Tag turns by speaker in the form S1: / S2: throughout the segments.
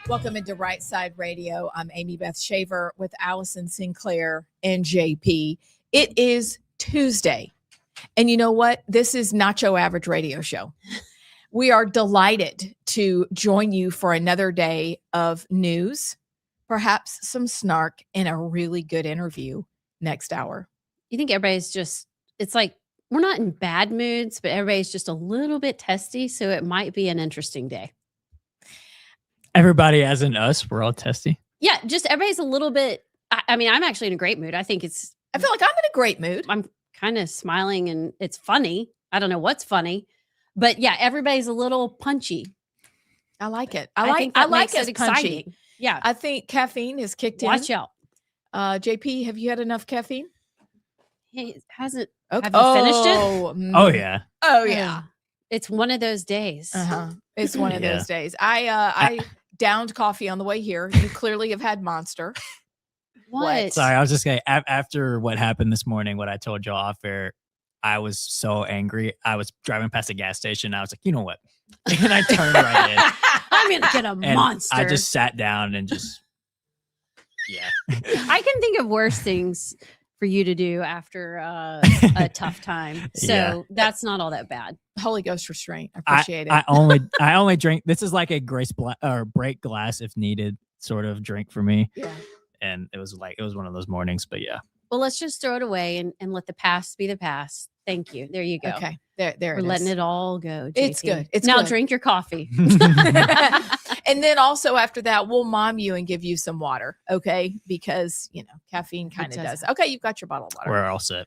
S1: Welcome into Rightside Radio. I'm Amy Beth Shaver with Allison Sinclair and JP. It is Tuesday. And you know what? This is not your average radio show. We are delighted to join you for another day of news, perhaps some snark, and a really good interview next hour.
S2: You think everybody's just, it's like, we're not in bad moods, but everybody's just a little bit testy. So it might be an interesting day.
S3: Everybody, as in us, we're all testy.
S2: Yeah, just everybody's a little bit. I mean, I'm actually in a great mood. I feel
S1: like I'm in a great mood.
S2: I'm kind of smiling and it's funny. I don't know what's funny, but yeah, everybody's a little punchy.
S1: I like it.
S2: I like it
S1: punchy.
S2: exciting. Yeah,
S1: I think caffeine has kicked in.
S2: Watch out.
S1: JP, have you had enough caffeine?
S2: He hasn't.
S1: Okay.
S2: Have you finished it?
S3: Oh yeah.
S1: Oh yeah.
S2: It's one of those days.
S1: It's one of those days. I downed coffee on the way here. You clearly have had Monster.
S2: What?
S3: Sorry, I was just saying, after what happened this morning, what I told y'all off air, I was so angry. I was driving past a gas station. I was like, you know what? And I turned right in.
S2: I'm going to get a Monster.
S3: I just sat down and just, yeah.
S2: I can think of worse things for you to do after a tough time. So that's not all that bad.
S1: Holy Ghost restraint. I appreciate it.
S3: I only drink. This is like a break glass if needed sort of drink for me.
S1: Yeah.
S3: And it was one of those mornings, but yeah.
S2: Well, let's just throw it away and let the past be the past. Thank you. There you go.
S1: Okay. There
S2: We're letting it all go. JP.
S1: It's good. It's
S2: now
S1: good.
S2: Drink your coffee.
S1: And then also after that, we'll mom you and give you some water. Okay. Because, caffeine kind of does. Okay. You've got your bottle of water.
S3: We're all set.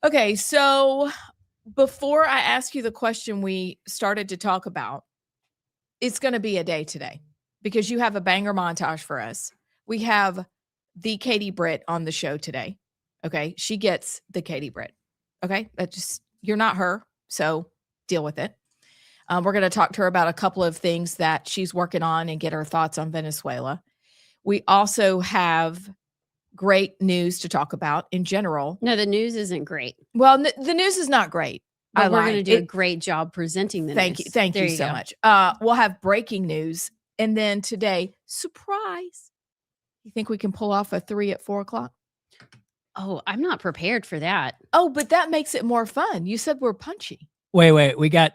S1: Okay. So before I ask you the question we started to talk about, it's going to be a day today because you have a banger montage for us. We have the Katie Britt on the show today. Okay. She gets the Katie Britt. Okay. You're not her. So deal with it. We're going to talk to her about a couple of things that she's working on and get her thoughts on Venezuela. We also have great news to talk about in general.
S2: No, the news isn't great.
S1: Well, the news is not great.
S2: But we're going to do a great job presenting the news.
S1: Thank you so much. We'll have breaking news. And then today, surprise. You think we can pull off a 3 at 4 o'clock?
S2: Oh, I'm not prepared for that.
S1: Oh, but that makes it more fun. You said we're punchy.
S3: Wait. We got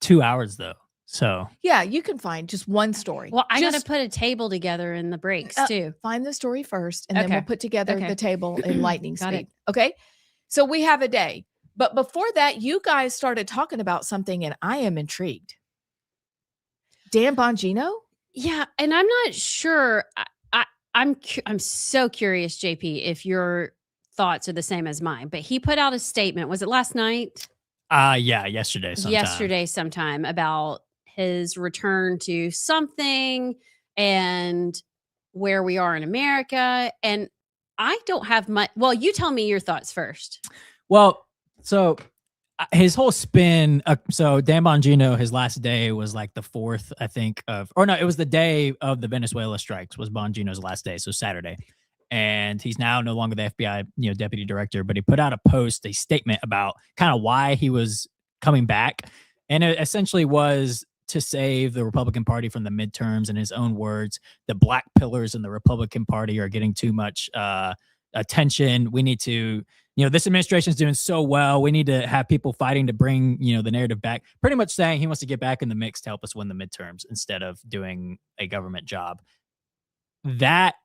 S3: 2 hours though. So
S1: yeah, you can find just one story.
S2: Well, I got to put a table together in the breaks too.
S1: Find the story first, and then we'll put together the table in lightning speed. Okay. So we have a day. But before that, you guys started talking about something, and I am intrigued. Dan Bongino?
S2: Yeah, and I'm not sure. I'm so curious, JP, if your thoughts are the same as mine. But he put out a statement. Was it last night?
S3: Yeah, yesterday
S2: sometime about his return to something and where we are in America. And I don't have much. Well, you tell me your thoughts first.
S3: Well, so his whole spin. So Dan Bongino, his last day was like the 4th, I think, it was the day of the Venezuela strikes was Bongino's last day. So Saturday. And he's now no longer the FBI, deputy director, but he put out a statement about kind of why he was coming back. And it essentially was to save the Republican Party from the midterms. In his own words, the black pillars in the Republican Party are getting too much attention. We need to, this administration is doing so well. We need to have people fighting to bring, the narrative back. Pretty much saying he wants to get back in the mix to help us win the midterms instead of doing a government job. That,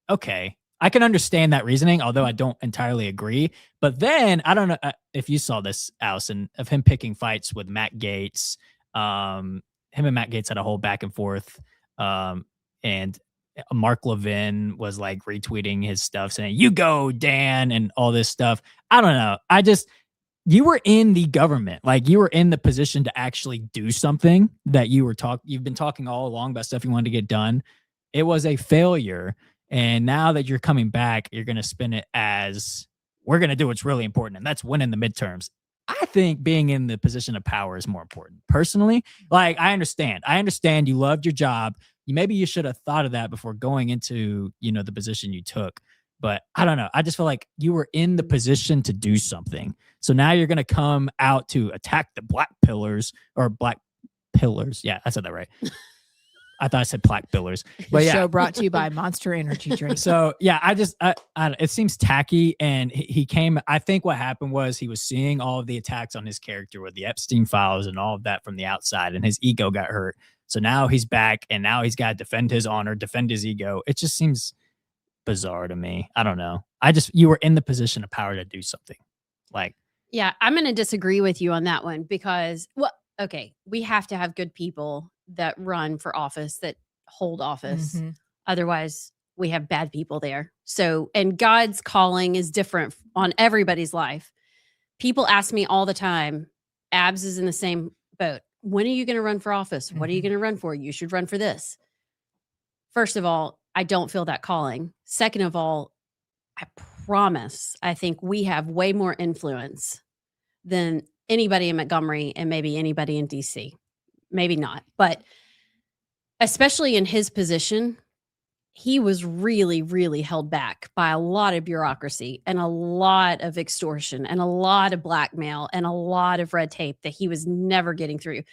S3: okay. I can understand that reasoning, although I don't entirely agree. But then I don't know if you saw this, Allison, of him picking fights with Matt Gaetz. Him and Matt Gaetz had a whole back and forth. And Mark Levin was like retweeting his stuff saying, "You go, Dan," and all this stuff. I don't know. You were in the government, like you were in the position to actually do something that you've been talking all along about stuff you wanted to get done. It was a failure. And now that you're coming back, you're going to spin it as we're going to do what's really important. And that's winning the midterms. I think being in the position of power is more important. Personally, like I understand you loved your job. Maybe you should have thought of that before going into, the position you took. But I don't know. I just feel like you were in the position to do something. So now you're going to come out to attack the black pillars or black pillars. Yeah, I said that right. I thought I said plaque pillars. But
S1: The
S3: yeah.
S1: show brought to you by Monster Energy Drink.
S3: So yeah, it seems tacky, and he came. I think what happened was he was seeing all of the attacks on his character with the Epstein files and all of that from the outside, and his ego got hurt. So now he's back, and now he's got to defend his honor, defend his ego. It just seems bizarre to me. I don't know. You were in the position of power to do something. Like,
S2: Yeah, I'm going to disagree with you on that one because, well, okay, we have to have good people that run for office, that hold office.
S1: Mhm.
S2: Otherwise, we have bad people there. So, and God's calling is different on everybody's life. People ask me all the time, Abs is in the same boat. When are you going to run for office? What are you
S1: Mhm.
S2: going to run for? You should run for this. First of all, I don't feel that calling. Second of all, I promise, I think we have way more influence than anybody in Montgomery and maybe anybody in DC. Maybe not, but especially in his position, he was really, really held back by a lot of bureaucracy and a lot of extortion and a lot of blackmail and a lot of red tape that he was never getting through.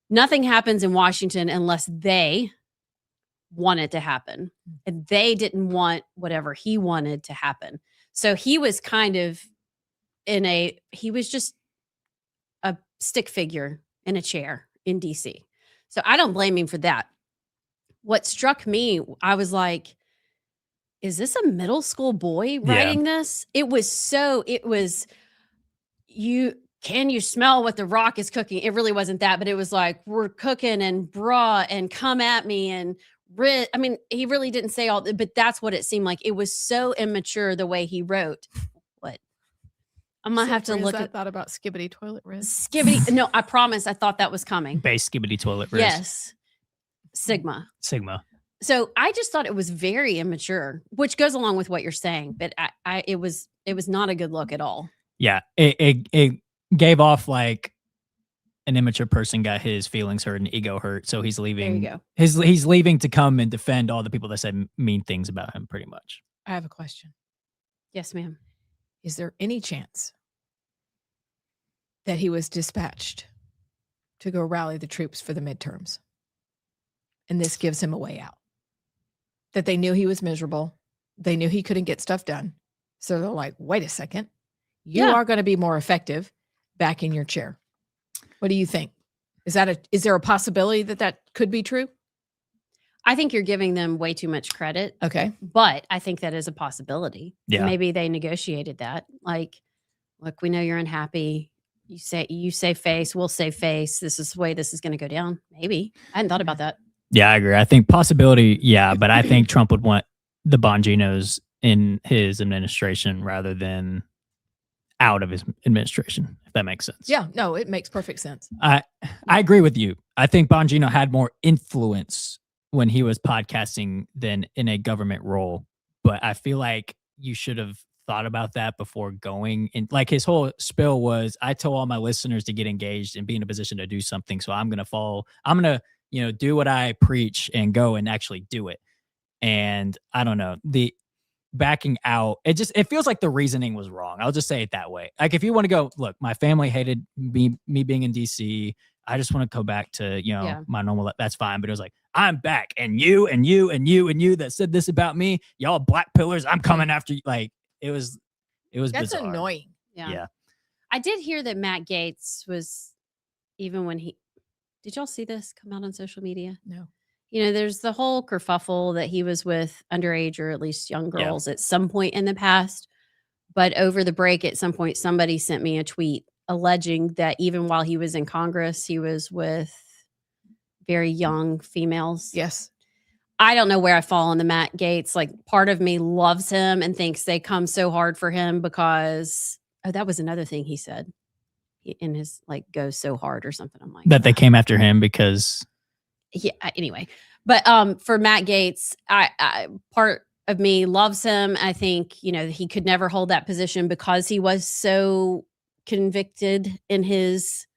S2: Nothing happens in Washington unless they want it to happen. And they didn't want whatever he wanted to happen. So he was kind of he was just a stick figure in a chair in DC. So I don't blame him for that. What struck me, I was like, is this a middle school boy writing this? It was can you smell what the rock is cooking? It really wasn't that, but it was like, we're cooking and brah and come at me and I mean, he really didn't say all, but that's what it seemed like. It was so immature the way he wrote. What? I'm gonna have to look at
S1: thought about Skibbity Toilet Rinse.
S2: Skibbity. No, I promise. I thought that was coming.
S3: base skibbity toilet rinse.
S2: Yes, Sigma. So I just thought it was very immature, which goes along with what you're saying. But it was not a good look at all.
S3: Yeah, it gave off like an immature person got his feelings hurt and ego hurt, so he's leaving.
S2: There you go.
S3: He's leaving to come and defend all the people that said mean things about him, pretty much.
S1: I have a question.
S2: Yes, ma'am.
S1: Is there any chance that he was dispatched to go rally the troops for the midterms? And this gives him a way out. That they knew he was miserable. They knew he couldn't get stuff done. So they're like, wait a second. You
S2: Yeah.
S1: are going to be more effective back in your chair. What do you think? Is there a possibility that could be true?
S2: I think you're giving them way too much credit,
S1: Okay.
S2: but I think that is a possibility.
S3: Yeah.
S2: Maybe they negotiated that. Like, look, we know you're unhappy. You save face, we'll save face. This is the way this is going to go down. Maybe. I hadn't thought about that.
S3: Yeah, I agree. I think possibility, yeah, but I think Trump would want the Bonginos in his administration rather than out of his administration, if that makes sense.
S1: Yeah, no, it makes perfect sense.
S3: I agree with you. I think Bongino had more influence when he was podcasting than in a government role, but I feel like you should have thought about that before going in. Like his whole spill was, I told all my listeners to get engaged and be in a position to do something. So I'm going to do what I preach and go and actually do it. And I don't know, the backing out, it feels like the reasoning was wrong. I'll just say it that way. Like if you want to go, look, my family hated me being in DC. I just want to go back to, my normal, that's fine. But it was like, I'm back, and you and you and you and you that said this about me, y'all black pillars, I'm coming after you. Like it was
S1: That's
S3: bizarre.
S1: annoying.
S3: Yeah.
S2: I did hear that Matt Gaetz was, even when did y'all see this come out on social media?
S1: No.
S2: There's the whole kerfuffle that he was with underage or at least young girls at some point in the past. But over the break, at some point, somebody sent me a tweet alleging that even while he was in Congress, he was with very young females.
S1: Yes.
S2: I don't know where I fall on the Matt Gaetz. Like part of me loves him and thinks they come so hard for him because, that was another thing he said in his goes so hard or something. I'm like,
S3: That they came after him because.
S2: Yeah. Anyway, but for Matt Gaetz, I part of me loves him. I think he could never hold that position because he was so convicted in his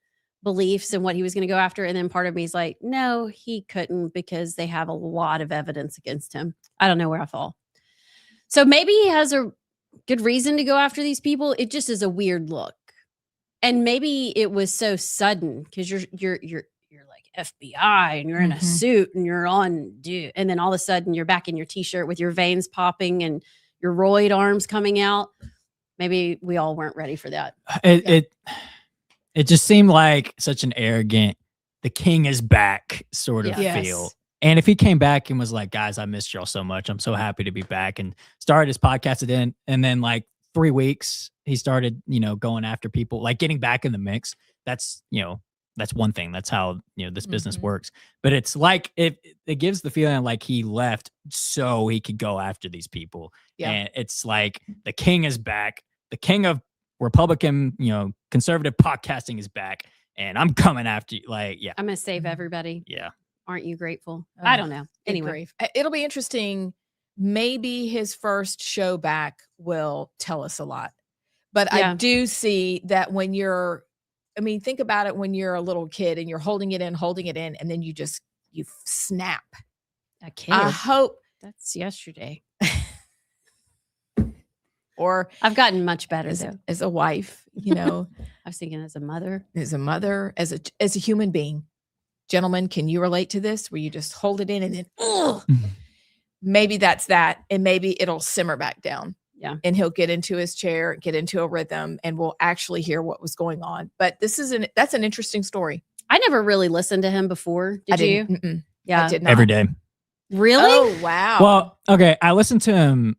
S2: beliefs and what he was going to go after. And then part of me is like, no, he couldn't because they have a lot of evidence against him. I don't know where I fall. So maybe he has a good reason to go after these people. It just is a weird look, and maybe it was so sudden because you're like FBI and you're in a
S1: Mhm.
S2: suit and you're on, dude. And then all of a sudden you're back in your t-shirt with your veins popping and your roid arms coming out. Maybe we all weren't ready for that.
S3: It just seemed like such an arrogant, the king is back sort of
S2: Yeah.
S3: feel.
S1: Yes.
S3: And if he came back and was like, guys, I missed y'all so much. I'm so happy to be back, and started his podcast again. And then like 3 weeks, he started, going after people, like getting back in the mix. That's, that's one thing. That's how, this business
S1: Mhm.
S3: works. But it's like, it gives the feeling like he left so he could go after these people.
S1: Yeah.
S3: And it's like, the king is back. The king of Republican, conservative podcasting is back. And I'm coming after you. Like, yeah.
S2: I'm going to save
S1: Mhm.
S2: everybody.
S3: Yeah.
S2: Aren't you grateful? I
S1: Ugh,
S2: don't know.
S1: Good
S2: Anyway,
S1: grief. It'll be interesting. Maybe his first show back will tell us a lot. But I
S2: Yeah.
S1: do see that when think about it when you're a little kid and you're holding it in, and then you snap.
S2: a kid.
S1: I hope,
S2: That's yesterday.
S1: or
S2: I've gotten much better
S1: as,
S2: though.
S1: as a wife,
S2: I was thinking as a mother.
S1: as a mother, as a human being. Gentlemen, can you relate to this? Where you just hold it in and then, ugh, maybe that's that. And maybe it'll simmer back down.
S2: Yeah.
S1: And he'll get into his chair, get into a rhythm, and we'll actually hear what was going on. But that's an interesting story.
S2: I never really listened to him before. Did you?
S1: Mm-mm.
S2: Yeah.
S1: I did not.
S3: Every day.
S2: Really?
S1: Oh, wow.
S3: Well, okay. I listened to him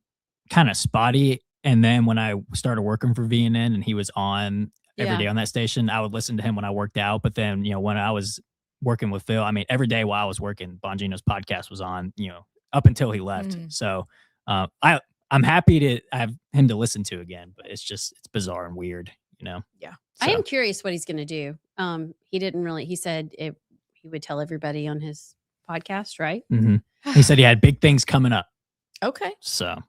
S3: kind of spotty. And then when I started working for VNN and he was on every
S2: Yeah.
S3: day on that station, I would listen to him when I worked out. But then, when I was working with Phil, every day while I was working, Bongino's podcast was on, up until he left.
S1: Mm.
S3: So I'm happy to have him to listen to again, but it's bizarre and weird,
S1: Yeah.
S2: I
S3: So,
S2: am curious what he's going to do. He said he would tell everybody on his podcast, right?
S3: mhm. He said he had big things coming up.
S1: Okay.
S3: So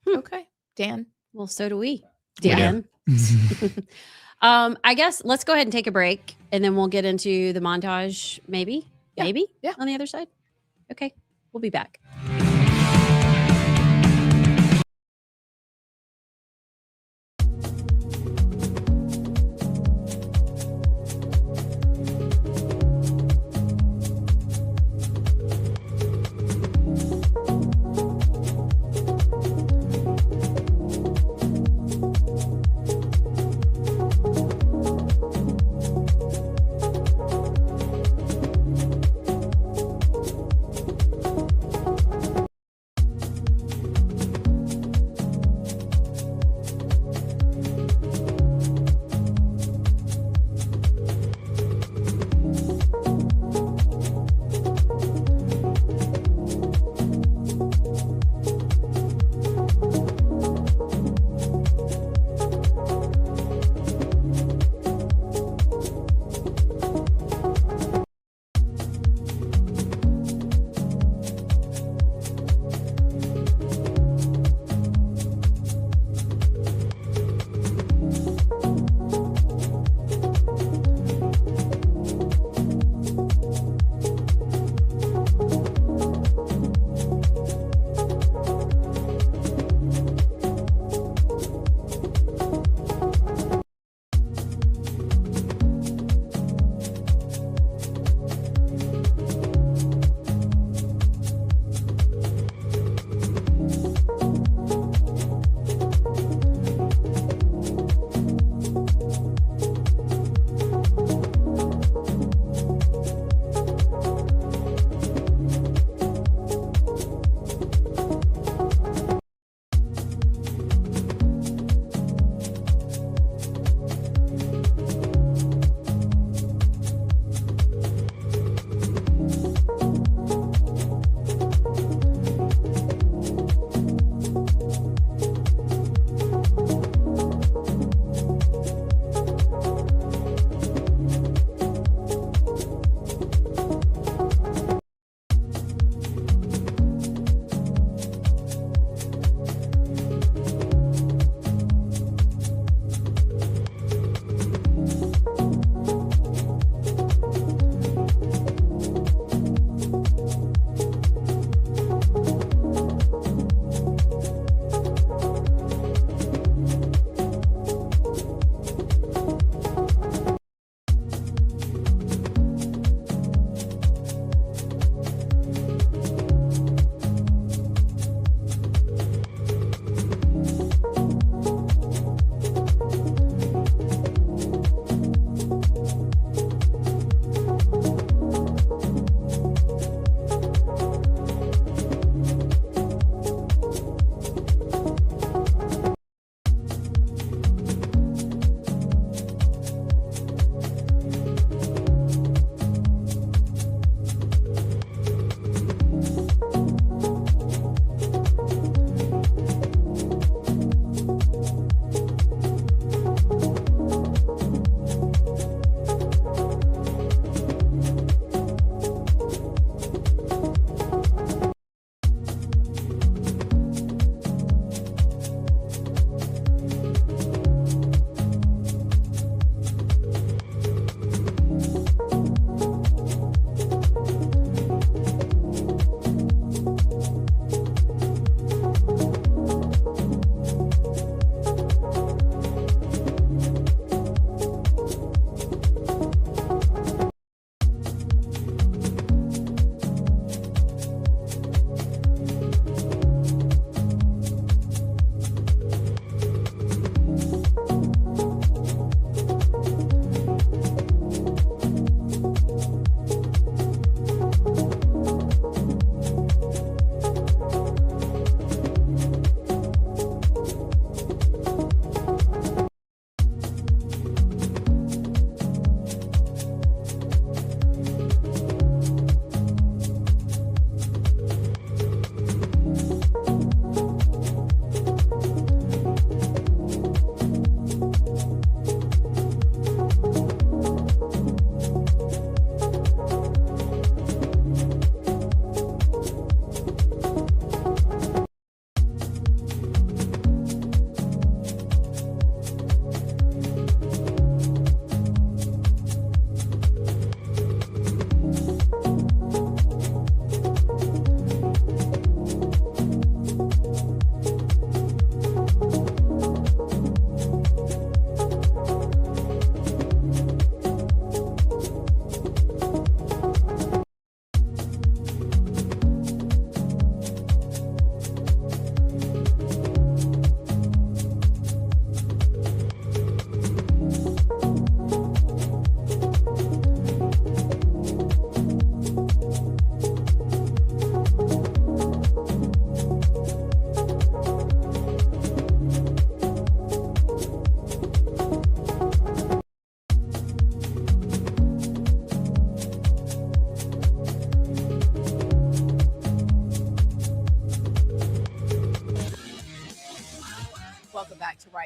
S1: Okay. Dan.
S2: Well, so do we.
S3: We do.
S2: Dan. I guess let's go ahead and take a break and then we'll get into the montage, maybe.
S1: Yeah.
S2: Maybe?
S1: Yeah.
S2: On the other side. Okay. We'll be back.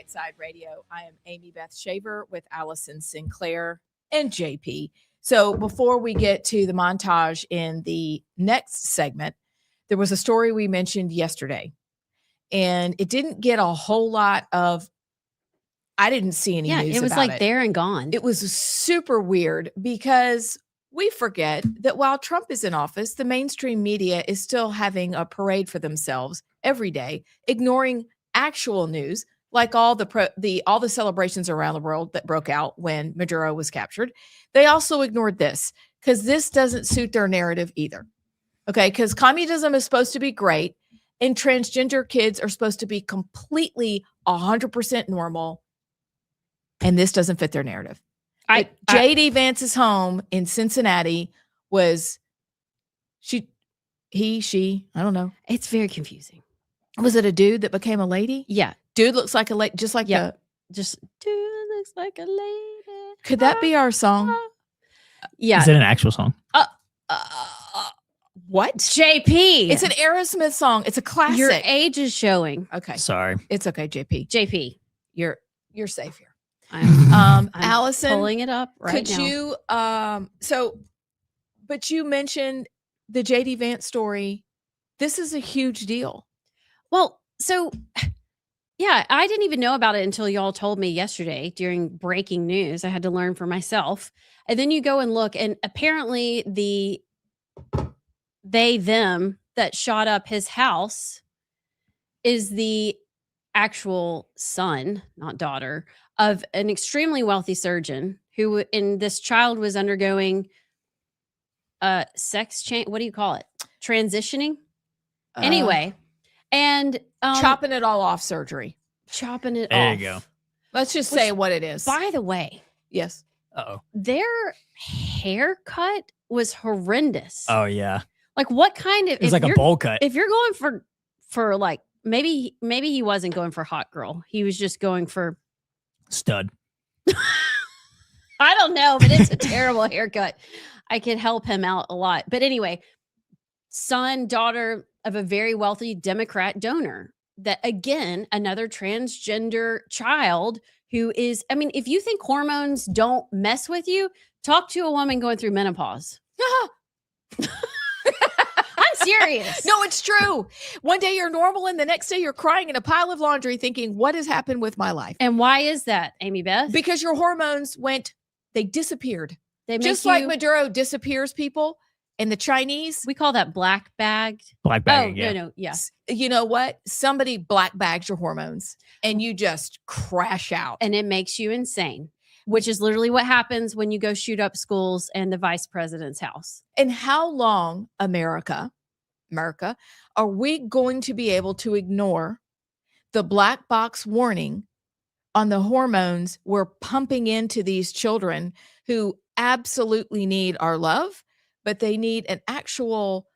S1: Rightside Radio. I am Amy Beth Shaver with Allison Sinclair and JP. So before we get to the montage in the next segment, there was a story we mentioned yesterday, and it didn't get a whole lot of, I didn't see any news
S2: it was
S1: about
S2: like there and gone.
S1: It was super weird because we forget that while Trump is in office, the mainstream media is still having a parade for themselves every day, ignoring actual news like all the celebrations around the world that broke out when Maduro was captured. They also ignored this because this doesn't suit their narrative either. Okay, because communism is supposed to be great and transgender kids are supposed to be completely 100% normal, and this doesn't fit their narrative. J.D. Vance's home in Cincinnati was she, I don't know.
S2: It's very confusing.
S1: Was it a dude that became a lady?
S2: Yeah.
S1: Dude looks like a lady, just like
S2: dude looks like a lady.
S1: Could that be our song?
S2: Yeah.
S3: Is it an actual song?
S1: What?
S2: JP.
S1: It's an Aerosmith song. It's a classic.
S2: Your age is showing.
S1: Okay.
S3: Sorry.
S1: It's okay, JP.
S2: JP.
S1: You're safe here.
S2: I'm
S1: Allison,
S2: pulling it up right now.
S1: Could you but you mentioned the JD Vance story. This is a huge deal.
S2: Well, so yeah, I didn't even know about it until y'all told me yesterday during breaking news. I had to learn for myself. And then you go and look, and apparently them that shot up his house is the actual son, not daughter, of an extremely wealthy surgeon who, and this child was undergoing sex change. What do you call it? Transitioning. Anyway, and
S1: chopping it all off surgery.
S2: Chopping it
S3: There
S2: off.
S3: you go.
S1: Let's just say what it is.
S2: By the way,
S1: yes.
S3: Uh-oh.
S2: their haircut was horrendous.
S3: Oh, yeah.
S2: Like what kind of?
S3: It was like a bowl cut.
S2: If you're going for like maybe he wasn't going for hot girl. He was just going for
S3: stud.
S2: I don't know, but it's a terrible haircut. I could help him out a lot. But anyway, son, daughter of a very wealthy Democrat donor. That again, another transgender child who is, I mean, if you think hormones don't mess with you, talk to a woman going through menopause. I'm serious.
S1: No, it's true. One day you're normal and the next day you're crying in a pile of laundry thinking, what has happened with my life?
S2: And why is that, Amy Beth?
S1: Because your hormones they disappeared.
S2: They make
S1: just like Maduro disappears people and the Chinese.
S2: We call that black bagged.
S3: Black bag.
S2: No. Yeah.
S1: You know what? Somebody black bags your hormones and you just crash out.
S2: And it makes you insane, which is literally what happens when you go shoot up schools and the vice president's house.
S1: And how long, America, are we going to be able to ignore the black box warning on the hormones we're pumping into these children who absolutely need our love, but they need an actual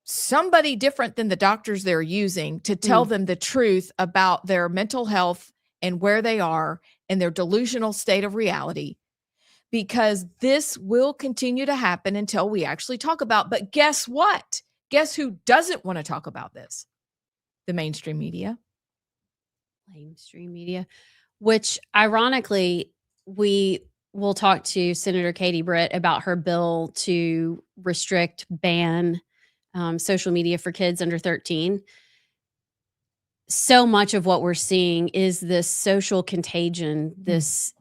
S1: somebody different than the doctors they're using to tell them the truth about their mental health and where they are and their delusional state of reality, because this will continue to happen until we actually talk about. But guess what? Guess who doesn't want to talk about this? The mainstream media.
S2: Mainstream media, which ironically, we will talk to Senator Katie Britt about her bill to ban social media for kids under 13. So much of what we're seeing is this social contagion, this,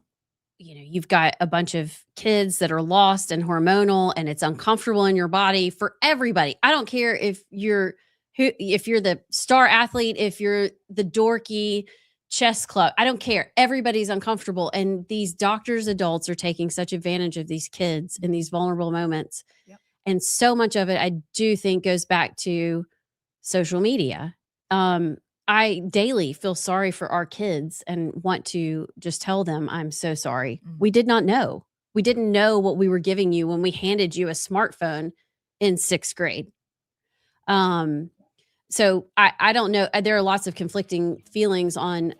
S2: you've got a bunch of kids that are lost and hormonal and it's uncomfortable in your body for everybody. I don't care if you're the star athlete, if you're the dorky chess club, I don't care. Everybody's uncomfortable. And these doctors, adults are taking such advantage of these kids in these vulnerable moments.
S1: Yep.
S2: And so much of it, I do think goes back to social media. I daily feel sorry for our kids and want to just tell them, I'm so sorry. We did not know. We didn't know what we were giving you when we handed you a smartphone in 6th grade. So I don't know. There are lots of conflicting feelings on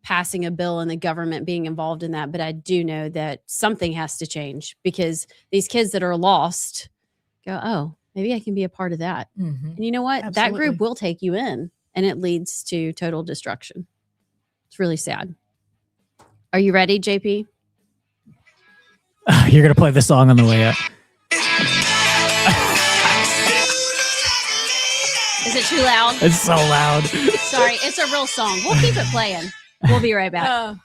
S2: passing a bill and the government being involved in that. But I do know that something has to change because these kids that are lost go, oh, maybe I can be a part of that. And you know what?
S1: Absolutely.
S2: That group will take you in and it leads to total destruction. It's really sad. Are you ready, JP?
S3: You're gonna play this song on the way up.
S2: Is it too loud?
S3: It's so loud.
S2: Sorry, it's a real song. We'll keep it playing. We'll be right back.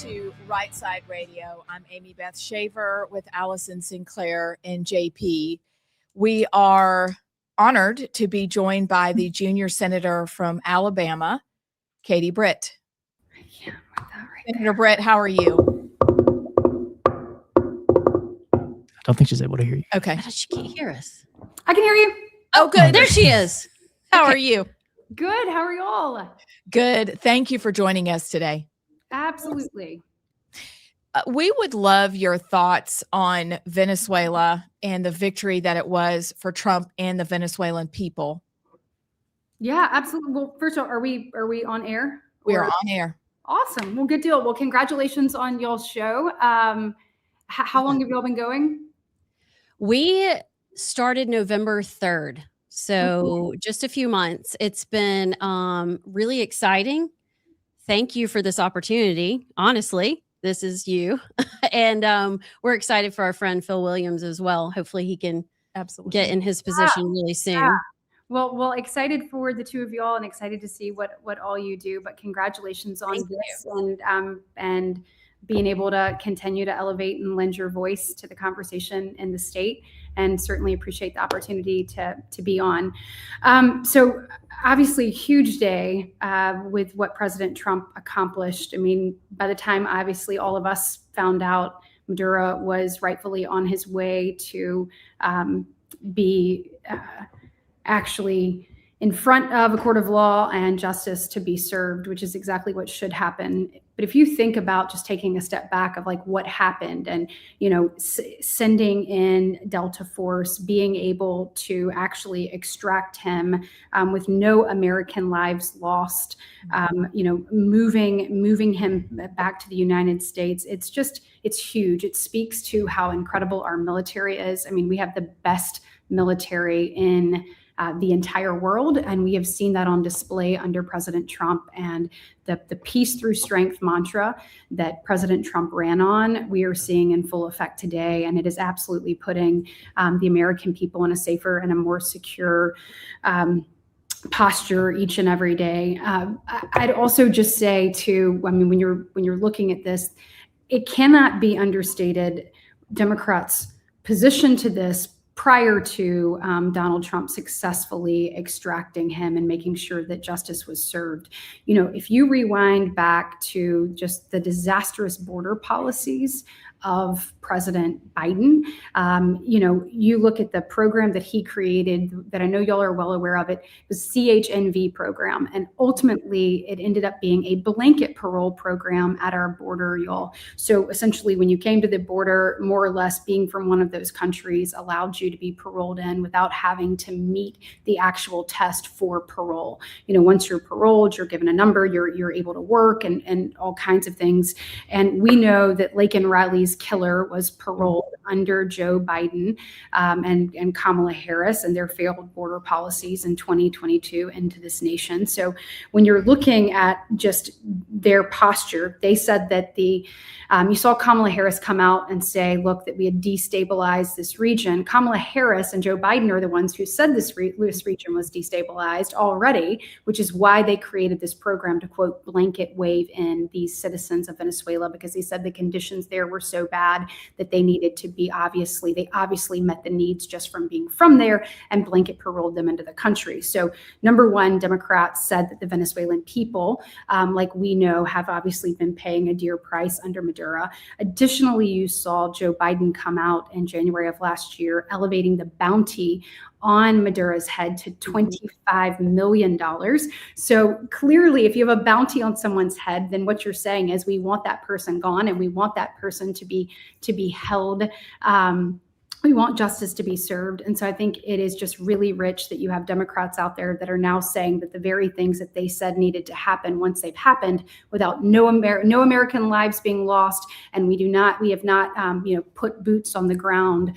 S1: to Rightside Radio. I'm Amy Beth Shaver with Allison Sinclair and JP. We are honored to be joined by the junior senator from Alabama, Katie Britt. Senator Britt, how are you?
S3: I don't think she's able to hear you.
S1: Okay.
S2: She can't hear us.
S4: I can hear you.
S1: Oh, good.
S2: There she is.
S1: How are you?
S4: Good. How are y'all?
S1: Good. Thank you for joining us today.
S4: Absolutely.
S1: We would love your thoughts on Venezuela and the victory that it was for Trump and the Venezuelan people.
S4: Yeah, absolutely. Well, first of all, are we on air?
S1: We are on air.
S4: Awesome. Well, good deal. Well, congratulations on y'all's show. How long have y'all been going?
S2: We started November 3rd. So just a few months. It's been really exciting. Thank you for this opportunity. Honestly, this is you. And we're excited for our friend Phil Williams as well. Hopefully he can get in his position really soon.
S4: Yeah. Well, excited for the two of y'all and excited to see what all you do. But congratulations on this and being able to continue to elevate and lend your voice to the conversation in the state, and certainly appreciate the opportunity to be on. So obviously huge day with what President Trump accomplished. I mean, by the time obviously all of us found out Maduro was rightfully on his way to be actually in front of a court of law and justice to be served, which is exactly what should happen. But if you think about just taking a step back of like what happened and, you know, sending in Delta Force, being able to actually extract him with no American lives lost, you know, moving him back to the United States, it's huge. It speaks to how incredible our military is. I mean, we have the best military in the entire world. And we have seen that on display under President Trump, and the peace through strength mantra that President Trump ran on, we are seeing in full effect today. And it is absolutely putting the American people in a safer and a more secure posture each and every day. I'd also just say too, I mean, when you're looking at this, it cannot be understated Democrats' position to this prior to Donald Trump successfully extracting him and making sure that justice was served. You know, if you rewind back to just the disastrous border policies of President Biden, you know, you look at the program that he created that I know y'all are well aware of. It was CHNV program. And ultimately it ended up being a blanket parole program at our border, y'all. So essentially when you came to the border, more or less being from one of those countries allowed you to be paroled in without having to meet the actual test for parole. You know, once you're paroled, you're given a number, you're able to work and all kinds of things. And we know that Laken Riley's killer was paroled under Joe Biden and Kamala Harris and their failed border policies in 2022 into this nation. So when you're looking at just their posture, they said that you saw Kamala Harris come out and say, look, that we had destabilized this region. Kamala Harris and Joe Biden are the ones who said this region was destabilized already, which is why they created this program to, quote, blanket wave in these citizens of Venezuela, because they said the conditions there were so bad that they needed to be they obviously met the needs just from being from there, and blanket paroled them into the country. So number one, Democrats said that the Venezuelan people, like we know, have obviously been paying a dear price under Maduro. Additionally, you saw Joe Biden come out in January of last year, elevating the bounty on Maduro's head to $25 million. So clearly, if you have a bounty on someone's head, then what you're saying is we want that person gone and we want that person to be held. We want justice to be served. And so I think it is just really rich that you have Democrats out there that are now saying that the very things that they said needed to happen, once they've happened, without no American lives being lost. And we have not put boots on the ground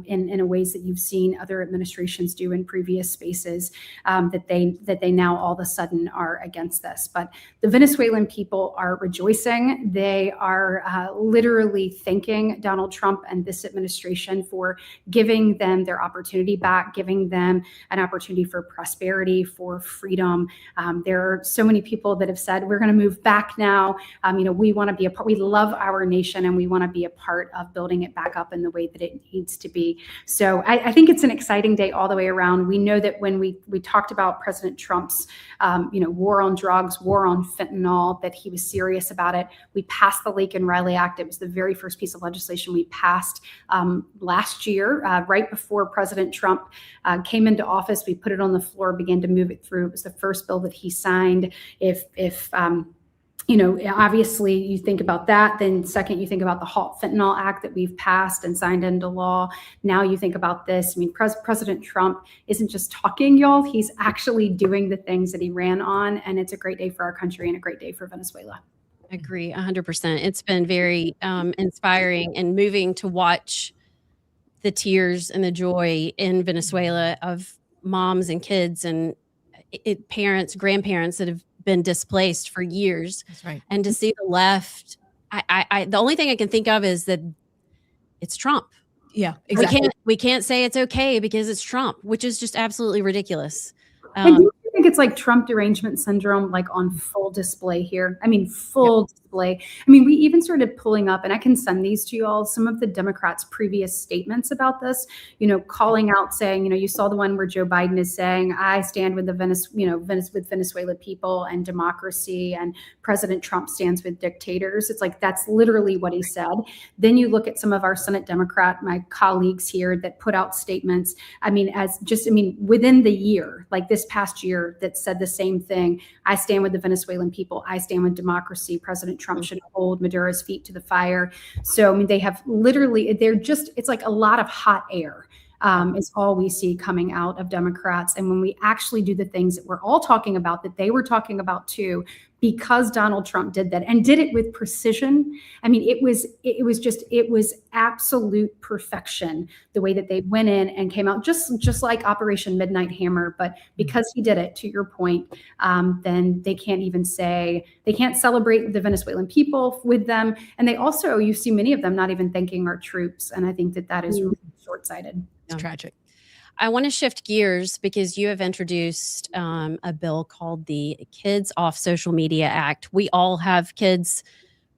S4: in a ways that you've seen other administrations do in previous spaces, that they now all of a sudden are against this. But the Venezuelan people are rejoicing. They are literally thanking Donald Trump and this administration administration for giving them their opportunity back, giving them an opportunity for prosperity, for freedom. There are so many people that have said, we're going to move back now. We want to be a part. We love our nation, and we want to be a part of building it back up in the way that it needs to be. So I think it's an exciting day all the way around. We know that when we talked about President Trump's, war on drugs, war on fentanyl, that he was serious about it. We passed the Lake and Riley Act. It was the very first piece of legislation we passed last year, right before President Trump came into office. We put it on the floor, began to move it through. It was the first bill that he signed. Obviously you think about that. Then second, you think about the Halt Fentanyl Act that we've passed and signed into law. Now you think about this. I mean, President Trump isn't just talking, y'all. He's actually doing the things that he ran on. And it's a great day for our country and a great day for Venezuela.
S2: I agree 100%. It's been very inspiring and moving to watch the tears and the joy in Venezuela of moms and kids and parents, grandparents that have been displaced for years.
S1: That's right.
S2: And to see the left, the only thing I can think of is that it's Trump.
S1: Yeah, exactly.
S2: We can't say it's okay because it's Trump, which is just absolutely ridiculous.
S4: And do you think it's like Trump derangement syndrome, like on full display here? I mean, full display. I mean, we even started pulling up, and I can send these to you all, some of the Democrats' previous statements about this, calling out, saying, you saw the one where Joe Biden is saying, I stand with the with Venezuela people and democracy, and President Trump stands with dictators. It's like, that's literally what he said. Then you look at some of our Senate Democrat, my colleagues here, that put out statements, within the year, like this past year, that said the same thing. I stand with the Venezuelan people. I stand with democracy. President Trump should hold Maduro's feet to the fire. So, they have literally, it's like a lot of hot air. Is all we see coming out of Democrats. And when we actually do the things that we're all talking about, that they were talking about too, because Donald Trump did that and did it with precision. I mean, it was absolute perfection, the way that they went in and came out, just like Operation Midnight Hammer. But because he did it, to your point, then they can't celebrate the Venezuelan people with them. And they also, you see many of them not even thanking our troops. And I think that is really short-sighted.
S1: It's tragic.
S2: I want to shift gears because you have introduced a bill called the Kids Off Social Media Act. We all have kids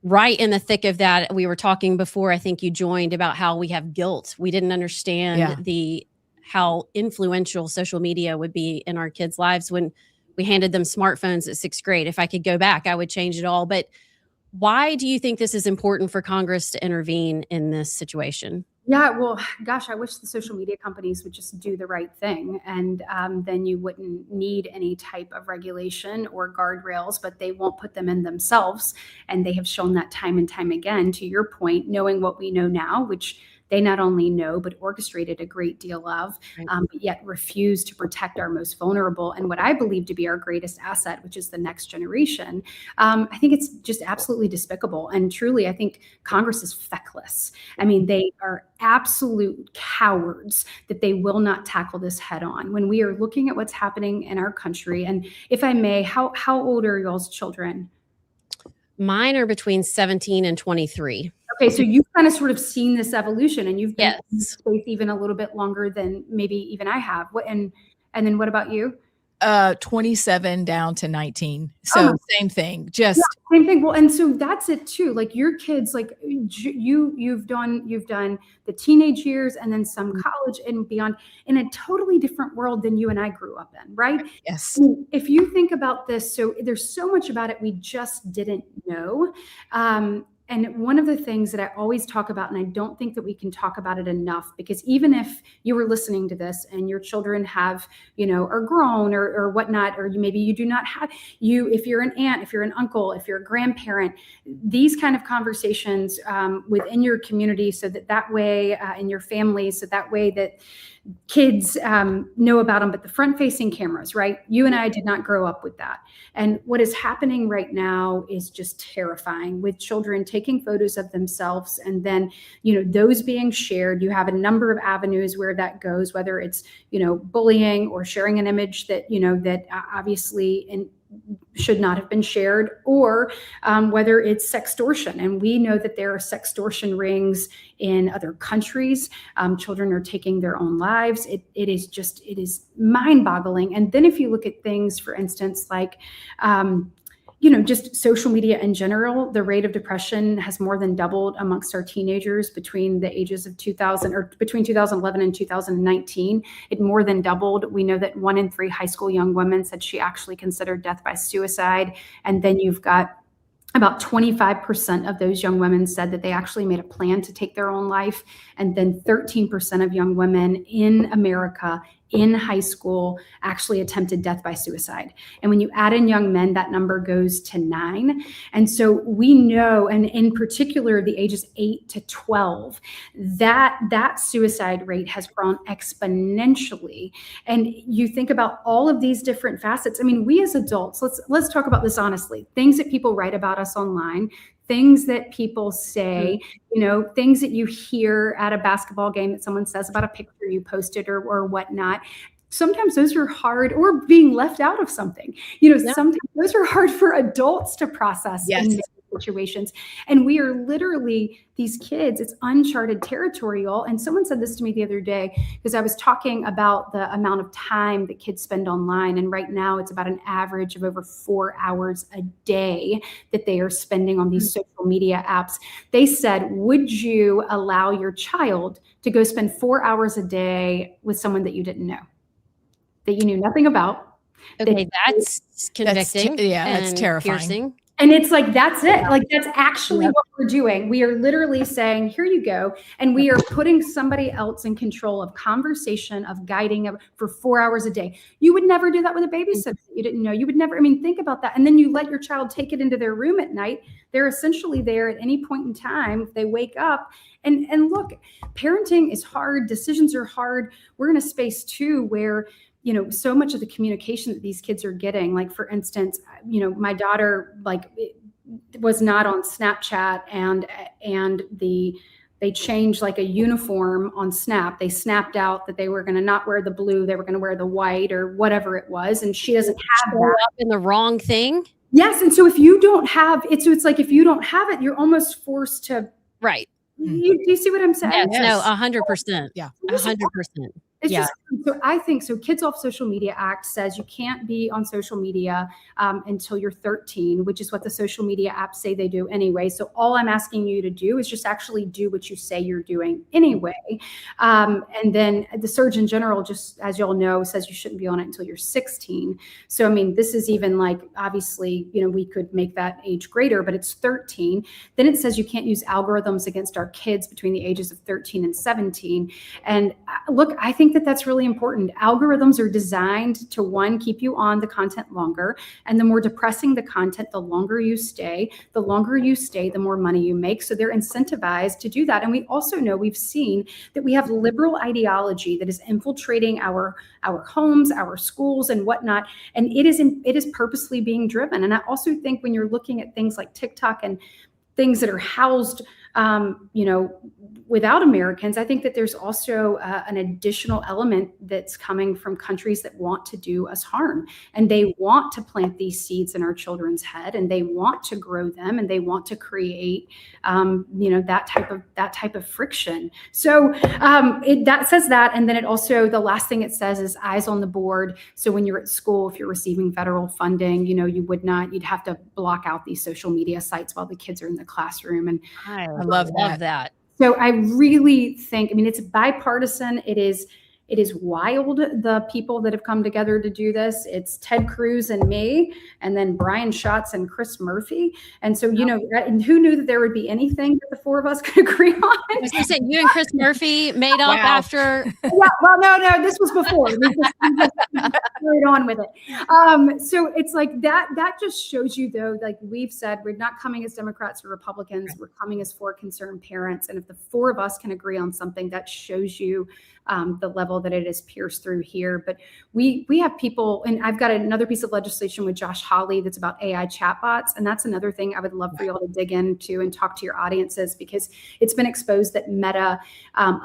S2: right in the thick of that. We were talking before, I think you joined, about how we have guilt. We didn't understand how influential social media would be in our kids' lives when we handed them smartphones at 6th grade. If I could go back, I would change it all. But why do you think this is important for Congress to intervene in this situation?
S4: Yeah, well, gosh, I wish the social media companies would just do the right thing. And then you wouldn't need any type of regulation or guardrails, but they won't put them in themselves. And they have shown that time and time again, to your point, knowing what we know now, which they not only know, but orchestrated a great deal of, but yet refuse to protect our most vulnerable and what I believe to be our greatest asset, which is the next generation. I think it's just absolutely despicable. And truly, I think Congress is feckless. I mean, they are absolute cowards that they will not tackle this head on. When we are looking at what's happening in our country, and if I may, how old are y'all's children?
S2: Mine are between 17 and 23.
S4: Okay, so you've kind of sort of seen this evolution, and you've been in
S2: Yes.
S4: space even a little bit longer than maybe even I have. And then what about you?
S1: 27 down to 19. So same thing. Just
S4: Same thing. Well, and so that's it too. Like your kids, like you've done the teenage years and then some college and beyond in a totally different world than you and I grew up in, right?
S1: yes.
S4: And if you think about this, so there's so much about it we just didn't know. And one of the things that I always talk about, and I don't think that we can talk about it enough, because even if you were listening to this and your children have, are grown or whatnot, or maybe you do not have, if you're an aunt, if you're an uncle, if you're a grandparent, these kind of conversations within your community, so that way in your family, so that way that kids know about them, but the front-facing cameras, right? You and I did not grow up with that. And what is happening right now is just terrifying, with children taking photos of themselves and then, those being shared. You have a number of avenues where that goes, whether it's, bullying or sharing an image that, that obviously should not have been shared, or whether it's sextortion. And we know that there are sextortion rings in other countries. Children are taking their own lives. It is mind-boggling. And then if you look at things, for instance, like just social media in general, the rate of depression has more than doubled amongst our teenagers between the ages of 2011 and 2019. It more than doubled. We know that 1 in 3 high school young women said she actually considered death by suicide. And then you've got about 25% of those young women said that they actually made a plan to take their own life. And then 13% of young women in America in high school actually attempted death by suicide. And when you add in young men, that number goes to 9. And so we know, and in particular, the ages 8 to 12, that suicide rate has grown exponentially. And you think about all of these different facets. I mean, we as adults, let's talk about this honestly. Things that people write about us online, things that people say, things that you hear at a basketball game that someone says about a picture you posted or whatnot. Sometimes those are hard, or being left out of something. Sometimes those are hard for adults to process in many situations. And we are literally, these kids, it's uncharted territory, y'all. And someone said this to me the other day, because I was talking about the amount of time that kids spend online. And right now it's about an average of over 4 hours a day that they are spending on these social media apps. They said, would you allow your child to go spend 4 hours a day with someone that you didn't know, that you knew nothing about?
S2: Okay, that's convicting.
S1: That's terrifying.
S2: Piercing.
S4: And it's like, that's it. Like, that's actually what we're doing. We are literally saying, here you go. And we are putting somebody else in control of conversation, of guiding for 4 hours a day. You would never do that with a babysitter that you didn't know. You would never, think about that. And then you let your child take it into their room at night. They're essentially there at any point in time. If they wake up, and look, parenting is hard. Decisions are hard. We're in a space too where so much of the communication that these kids are getting, like, for instance, my daughter, was not on Snapchat, and they changed like a uniform on Snap. They snapped out that they were going to not wear the blue, they were going to wear the white or whatever it was. And she doesn't have that.
S2: Up in the wrong thing.
S4: Yes. And so if you don't have it, so it's like, if you don't have it, you're almost forced to.
S2: Right.
S4: Do you see what I'm saying?
S2: Yes. No, 100%.
S1: Yeah.
S2: 100%.
S4: So I think so. Kids Off Social Media Act says you can't be on social media until you're 13, which is what the social media apps say they do anyway. So all I'm asking you to do is just actually do what you say you're doing anyway. And then the Surgeon General, just as y'all know, says you shouldn't be on it until you're 16. So, this is even like, obviously, we could make that age greater, but it's 13. Then it says you can't use algorithms against our kids between the ages of 13 and 17. And look, I think that's really important. Algorithms are designed to, one, keep you on the content longer. And the more depressing the content, the longer you stay. The longer you stay, the more money you make. So they're incentivized to do that. And we also know, we've seen that we have liberal ideology that is infiltrating our homes, our schools, and whatnot. And it is purposely being driven. And I also think when you're looking at things like TikTok and things that are housed, without Americans, I think that there's also an additional element that's coming from countries that want to do us harm, and they want to plant these seeds in our children's head, and they want to grow them, and they want to create, that type of friction. So that says that, and then it also, the last thing it says is eyes on the board. So when you're at school, if you're receiving federal funding, you'd have to block out these social media sites while the kids are in the classroom. And
S2: I love that.
S4: So I really think, it's bipartisan. It is wild, the people that have come together to do this. It's Ted Cruz and me, and then Brian Schatz and Chris Murphy. And so, and who knew that there would be anything that the four of us could agree on?
S2: I was going to say, you and Chris Murphy made up after.
S4: Yeah, well, no, this was before. We just carried on with it. So it's like that just shows you, though, like we've said, we're not coming as Democrats or Republicans. Right. We're coming as four concerned parents. And if the four of us can agree on something, that shows you the level that it is pierced through here. But we have people, and I've got another piece of legislation with Josh Hawley that's about AI chatbots. And that's another thing I would love for y'all to dig into and talk to your audiences, because it's been exposed that Meta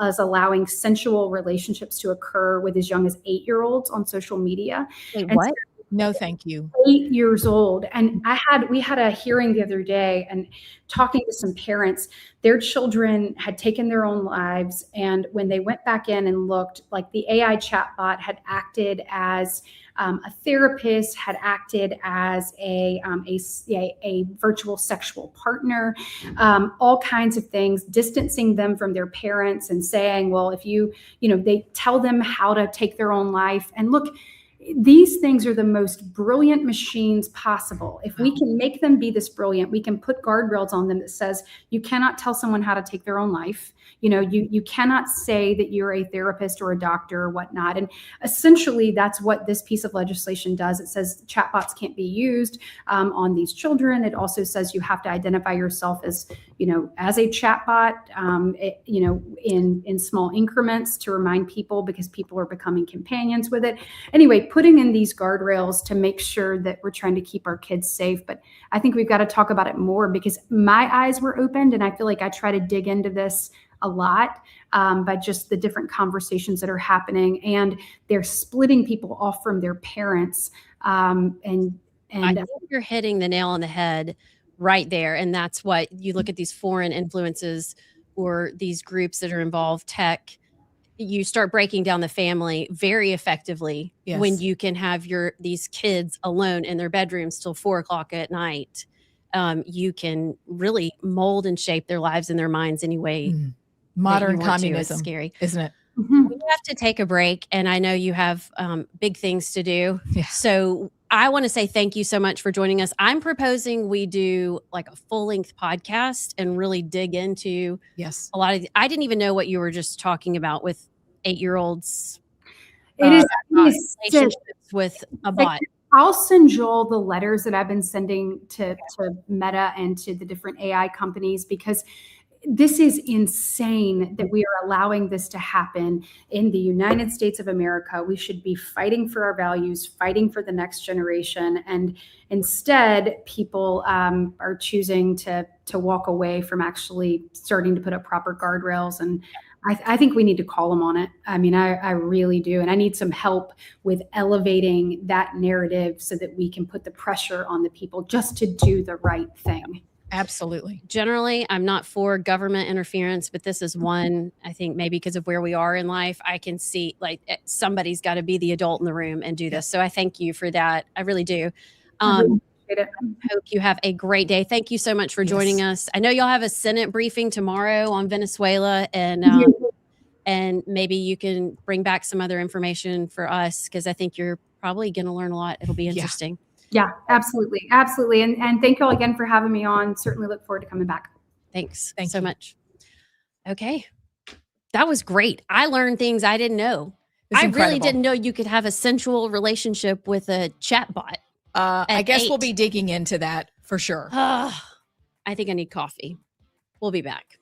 S4: is allowing sensual relationships to occur with as young as 8-year-olds on social media.
S2: Wait, what?
S1: No, thank you.
S4: 8 years old. And we had a hearing the other day, and talking to some parents, their children had taken their own lives. And when they went back in and looked, like, the AI chatbot had acted as a therapist, had acted as a virtual sexual partner, all kinds of things, distancing them from their parents and saying, well, if they tell them how to take their own life. And look, these things are the most brilliant machines possible. If we can make them be this brilliant, we can put guardrails on them that says you cannot tell someone how to take their own life. You cannot say that you're a therapist or a doctor or whatnot. And essentially, that's what this piece of legislation does. It says chatbots can't be used on these children. It also says you have to identify yourself as a chatbot, in small increments to remind people, because people are becoming companions with it. Anyway, putting in these guardrails to make sure that we're trying to keep our kids safe. But I think we've got to talk about it more, because my eyes were opened, and I feel like I try to dig into this a lot by just the different conversations that are happening, and they're splitting people off from their parents. And
S2: I think you're hitting the nail on the head right there. And that's what you look at, these foreign influences or these groups that are involved, tech, you start breaking down the family very effectively when you can have these kids alone in their bedrooms till 4:00 at night. You can really mold and shape their lives and their minds anyway.
S1: Modern communism.
S2: It's scary,
S1: isn't it?
S2: We have to take a break, and I know you have big things to do.
S1: Yeah.
S2: So I want to say thank you so much for joining us. I'm proposing we do like a full-length podcast and really dig into a lot of. I didn't even know what you were just talking about with 8-year-olds.
S4: It is
S2: relationships with a bot.
S4: I'll send Joel the letters that I've been sending to Meta and to the different AI companies, because this is insane that we are allowing this to happen in the United States of America. We should be fighting for our values, fighting for the next generation. And instead, people are choosing to walk away from actually starting to put up proper guardrails. And I think we need to call them on it. I mean, I really do. And I need some help with elevating that narrative so that we can put the pressure on the people just to do the right thing.
S1: Absolutely.
S2: Generally, I'm not for government interference, but this is one, I think maybe because of where we are in life, I can see like somebody's got to be the adult in the room and do this. So I thank you for that. I really do. I hope you have a great day. Thank you so much for joining us. I know y'all have a Senate briefing tomorrow on Venezuela, and maybe you can bring back some other information for us, because I think you're probably going to learn a lot. It'll be interesting.
S4: Yeah, absolutely. Absolutely. And thank you all again for having me on. Certainly look forward to coming back.
S2: Thanks so much. Okay. That was great. I learned things I didn't know. I really didn't know you could have a sensual relationship with a chatbot.
S1: I guess we'll be digging into that for sure.
S2: I think I need coffee. We'll be back.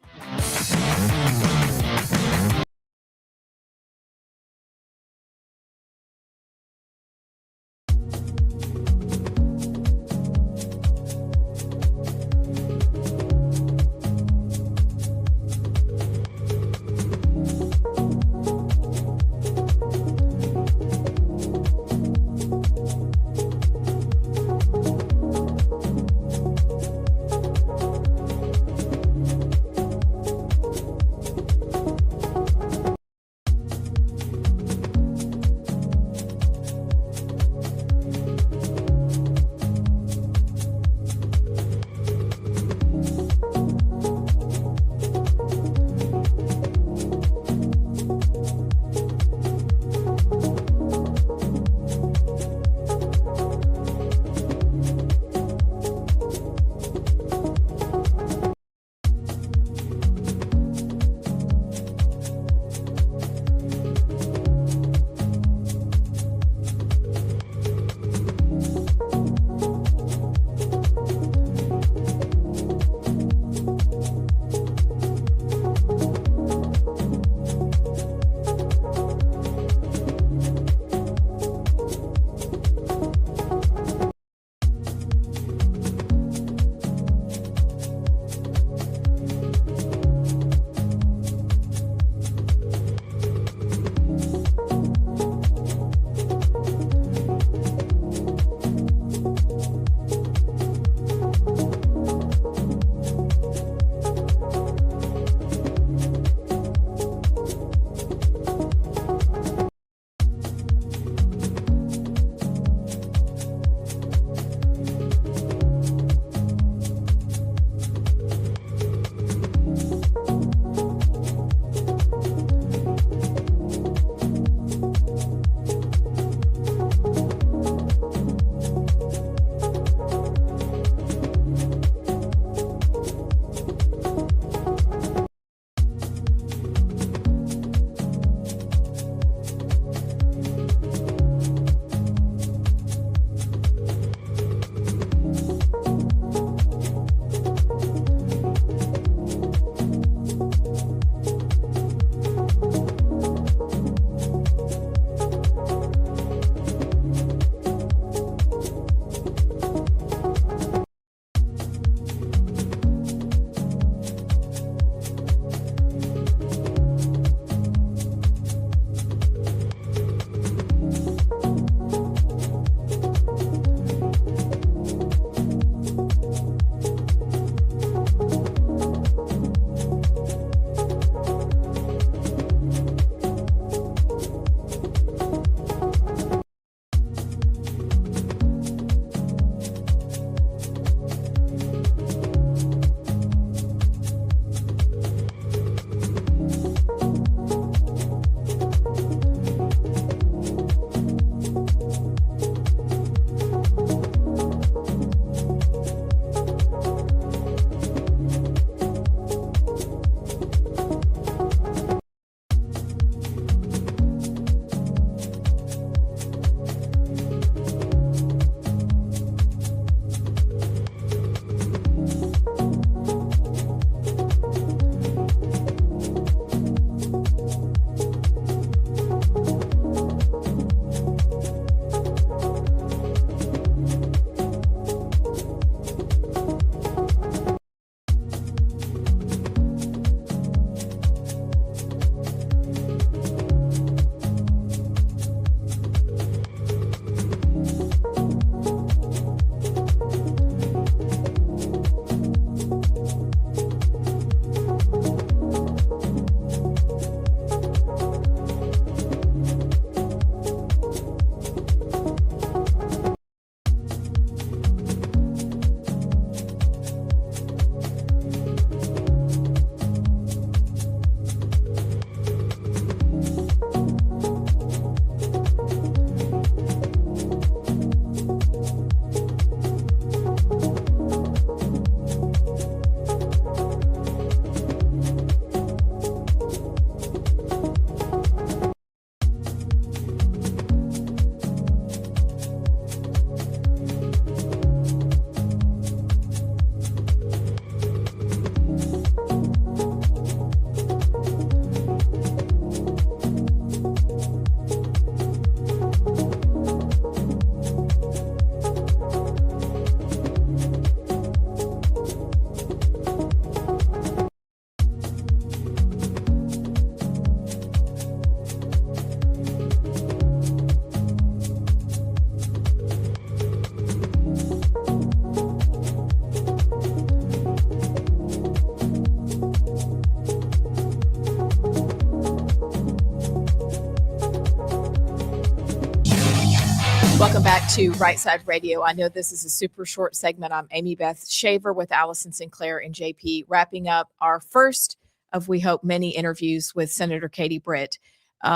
S1: back to Rightside Radio. I know this is a super short segment. I'm Amy Beth Shaver with Allison Sinclair and JP, wrapping up our first of, we hope, many interviews with Senator Katie Britt.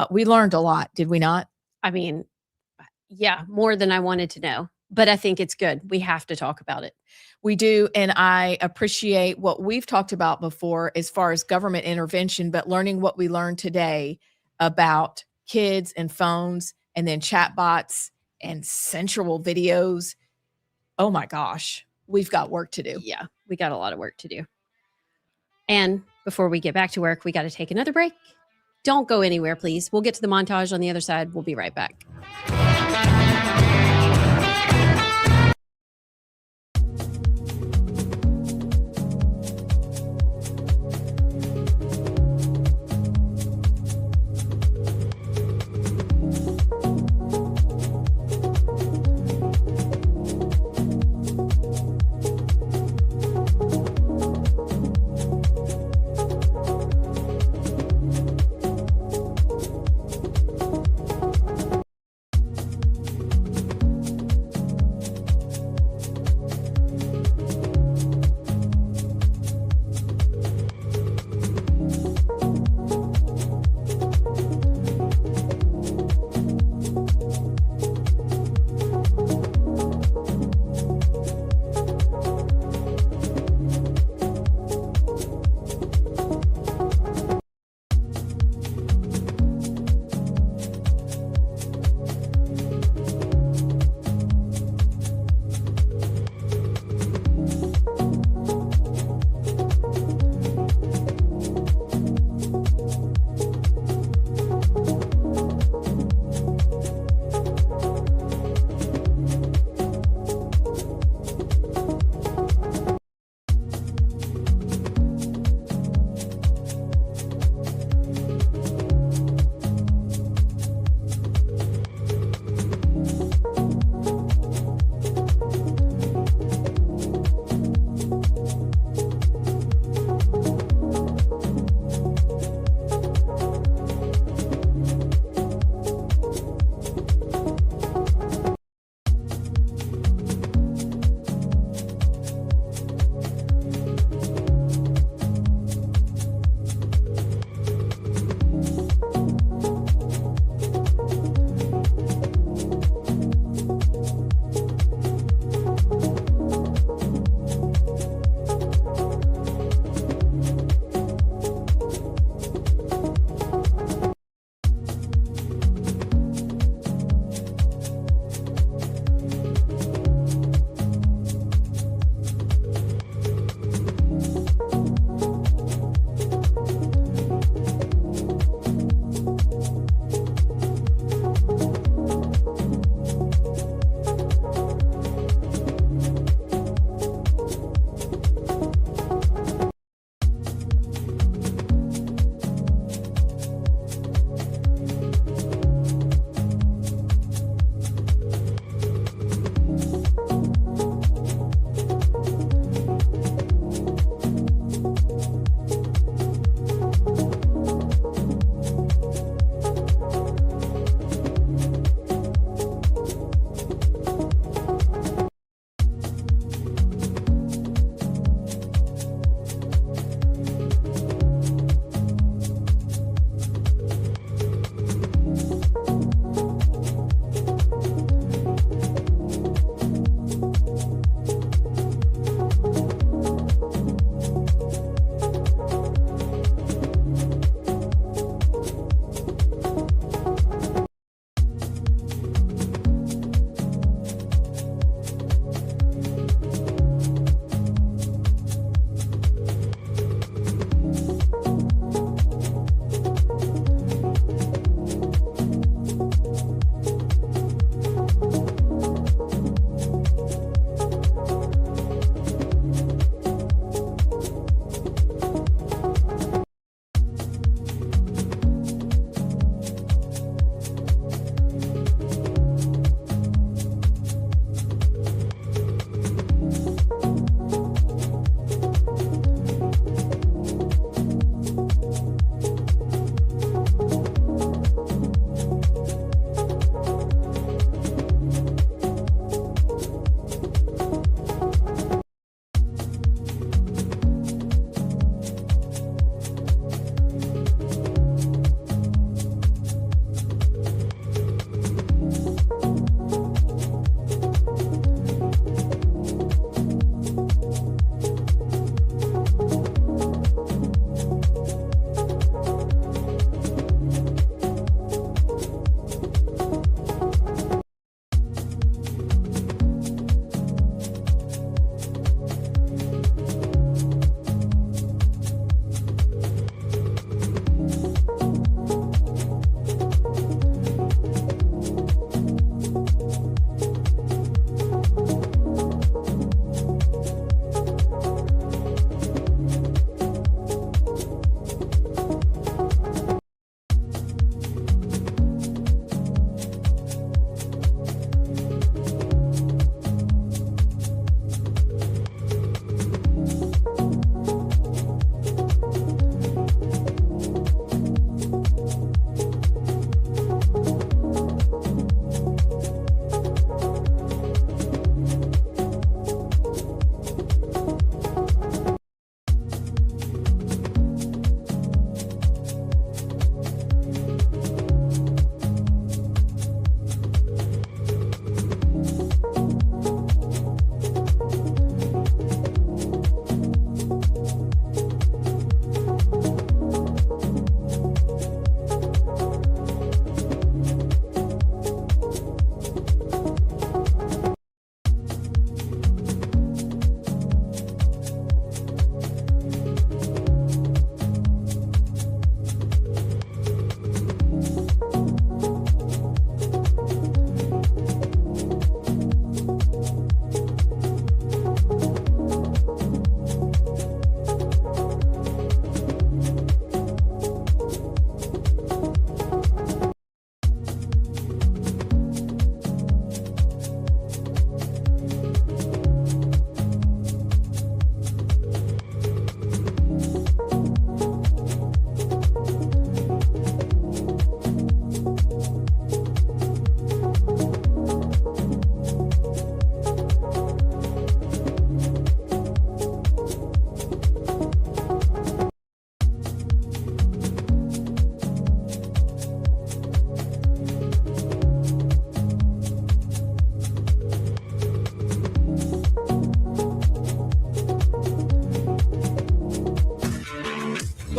S1: We learned a lot, did we not?
S2: I mean, yeah, more than I wanted to know, but I think it's good. We have to talk about it.
S1: We do. And I appreciate what we've talked about before as far as government intervention, but learning what we learned today about kids and phones and then chatbots and sensual videos. Oh my gosh, we've got work to do.
S2: Yeah, we got a lot of work to do. And before we get back to work, we got to take another break. Don't go anywhere, please. We'll get to the montage on the other side. We'll be right back.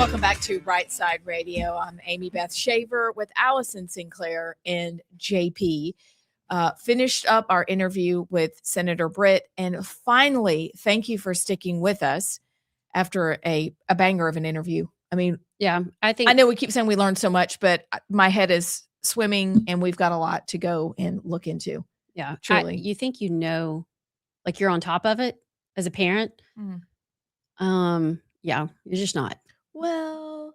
S1: Welcome back to Rightside Radio. I'm Amy Beth Shaver with Allison Sinclair and JP. Finished up our interview with Senator Britt. And finally, thank you for sticking with us after a banger of an interview. I mean,
S2: Yeah, I
S1: know we keep saying we learned so much, but my head is swimming and we've got a lot to go and look into.
S2: Yeah,
S1: truly.
S2: you think like you're on top of it as a parent. Yeah, you're just not.
S1: Well,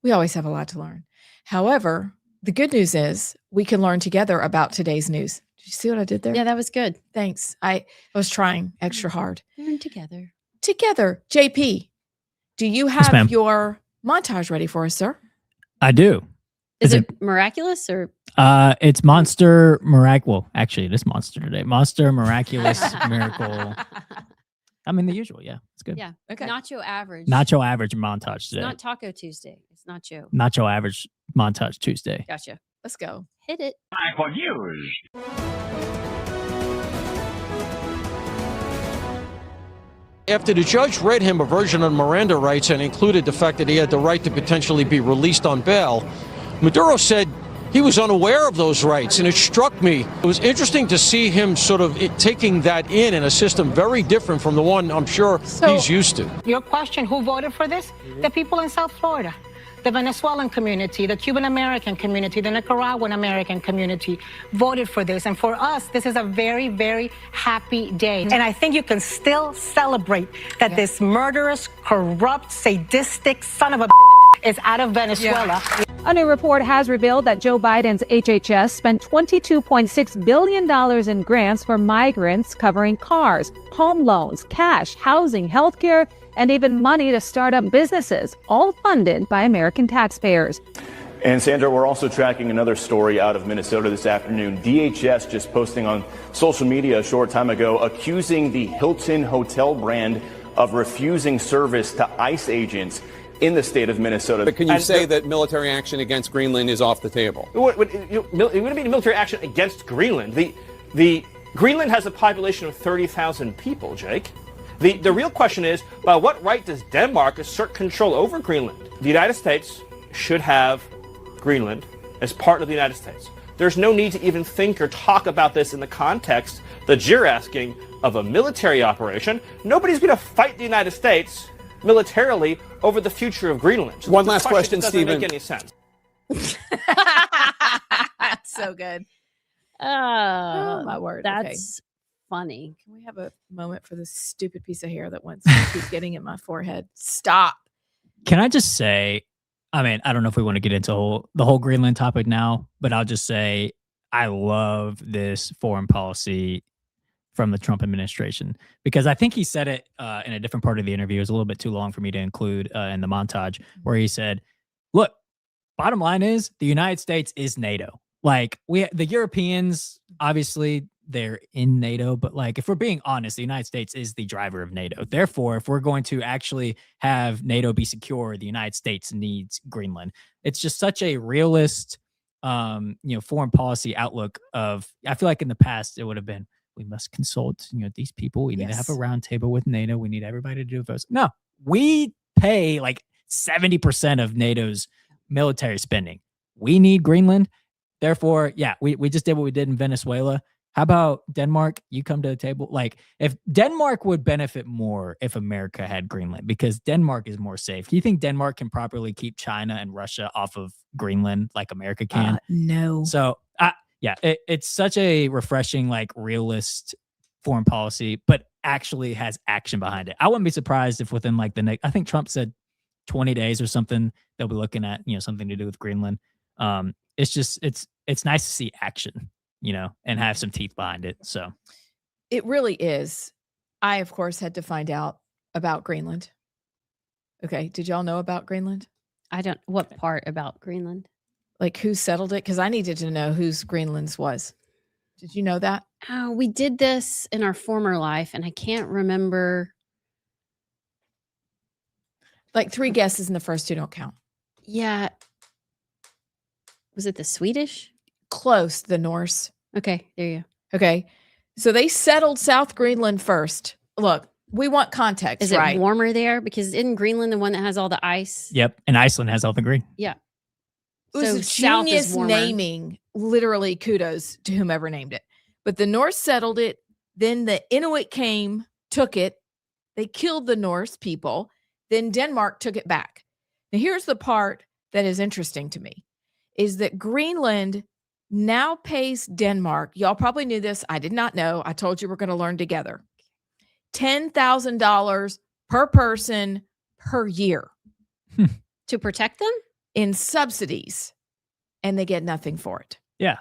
S1: we always have a lot to learn. However, the good news is we can learn together about today's news. Did you see what I did there?
S2: Yeah, that was good.
S1: Thanks. I was trying extra hard.
S2: Learn together.
S1: Together. JP, do you have your montage ready for us, sir?
S3: I do.
S2: Is it miraculous or?
S3: It's Monster Miracle. Well, actually, it is Monster today. Monster Miraculous Miracle. I mean, the usual. Yeah, it's good.
S2: Yeah.
S1: Okay.
S2: Nacho average.
S3: Nacho average montage today.
S2: It's not Taco Tuesday. It's nacho.
S3: Nacho average montage Tuesday.
S2: Gotcha.
S1: Let's go.
S2: Hit it.
S5: Time for news.
S6: After the judge read him a version of Miranda rights and included the fact that he had the right to potentially be released on bail, Maduro said he was unaware of those rights, and it struck me. It was interesting to see him sort of taking that in a system very different from the one I'm sure he's used to.
S7: Your question, who voted for this? The people in South Florida. The Venezuelan community, the Cuban American community, the Nicaraguan American community voted for this. And for us, this is a very, very happy day. And I think you can still celebrate that this murderous, corrupt, sadistic son of a is out of Venezuela.
S8: A new report has revealed that Joe Biden's HHS spent $22.6 billion in grants for migrants, covering cars, home loans, cash, housing, healthcare, and even money to start up businesses, all funded by American taxpayers.
S9: And Sandra, we're also tracking another story out of Minnesota this afternoon. DHS just posting on social media a short time ago, accusing the Hilton hotel brand of refusing service to ICE agents in the state of Minnesota.
S10: But can you say that military action against Greenland is off the table?
S11: It wouldn't be military action against Greenland. The Greenland has a population of 30,000 people, Jake. The real question is, by what right does Denmark assert control over Greenland? The United States should have Greenland as part of the United States. There's no need to even think or talk about this in the context that you're asking of a military operation. Nobody's going to fight the United States militarily over the future of Greenland. So
S10: One last question,
S11: doesn't
S10: Stephen.
S11: make any sense.
S1: So good.
S2: Oh,
S1: Oh, my word. Okay.
S2: That's funny.
S1: Can we have a moment for this stupid piece of hair that keeps getting in my forehead? Stop.
S3: Can I just say, I mean, I don't know if we want to get into the whole Greenland topic now, but I'll just say I love this foreign policy from the Trump administration, because I think he said it in a different part of the interview. It was a little bit too long for me to include in the montage, where he said, look, bottom line is the United States is NATO. Like the Europeans, obviously they're in NATO, but like, if we're being honest, the United States is the driver of NATO. Therefore, if we're going to actually have NATO be secure, the United States needs Greenland. It's just such a realist, foreign policy outlook of, I feel like in the past it would have been, we must consult, these people. We need to have a round table with NATO. We need everybody to do votes. No, we pay like 70% of NATO's military spending. We need Greenland. Therefore, yeah, we just did what we did in Venezuela. How about Denmark? You come to the table. Like, if Denmark would benefit more if America had Greenland, because Denmark is more safe. Do you think Denmark can properly keep China and Russia off of Greenland like America can?
S1: No.
S3: So, yeah, it's such a refreshing, like, realist foreign policy, but actually has action behind it. I wouldn't be surprised if within like the next, I think Trump said 20 days or something, they'll be looking at, something to do with Greenland. It's just, it's nice to see action, and have some teeth behind it. So
S1: it really is. I, of course, had to find out about Greenland. Okay. Did y'all know about Greenland?
S2: What part about Greenland?
S1: Like, who settled it? Because I needed to know whose Greenland's was. Did you know that?
S2: Oh, we did this in our former life, and I can't remember.
S1: Like 3 guesses and the first 2 don't count.
S2: Yeah. Was it the Swedish?
S1: Close, the Norse.
S2: Okay, there you go.
S1: Okay. So they settled South Greenland first. Look, We want context,
S2: Is it
S1: right?
S2: warmer there? Because isn't Greenland the one that has all the ice?
S3: Yep. And Iceland has all the green.
S2: Yeah.
S1: It was
S2: So
S1: a
S2: south is
S1: genius
S2: warmer.
S1: naming. Literally, kudos to whomever named it. But the Norse settled it. Then the Inuit came, took it. They killed the Norse people. Then Denmark took it back. Now, here's the part that is interesting to me, is that Greenland now pays Denmark. Y'all probably knew this. I did not know. I told you we're going to learn together. $10,000 per person per year
S2: To protect them?
S1: in subsidies, and they get nothing for it.
S3: Yeah.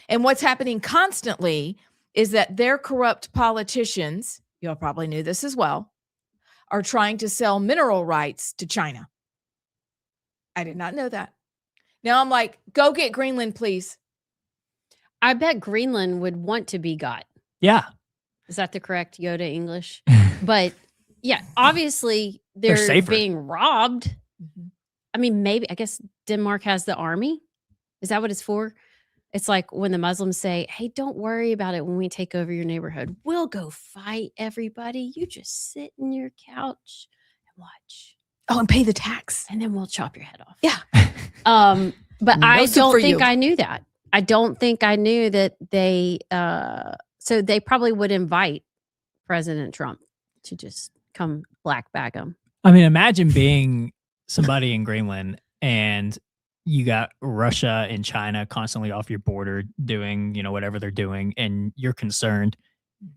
S1: And what's happening constantly is that their corrupt politicians, y'all probably knew this as well, are trying to sell mineral rights to China. I did not know that. Now I'm like, go get Greenland, please.
S2: I bet Greenland would want to be got.
S3: Yeah.
S2: Is that the correct Yoda English? But yeah, obviously they're
S3: safer.
S2: being robbed. I mean, maybe, I guess Denmark has the army. Is that what it's for? It's like when the Muslims say, hey, don't worry about it when we take over your neighborhood. We'll go fight everybody. You just sit in your couch and watch.
S1: Oh, and pay the tax.
S2: And then we'll chop your head off.
S1: Yeah.
S2: But
S1: No
S2: I
S1: soup
S2: don't
S1: for
S2: think
S1: you.
S2: I knew that. I don't think I knew that they, so they probably would invite President Trump to just come black bag them.
S3: I mean, imagine being somebody in Greenland and you got Russia and China constantly off your border doing, whatever they're doing, and you're concerned.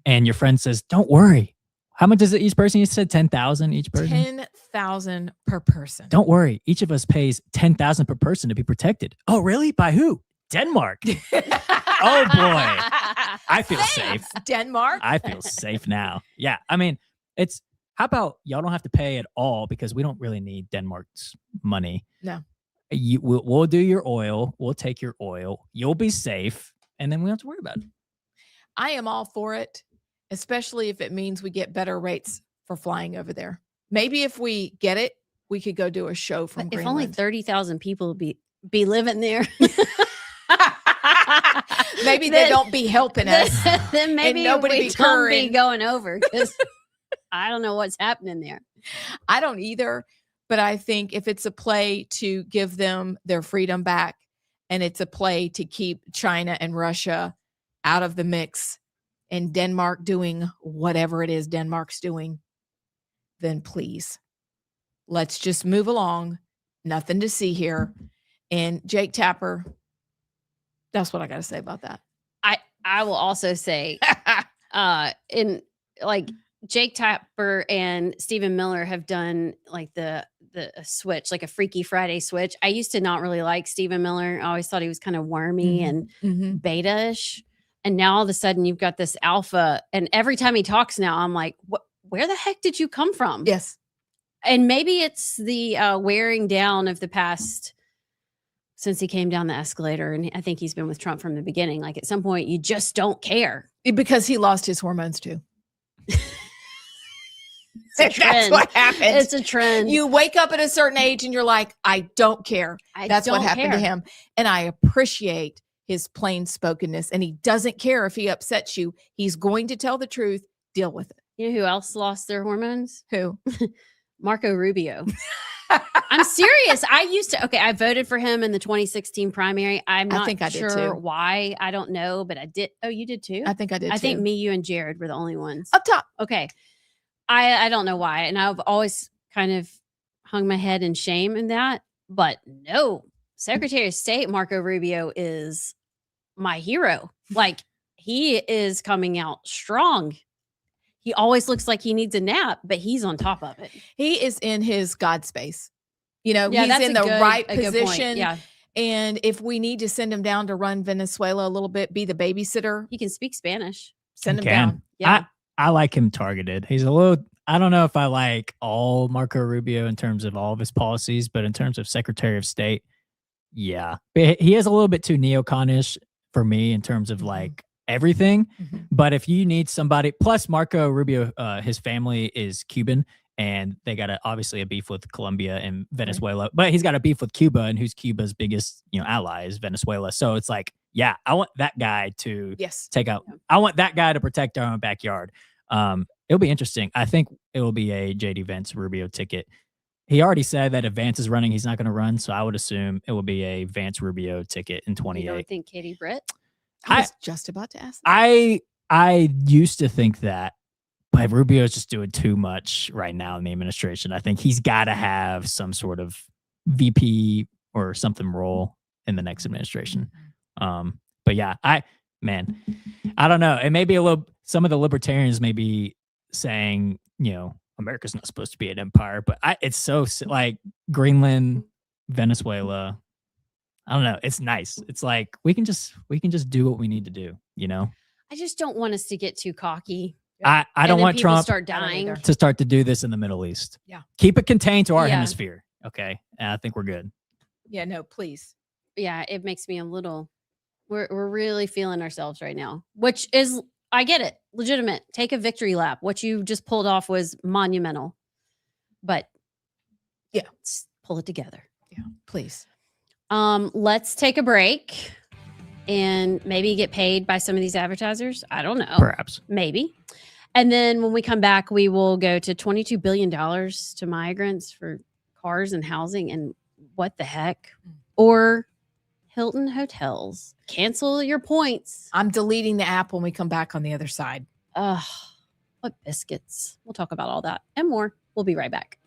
S3: And your friend says, don't worry. How much is it each person? You said 10,000 each person?
S1: 10,000 per person.
S3: Don't worry. Each of us pays 10,000 per person to be protected. Oh, really? By who? Denmark. Oh boy. I feel safe.
S1: Denmark.
S3: I feel safe now. Yeah. I mean, how about y'all don't have to pay at all because we don't really need Denmark's money.
S1: No.
S3: We'll do your oil. We'll take your oil. You'll be safe. And then we don't have to worry about it.
S1: I am all for it, especially if it means we get better rates for flying over there. Maybe if we get it, we could go do a show from
S2: But if
S1: Greenland.
S2: only 30,000 people be living there,
S1: Maybe they don't be helping us.
S2: then maybe
S1: nobody
S2: we
S1: be
S2: don't be
S1: purring.
S2: going over because I don't know what's happening there.
S1: I don't either, but I think if it's a play to give them their freedom back and it's a play to keep China and Russia out of the mix and Denmark doing whatever it is Denmark's doing, then please, let's just move along. Nothing to see here. And Jake Tapper, that's what I got to say about that.
S2: I will also say, in like Jake Tapper and Stephen Miller have done like the switch, like a Freaky Friday switch. I used to not really like Stephen Miller. I always thought he was kind of wormy and beta-ish. And now all of a sudden you've got this alpha. And every time he talks now, I'm like, where the heck did you come from?
S1: Yes.
S2: And maybe it's the wearing down of the past since he came down the escalator. And I think he's been with Trump from the beginning. Like at some point, you just don't care.
S1: Because he lost his hormones too.
S2: It's a trend.
S1: That's what happens.
S2: It's a trend.
S1: You wake up at a certain age and you're like, I don't care. That's what
S2: don't
S1: happened to
S2: care.
S1: him. And I appreciate his plain spokenness. And he doesn't care if he upsets you. He's going to tell the truth. Deal with it.
S2: You know who else lost their hormones?
S1: Who?
S2: Marco Rubio. I'm serious. I voted for him in the 2016 primary. I'm not
S1: think I did
S2: sure
S1: too.
S2: why. I don't know, but I did. Oh, you did too?
S1: I think I did
S2: I
S1: too.
S2: think me, you, and Jared were the only ones.
S1: Up top.
S2: Okay. I don't know why. And I've always kind of hung my head in shame in that. But no, Secretary of State Marco Rubio is my hero. Like he is coming out strong. He always looks like he needs a nap, but he's on top of it.
S1: He is in his God space. You know,
S2: Yeah,
S1: he's
S2: that's
S1: in
S2: a
S1: the
S2: good-
S1: right
S2: a good point.
S1: position.
S2: Yeah.
S1: And if we need to send him down to run Venezuela a little bit, be the babysitter,
S2: He can speak Spanish.
S1: send him
S3: He can.
S1: down.
S2: Yeah.
S3: I like him targeted. He's a little, I don't know if I like all Marco Rubio in terms of all of his policies, but in terms of Secretary of State, yeah. But he is a little bit too neoconish for me in terms of like everything. But if you need somebody, plus Marco Rubio, his family is Cuban and they got obviously a beef with Colombia and Venezuela, but he's got a beef with Cuba, and who's Cuba's biggest, ally is Venezuela. So it's like, yeah, I want that guy to
S1: Yes.
S3: take out. I want that guy to protect our own backyard. It'll be interesting. I think it will be a JD Vance Rubio ticket. He already said that if Vance is running, he's not going to run. So I would assume it will be a Vance Rubio ticket in
S2: You
S3: 28.
S2: don't think Katie Britt?
S1: I was just about to ask. That.
S3: I used to think that, but Rubio's just doing too much right now in the administration. I think he's got to have some sort of VP or something role in the next administration. But yeah, I don't know. It may be a little, some of the libertarians may be saying, America's not supposed to be an empire, but it's so like Greenland, Venezuela. I don't know. It's nice. It's like we can just do what we need to do,
S2: I just don't want us to get too cocky.
S3: I don't want Trump
S2: start dying.
S3: to start to do this in the Middle East.
S1: Yeah.
S3: Keep it contained to our
S2: Yeah.
S3: hemisphere. Okay. And I think we're good.
S1: Yeah, no, please.
S2: Yeah, it makes me a little. We're really feeling ourselves right now, which is, I get it, legitimate. Take a victory lap. What you just pulled off was monumental, but
S1: yeah,
S2: let's pull it together.
S1: Yeah, please.
S2: Let's take a break and maybe get paid by some of these advertisers. I don't know.
S3: Perhaps.
S2: Maybe. And then when we come back, we will go to $22 billion to migrants for cars and housing. And what the heck? Or Hilton Hotels. Cancel your points.
S1: I'm deleting the app when we come back on the other side.
S2: Ugh, what biscuits. We'll talk about all that and more. We'll be right back.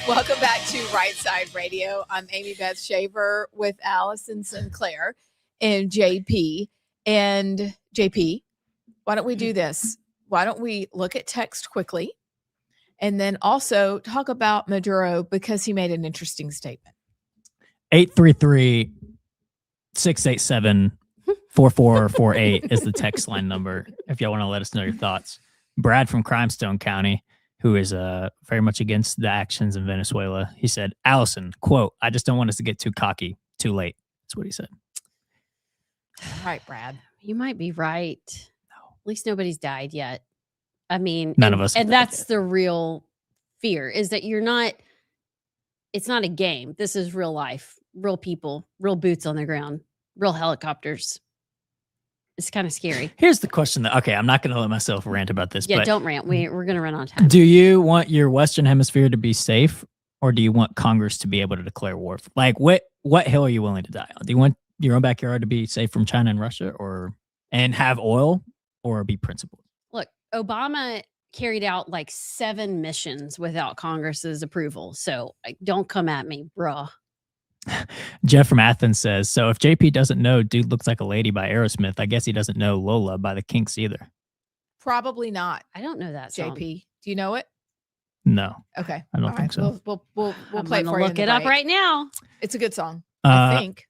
S1: Welcome back to Rightside Radio. I'm Amy Beth Shaver with Allison Sinclair and JP. And JP, why don't we do this? Why don't we look at text quickly and then also talk about Maduro because he made an interesting statement.
S3: 833-687-4448 is the text line number if y'all want to let us know your thoughts. Brad from Crimestone County, who is very much against the actions in Venezuela, he said, Allison, quote, I just don't want us to get too cocky too late. That's what he said.
S1: All right, Brad.
S2: You might be right.
S3: No.
S2: At least nobody's died yet. I mean,
S3: None of us have
S2: and
S3: died
S2: that's
S3: yet.
S2: the real fear, is that it's not a game. This is real life, real people, real boots on the ground, real helicopters. It's kind of scary.
S3: Here's the question that, okay, I'm not going to let myself rant about this,
S2: Yeah,
S3: but
S2: don't rant. We're going to run on time.
S3: do you want your Western Hemisphere to be safe, or do you want Congress to be able to declare war? Like, what hill are you willing to die on? Do you want your own backyard to be safe from China and Russia, and have oil, or be principled?
S2: Look, Obama carried out like 7 missions without Congress's approval. So don't come at me, bruh.
S3: Jeff from Athens says, so if JP doesn't know Dude Looks Like a Lady by Aerosmith, I guess he doesn't know Lola by the Kinks either.
S1: Probably not.
S2: I don't know that song.
S1: JP, do you know it?
S3: No.
S1: Okay.
S3: I don't think so.
S1: We'll
S2: I'm
S1: play it
S2: gonna
S1: for you.
S2: look it up right now.
S1: It's a good song, I think.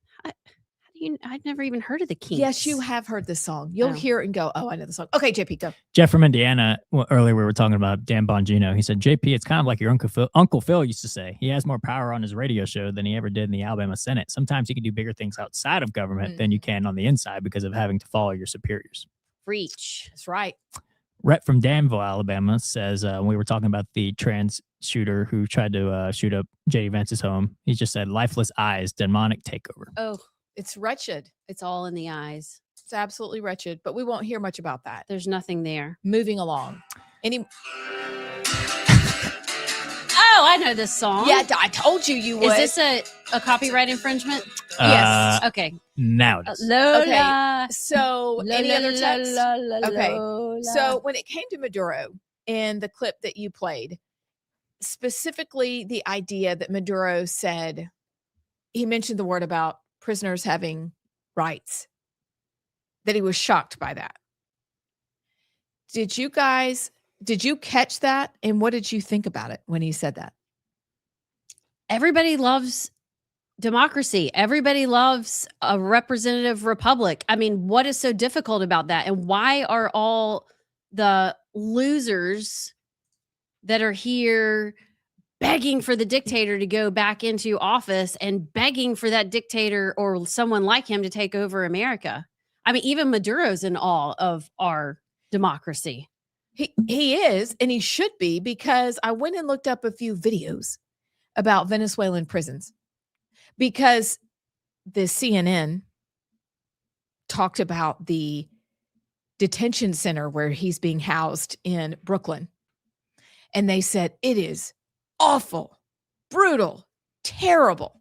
S2: I'd never even heard of the Kinks.
S1: Yes, you have heard this song. You'll
S2: Oh.
S1: hear it and go, oh, I know the song. Okay, JP, go.
S3: Jeff from Indiana, earlier we were talking about Dan Bongino. He said, JP, it's kind of like your Uncle Phil used to say. He has more power on his radio show than he ever did in the Alabama Senate. Sometimes you can do bigger things outside of government than you can on the inside because of having to follow your superiors.
S2: Reach.
S1: That's right.
S3: Rhett from Danville, Alabama says, we were talking about the trans shooter who tried to shoot up J.D. Vance's home. He just said, lifeless eyes, demonic takeover.
S2: Oh,
S1: It's wretched.
S2: it's all in the eyes.
S1: It's absolutely wretched, but we won't hear much about that.
S2: There's nothing there.
S1: Moving along.
S2: Oh, I know this song.
S1: Yeah, I told you would.
S2: Is this a copyright infringement?
S1: Yes.
S2: Okay.
S3: Now it is.
S2: Lola.
S1: So any other text? Okay.
S2: Lola.
S1: So when it came to Maduro and the clip that you played, specifically the idea that Maduro said, he mentioned the word about prisoners having rights, that he was shocked by that. Did you catch that? And what did you think about it when he said that?
S2: Everybody loves democracy. Everybody loves a representative republic. I mean, what is so difficult about that? And why are all the losers that are here begging for the dictator to go back into office and begging for that dictator or someone like him to take over America? I mean, even Maduro's in awe of our democracy.
S1: He is, and he should be, because I went and looked up a few videos about Venezuelan prisons, because the CNN talked about the detention center where he's being housed in Brooklyn. And they said, it is awful, brutal, terrible.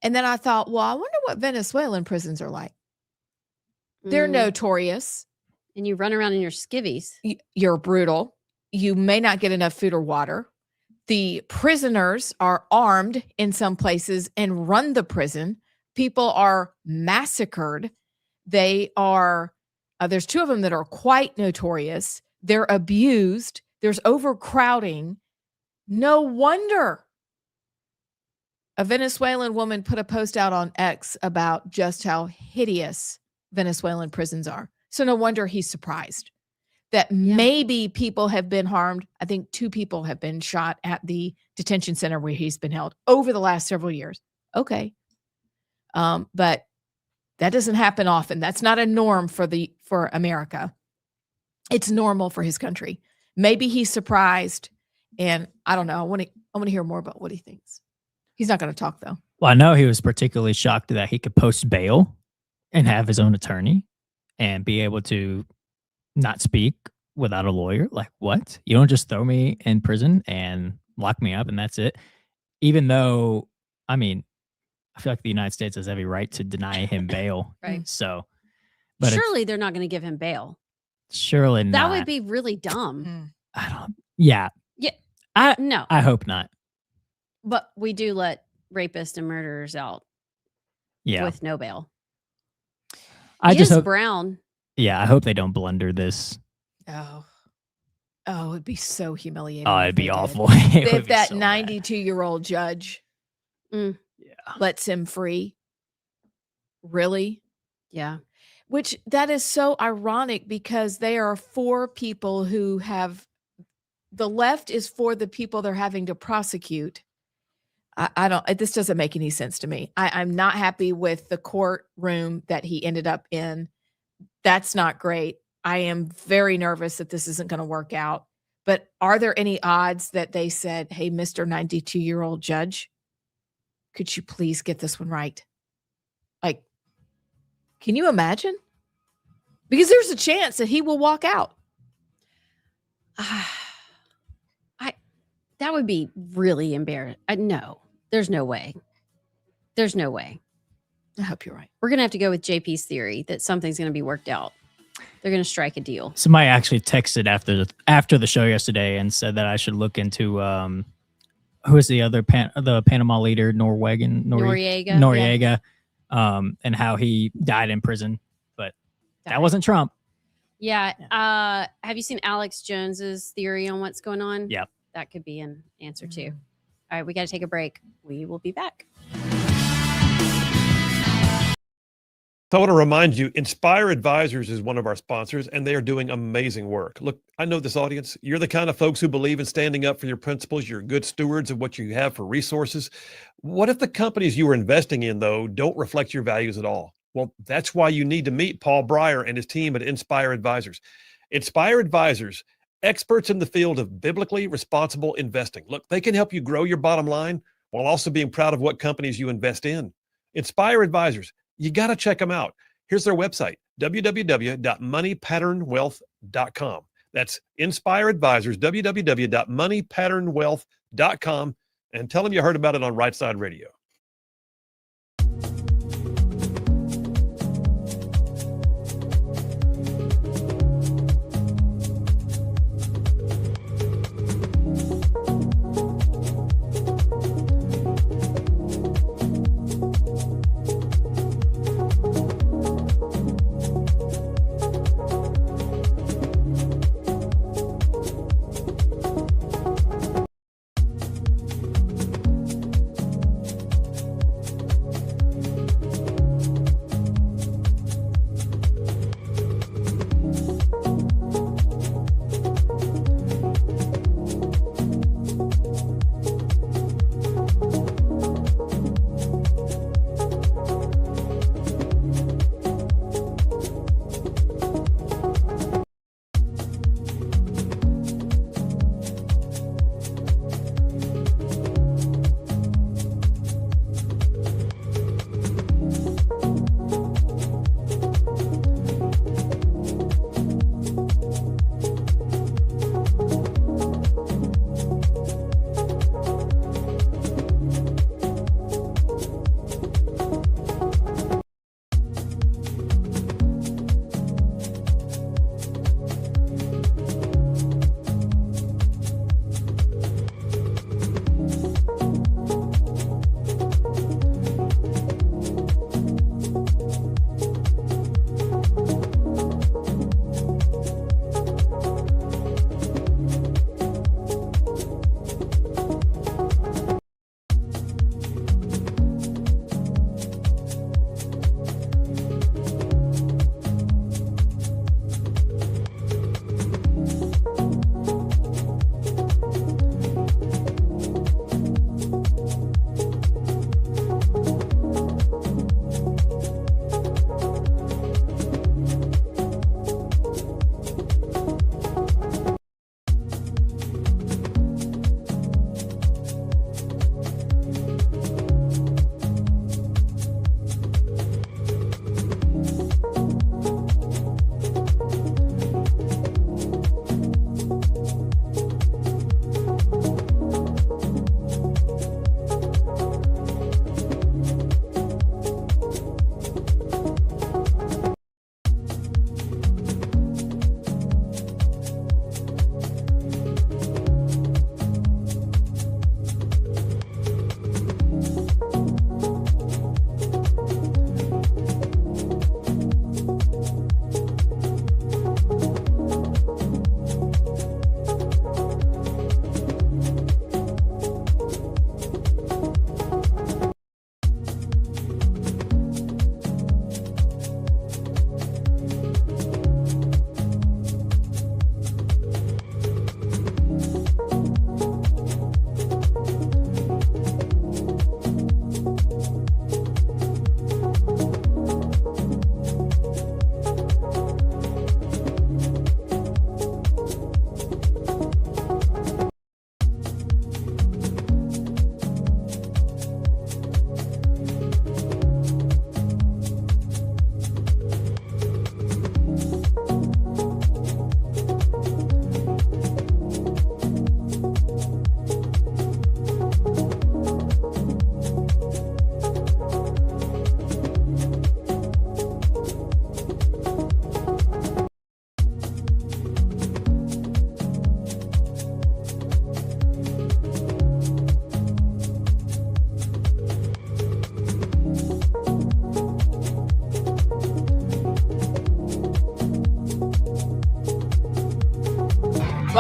S1: And then I thought, well, I wonder what Venezuelan prisons are like. They're notorious.
S2: And you run around in your skivvies.
S1: You're brutal. You may not get enough food or water. The prisoners are armed in some places and run the prison. People are massacred. They are, there's 2 of them that are quite notorious. They're abused. There's overcrowding. No wonder a Venezuelan woman put a post out on X about just how hideous Venezuelan prisons are. So no wonder he's surprised that maybe people have been harmed. I think 2 people have been shot at the detention center where he's been held over the last several years. Okay. But that doesn't happen often. That's not a norm for America. It's normal for his country. Maybe he's surprised, and I don't know. I want to hear more about what he thinks. He's not going to talk though.
S3: Well, I know he was particularly shocked that he could post bail and have his own attorney and be able to not speak without a lawyer. Like, what? You don't just throw me in prison and lock me up and that's it. Even though, I mean, I feel like the United States has every right to deny him bail.
S2: Right.
S3: So, but
S2: surely they're not going to give him bail.
S3: Surely not.
S2: That would be really dumb.
S3: I don't. Yeah.
S2: Yeah. No,
S3: I hope not.
S2: but we do let rapists and murderers out
S3: Yeah.
S2: with no bail.
S3: I just
S2: Liz
S3: hope.
S2: Brown.
S3: Yeah, I hope they don't blunder this.
S1: Oh, it'd be so humiliating.
S3: Oh,
S1: if
S3: it'd be
S1: they did.
S3: awful. It would
S1: If
S3: be
S1: that
S3: so bad.
S1: 92-year-old judge
S2: Mm.
S1: lets him free. Really?
S2: Yeah.
S1: Which that is so ironic because they are for people who have the left is for the people they're having to prosecute. I don't, this doesn't make any sense to me. I'm not happy with the courtroom that he ended up in. That's not great. I am very nervous that this isn't going to work out. But are there any odds that they said, hey, Mr. 92-year-old judge, could you please get this one right? Like, can you imagine? Because there's a chance that he will walk out.
S2: That would be really embarrassing. No, there's no way. There's no way.
S1: I hope you're right.
S2: We're going to have to go with JP's theory that something's going to be worked out. They're going to strike a deal.
S3: Somebody actually texted after the show yesterday and said that I should look into who is the other the Panama leader, Noriega, and how he died in prison, but that wasn't Trump.
S2: Yeah. Have you seen Alex Jones's theory on what's going on?
S3: Yep.
S2: That could be an answer too. All right, we got to take a break. We will be back.
S5: So I want to remind you, Inspire Advisors is one of our sponsors, and they are doing amazing work. Look, I know this audience. You're the kind of folks who believe in standing up for your principles. You're good stewards of what you have for resources. What if the companies you are investing in, though, don't reflect your values at all? Well, that's why you need to meet Paul Breyer and his team at Inspire Advisors. Inspire Advisors, experts in the field of biblically responsible investing. Look, they can help you grow your bottom line while also being proud of what companies you invest in. Inspire Advisors. You got to check them out. Here's their website, www.moneypatternwealth.com. That's Inspire Advisors, www.moneypatternwealth.com, and tell them you heard about it on Rightside Radio.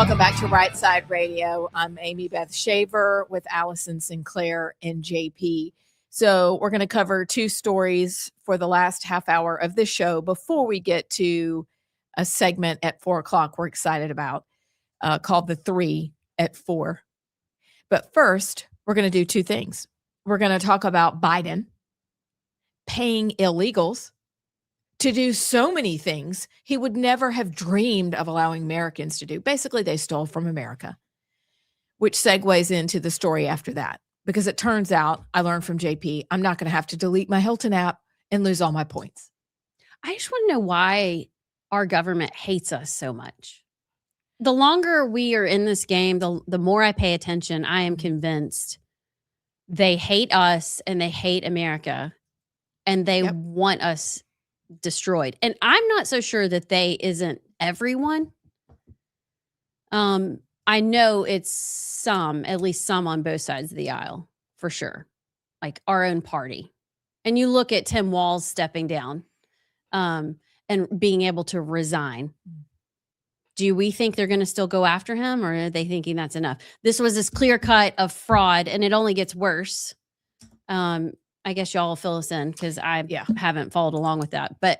S1: Welcome back to Rightside Radio. I'm Amy Beth Shaver with Allison Sinclair and JP. So we're going to cover two stories for the last half hour of this show before we get to a segment at 4 o'clock we're excited about called The 3 at 4. But first, we're going to do two things. We're going to talk about Biden paying illegals to do so many things he would never have dreamed of allowing Americans to do. Basically, they stole from America, which segues into the story after that. Because it turns out, I learned from JP, I'm not going to have to delete my Hilton app and lose all my points.
S2: I just want to know why our government hates us so much. The longer we are in this game, the more I pay attention, I am convinced they hate us and they hate America and they want us destroyed. And I'm not so sure that they isn't everyone. I know it's some, at least some on both sides of the aisle, for sure. Like our own party. And you look at Tim Walz stepping down and being able to resign. Do we think they're going to still go after him, or are they thinking that's enough? This was this clear cut of fraud, and it only gets worse. I guess y'all will fill us in because I haven't followed along with that. But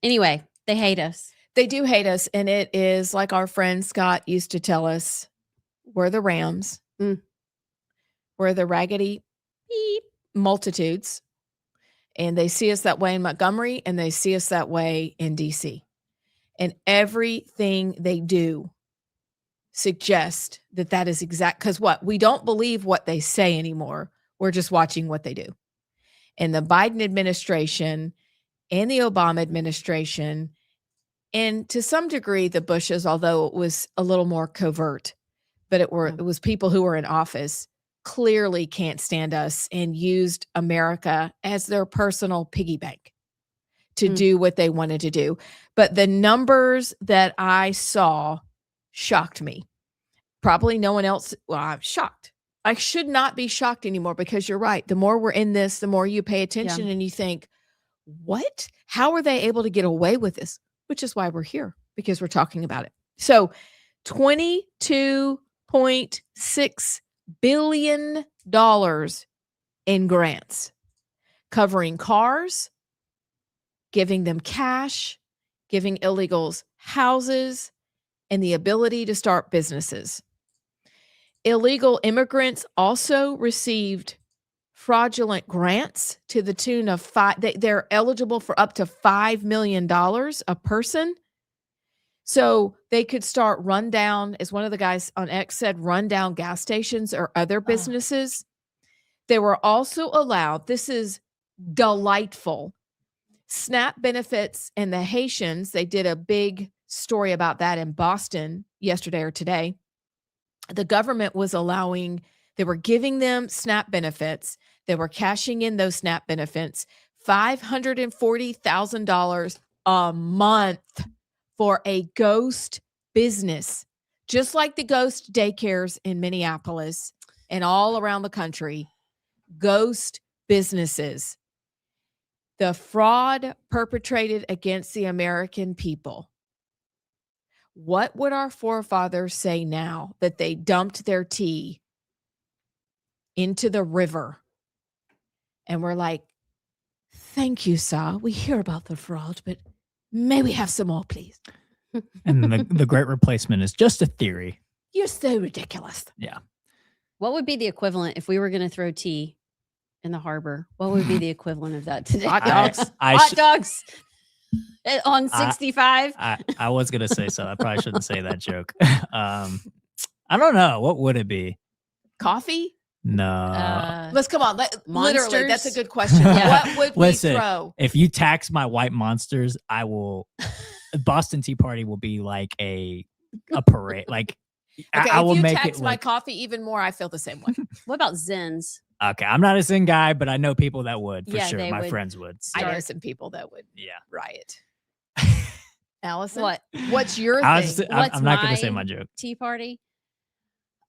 S2: anyway, they hate us.
S1: They do hate us. And it is like our friend Scott used to tell us, we're the Rams. We're the raggedy beep multitudes. And they see us that way in Montgomery, and they see us that way in DC. And everything they do suggests that is exact. Because what? We don't believe what they say anymore. We're just watching what they do. And the Biden administration and the Obama administration, and to some degree the Bushes, although it was a little more covert, but it was people who were in office, clearly can't stand us and used America as their personal piggy bank to do what they wanted to do. But the numbers that I saw shocked me. Probably no one else. Well, I'm shocked. I should not be shocked anymore because you're right. The more we're in this, the more you pay attention and you think, what? How are they able to get away with this? Which is why we're here, because we're talking about it. So $22.6 billion in grants covering cars, giving them cash, giving illegals houses, and the ability to start businesses. Illegal immigrants also received fraudulent grants to the tune of they're eligible for up to $5 million a person. So they could start rundown, as one of the guys on X said, rundown gas stations or other businesses. They were also allowed, this is delightful, SNAP benefits. And the Haitians, they did a big story about that in Boston yesterday or today. The government was allowing, they were giving them SNAP benefits. They were cashing in those SNAP benefits, $540,000 a month for a ghost business, just like the ghost daycares in Minneapolis and all around the country, ghost businesses. The fraud perpetrated against the American people. What would our forefathers say now that they dumped their tea into the river? And we're like, thank you, sir. We hear about the fraud, but may we have some more, please?
S3: And the great replacement is just a theory.
S1: You're so ridiculous.
S3: Yeah.
S2: What would be the equivalent if we were going to throw tea in the harbor? What would be the equivalent of that today?
S1: Hot dogs.
S2: Hot dogs on 65.
S3: I was going to say so. I probably shouldn't say that joke. I don't know. What would it be?
S1: Coffee?
S3: No.
S1: Let's come on. Literally, that's a good question.
S2: Yeah.
S1: What would
S3: Listen,
S1: we throw?
S3: If you tax my white monsters, I will. Boston Tea Party will be like a parade. Like
S1: Okay,
S3: I will
S1: if you
S3: make
S1: tax
S3: it
S1: my
S3: like,
S1: coffee even more, I feel the same way.
S2: What about Zens?
S3: Okay, I'm not a Zen guy, but I know people that would for
S2: Yeah,
S3: sure.
S2: they
S3: My
S2: would.
S3: friends would.
S1: I
S3: so,
S1: know some people that would riot. Allison,
S2: What?
S1: what's your
S3: I
S1: thing?
S3: was just, I'm not going to say
S2: my-
S3: my joke.
S2: Tea party?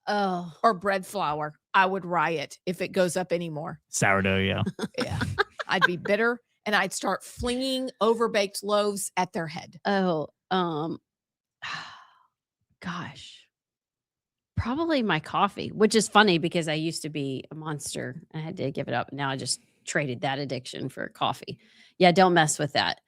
S2: Oh.
S1: Or bread flour? I would riot if it goes up anymore.
S3: Sourdough, yeah.
S1: Yeah, I'd be bitter, and I'd start flinging overbaked loaves at their head.
S2: Oh. Gosh. Probably my coffee, which is funny because I used to be a monster. I had to give it up. Now I just traded that addiction for coffee. Yeah, don't mess with that.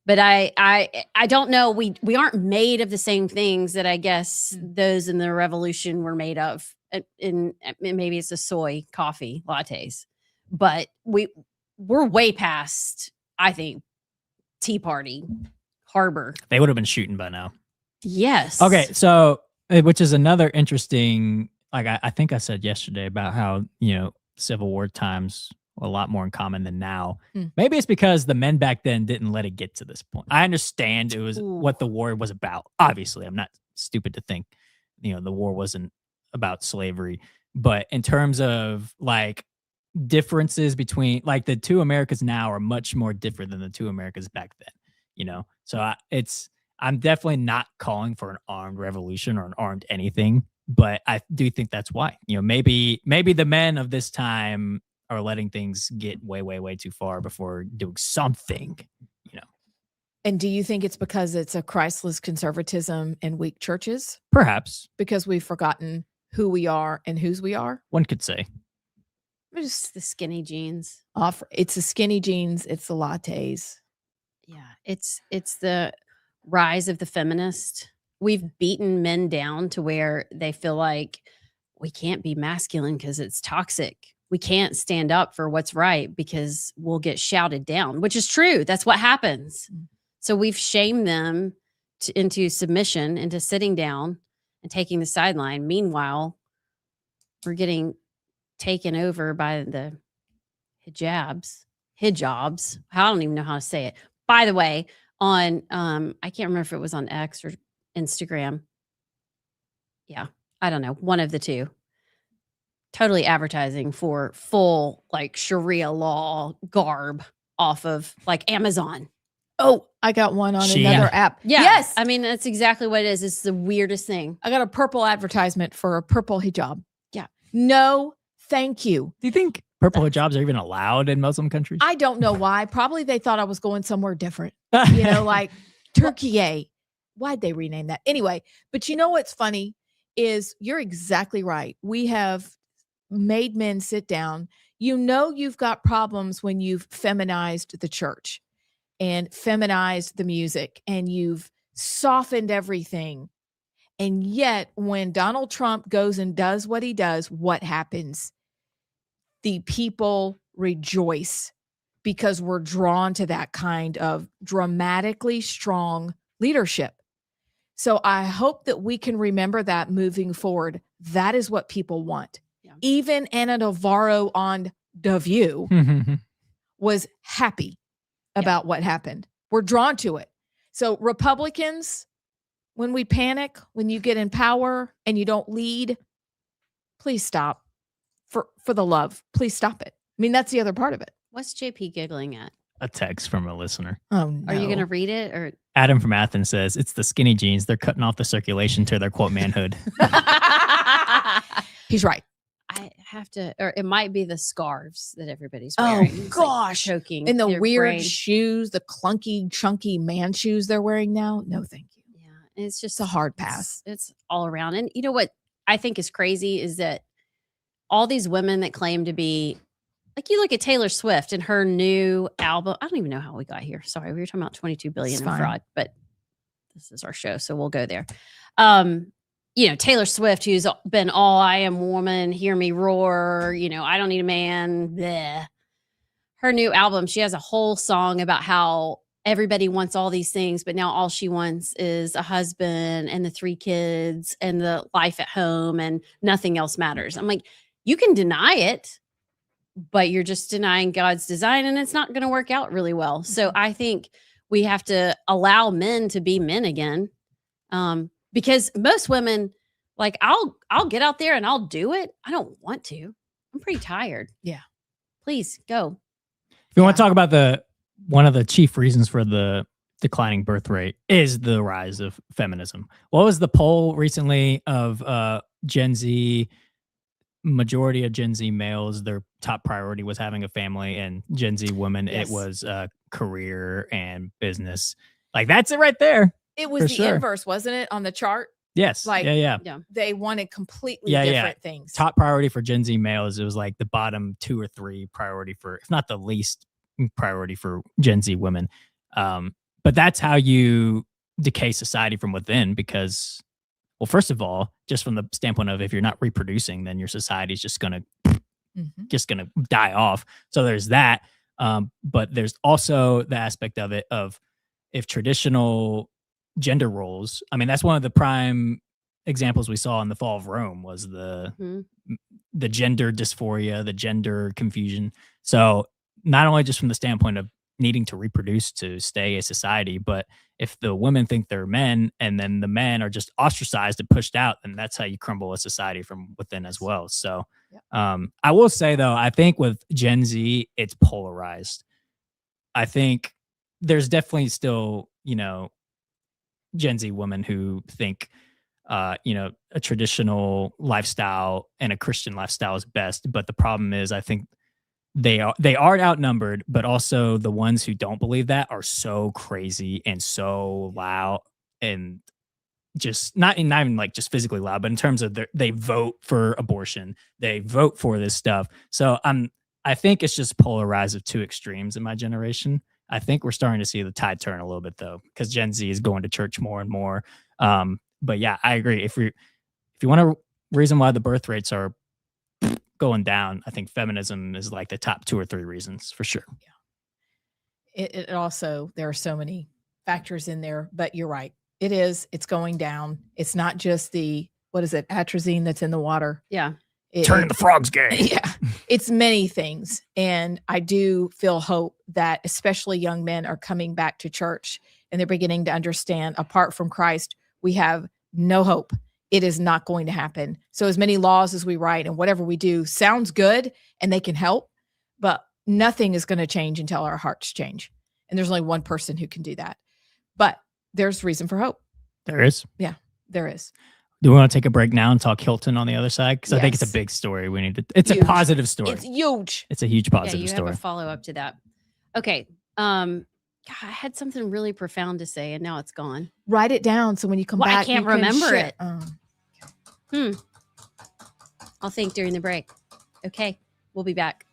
S2: But I don't know. We aren't made of the same things that I guess those in the revolution were made of. And maybe it's the soy coffee lattes, but we're way past, I think, Tea Party Harbor.
S3: They would have been shooting by now.
S2: Yes.
S3: Okay, so which is another interesting, like I think I said yesterday about how, Civil War times were a lot more in common than now. Maybe it's because the men back then didn't let it get to this point. I understand it was what the war was about. Obviously, I'm not stupid to think, the war wasn't about slavery. But in terms of like differences between like the two Americas now are much more different than the two Americas back then, So I'm definitely not calling for an armed revolution or an armed anything, but I do think that's why. Maybe the men of this time are letting things get way, way, way too far before doing something.
S1: And do you think it's because it's a Christless conservatism and weak churches?
S3: Perhaps.
S1: Because we've forgotten who we are and whose we are?
S3: One could say.
S2: Just the skinny jeans.
S1: It's the skinny jeans. It's the lattes.
S2: Yeah, it's the rise of the feminist. We've beaten men down to where they feel like we can't be masculine because it's toxic. We can't stand up for what's right because we'll get shouted down, which is true. That's what happens. So we've shamed them into submission, into sitting down and taking the sideline. Meanwhile, we're getting taken over by the hijabs. I don't even know how to say it. By the way, on I can't remember if it was on X or Instagram. Yeah, I don't know. One of the two. Totally advertising for full like Sharia law garb off of like Amazon.
S1: Oh, I got one on another app.
S2: Yeah.
S1: Yes.
S2: I mean, that's exactly what it is. It's the weirdest thing.
S1: I got a purple advertisement for a purple hijab.
S2: Yeah.
S1: No, thank you.
S3: Do you think purple hijabs are even allowed in Muslim countries?
S1: I don't know why. Probably they thought I was going somewhere different. Like Turkey. Why'd they rename that? Anyway, but you know what's funny is you're exactly right. We have made men sit down. You've got problems when you've feminized the church and feminized the music and you've softened everything. And yet when Donald Trump goes and does what he does, what happens? The people rejoice because we're drawn to that kind of dramatically strong leadership. So I hope that we can remember that moving forward. That is what people want. Yeah. Even Anna Navarro on The View was happy about what happened. We're drawn to it. So Republicans, when we panic, when you get in power and you don't lead, please stop. For the love, please stop it. I mean, that's the other part of it.
S2: What's JP giggling at?
S3: A text from a listener.
S1: Oh, no.
S2: Are you going to read it? Or
S3: Adam from Athens says, it's the skinny jeans. They're cutting off the circulation to their quote manhood.
S1: He's right.
S2: I have to, or it might be the scarves that everybody's wearing.
S1: Oh, gosh.
S2: Like choking.
S1: And the
S2: their
S1: weird
S2: brain.
S1: shoes, the clunky, chunky man shoes they're wearing now. No, thank you.
S2: Yeah. It's just
S1: a hard pass.
S2: It's all around. And you know what I think is crazy is that all these women that claim to be, like, you look at Taylor Swift and her new album. I don't even know how we got here. Sorry, we were talking about 22 billion in fraud, but this is our show, so we'll go there. Taylor Swift, who's been all I am woman, hear me roar, I don't need a man. Bleh. Her new album, she has a whole song about how everybody wants all these things, but now all she wants is a husband and the 3 kids and the life at home and nothing else matters. I'm like, you can deny it, but you're just denying God's design and it's not going to work out really well. So I think we have to allow men to be men again. Because most women, like, I'll get out there and I'll do it. I don't want to. I'm pretty tired.
S1: Yeah.
S2: Please go.
S3: If you want to talk about one of the chief reasons for the declining birth rate is the rise of feminism. What was the poll recently of Gen Z? Majority of Gen Z males, their top priority was having a family, and Gen Z women, it was career and business. Like, that's it right there.
S1: It was the inverse, wasn't it, on the chart?
S3: Yes.
S1: Like,
S3: yeah.
S1: They wanted completely
S3: Yeah,
S1: different things.
S3: Top priority for Gen Z males. It was like the bottom 2 or 3 priority for, if not the least priority for Gen Z women. But that's how you decay society from within, because, well, first of all, just from the standpoint of if you're not reproducing, then your society is just gonna die off. So there's that. But there's also the aspect of it of if traditional gender roles. I mean, that's one of the prime examples we saw in the fall of Rome was the gender dysphoria, the gender confusion. So not only just from the standpoint of needing to reproduce to stay a society, but if the women think they're men and then the men are just ostracized and pushed out, then that's how you crumble a society from within as well. So I will say though, I think with Gen Z, it's polarized. I think there's definitely still, Gen Z women who think, a traditional lifestyle and a Christian lifestyle is best. But the problem is, I think they are outnumbered, but also the ones who don't believe that are so crazy and so loud and just not even like just physically loud, but in terms of they vote for abortion, they vote for this stuff. So I think it's just polarized of two extremes in my generation. I think we're starting to see the tide turn a little bit though, because Gen Z is going to church more and more. But yeah, I agree. If you want a reason why the birth rates are going down, I think feminism is like the top 2 or 3 reasons for sure.
S1: Yeah. It also, there are so many factors in there, but you're right. It's going down. It's not just atrazine that's in the water.
S2: Yeah.
S3: Turning the frogs gay.
S1: Yeah. It's many things. And I do feel hope that especially young men are coming back to church and they're beginning to understand apart from Christ, we have no hope. It is not going to happen. So as many laws as we write and whatever we do sounds good and they can help, but nothing is going to change until our hearts change. And there's only one person who can do that. But there's reason for hope.
S3: There is.
S1: Yeah, there is.
S3: Do we want to take a break now and talk Hilton on the other side? Because I think it's a big story. It's
S1: huge.
S3: A positive story.
S1: It's huge.
S3: It's a huge positive
S2: you
S3: story.
S2: have a follow up to that. Okay. I had something really profound to say and now it's gone.
S1: Write it down so when you come back,
S2: I can't
S1: you can
S2: remember
S1: share
S2: it. I'll think during the break. Okay. We'll be back.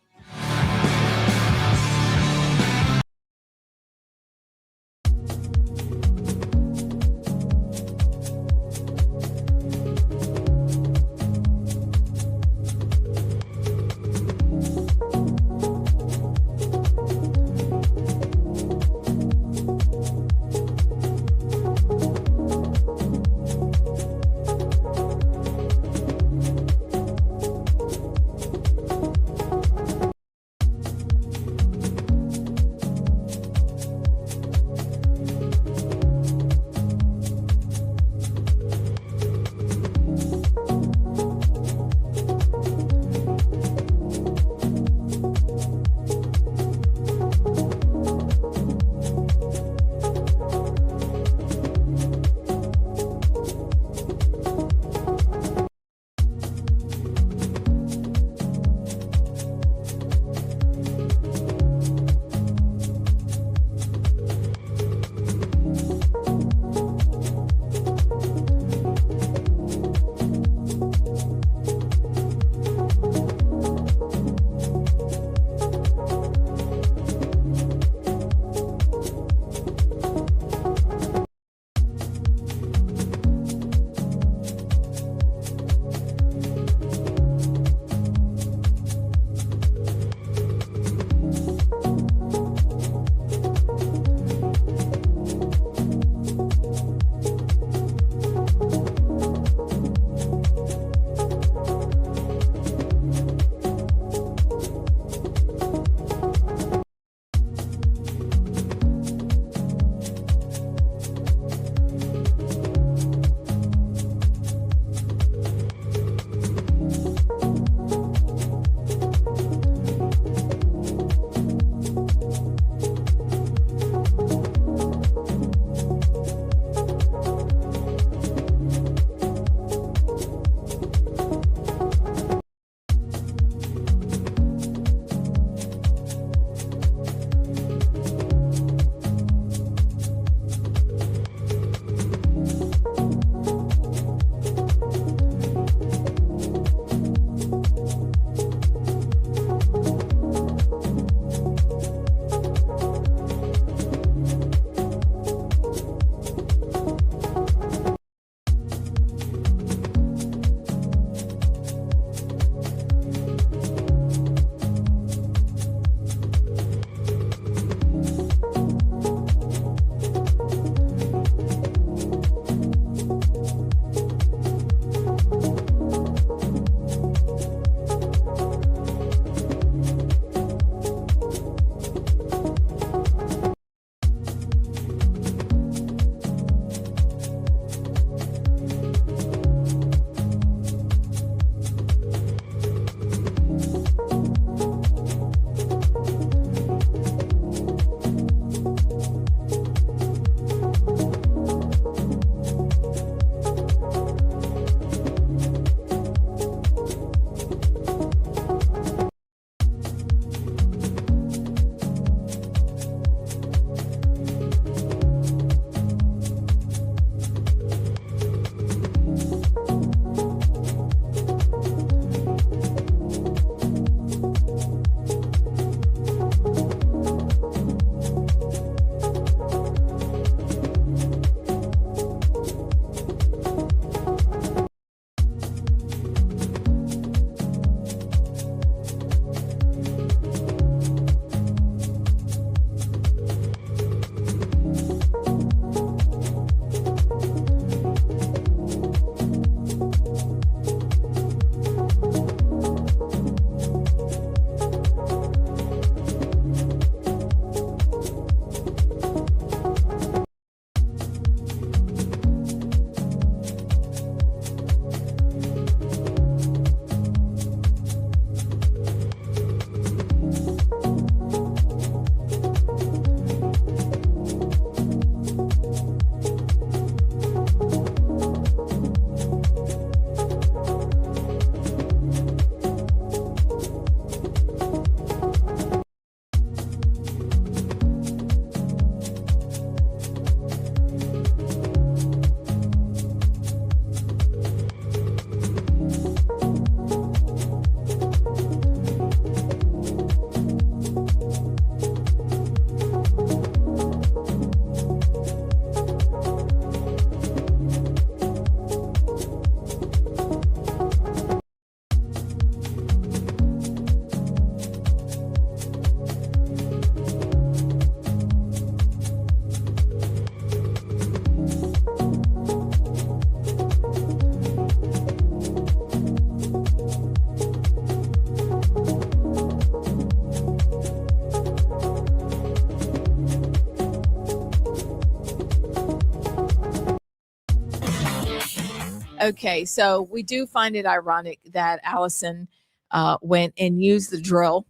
S1: Okay, so we do find it ironic that Allison went and used the drill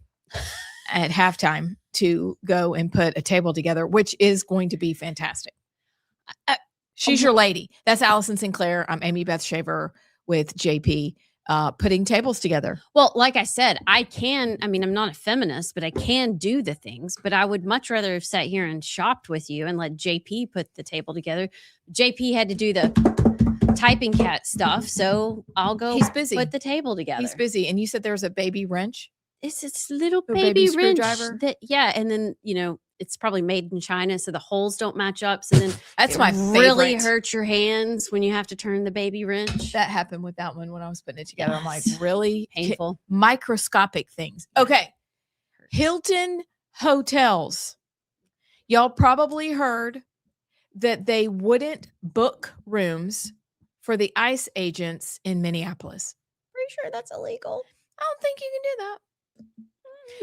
S1: at halftime to go and put a table together, which is going to be fantastic. She's your lady. That's Allison Sinclair. I'm Amy Beth Shaver with JP, putting tables together.
S2: Well, like I said, I'm not a feminist, but I can do the things. But I would much rather have sat here and shopped with you and let JP put the table together. JP had to do the typing cat stuff, so I'll go
S1: He's busy.
S2: put the table together.
S1: He's busy. And you said there's a baby wrench?
S2: It's this little
S1: A
S2: baby wrench
S1: screwdriver?
S2: and then, it's probably made in China, so the holes don't match up. So then
S1: That's
S2: it
S1: my
S2: really
S1: favorite.
S2: hurts your hands when you have to turn the baby wrench.
S1: That happened with that one when I was putting it together. I'm like, really?
S2: Painful.
S1: Microscopic things. Okay. Hilton hotels. Y'all probably heard that they wouldn't book rooms for the ICE agents in Minneapolis.
S2: Pretty sure that's illegal.
S1: I don't think you can do that.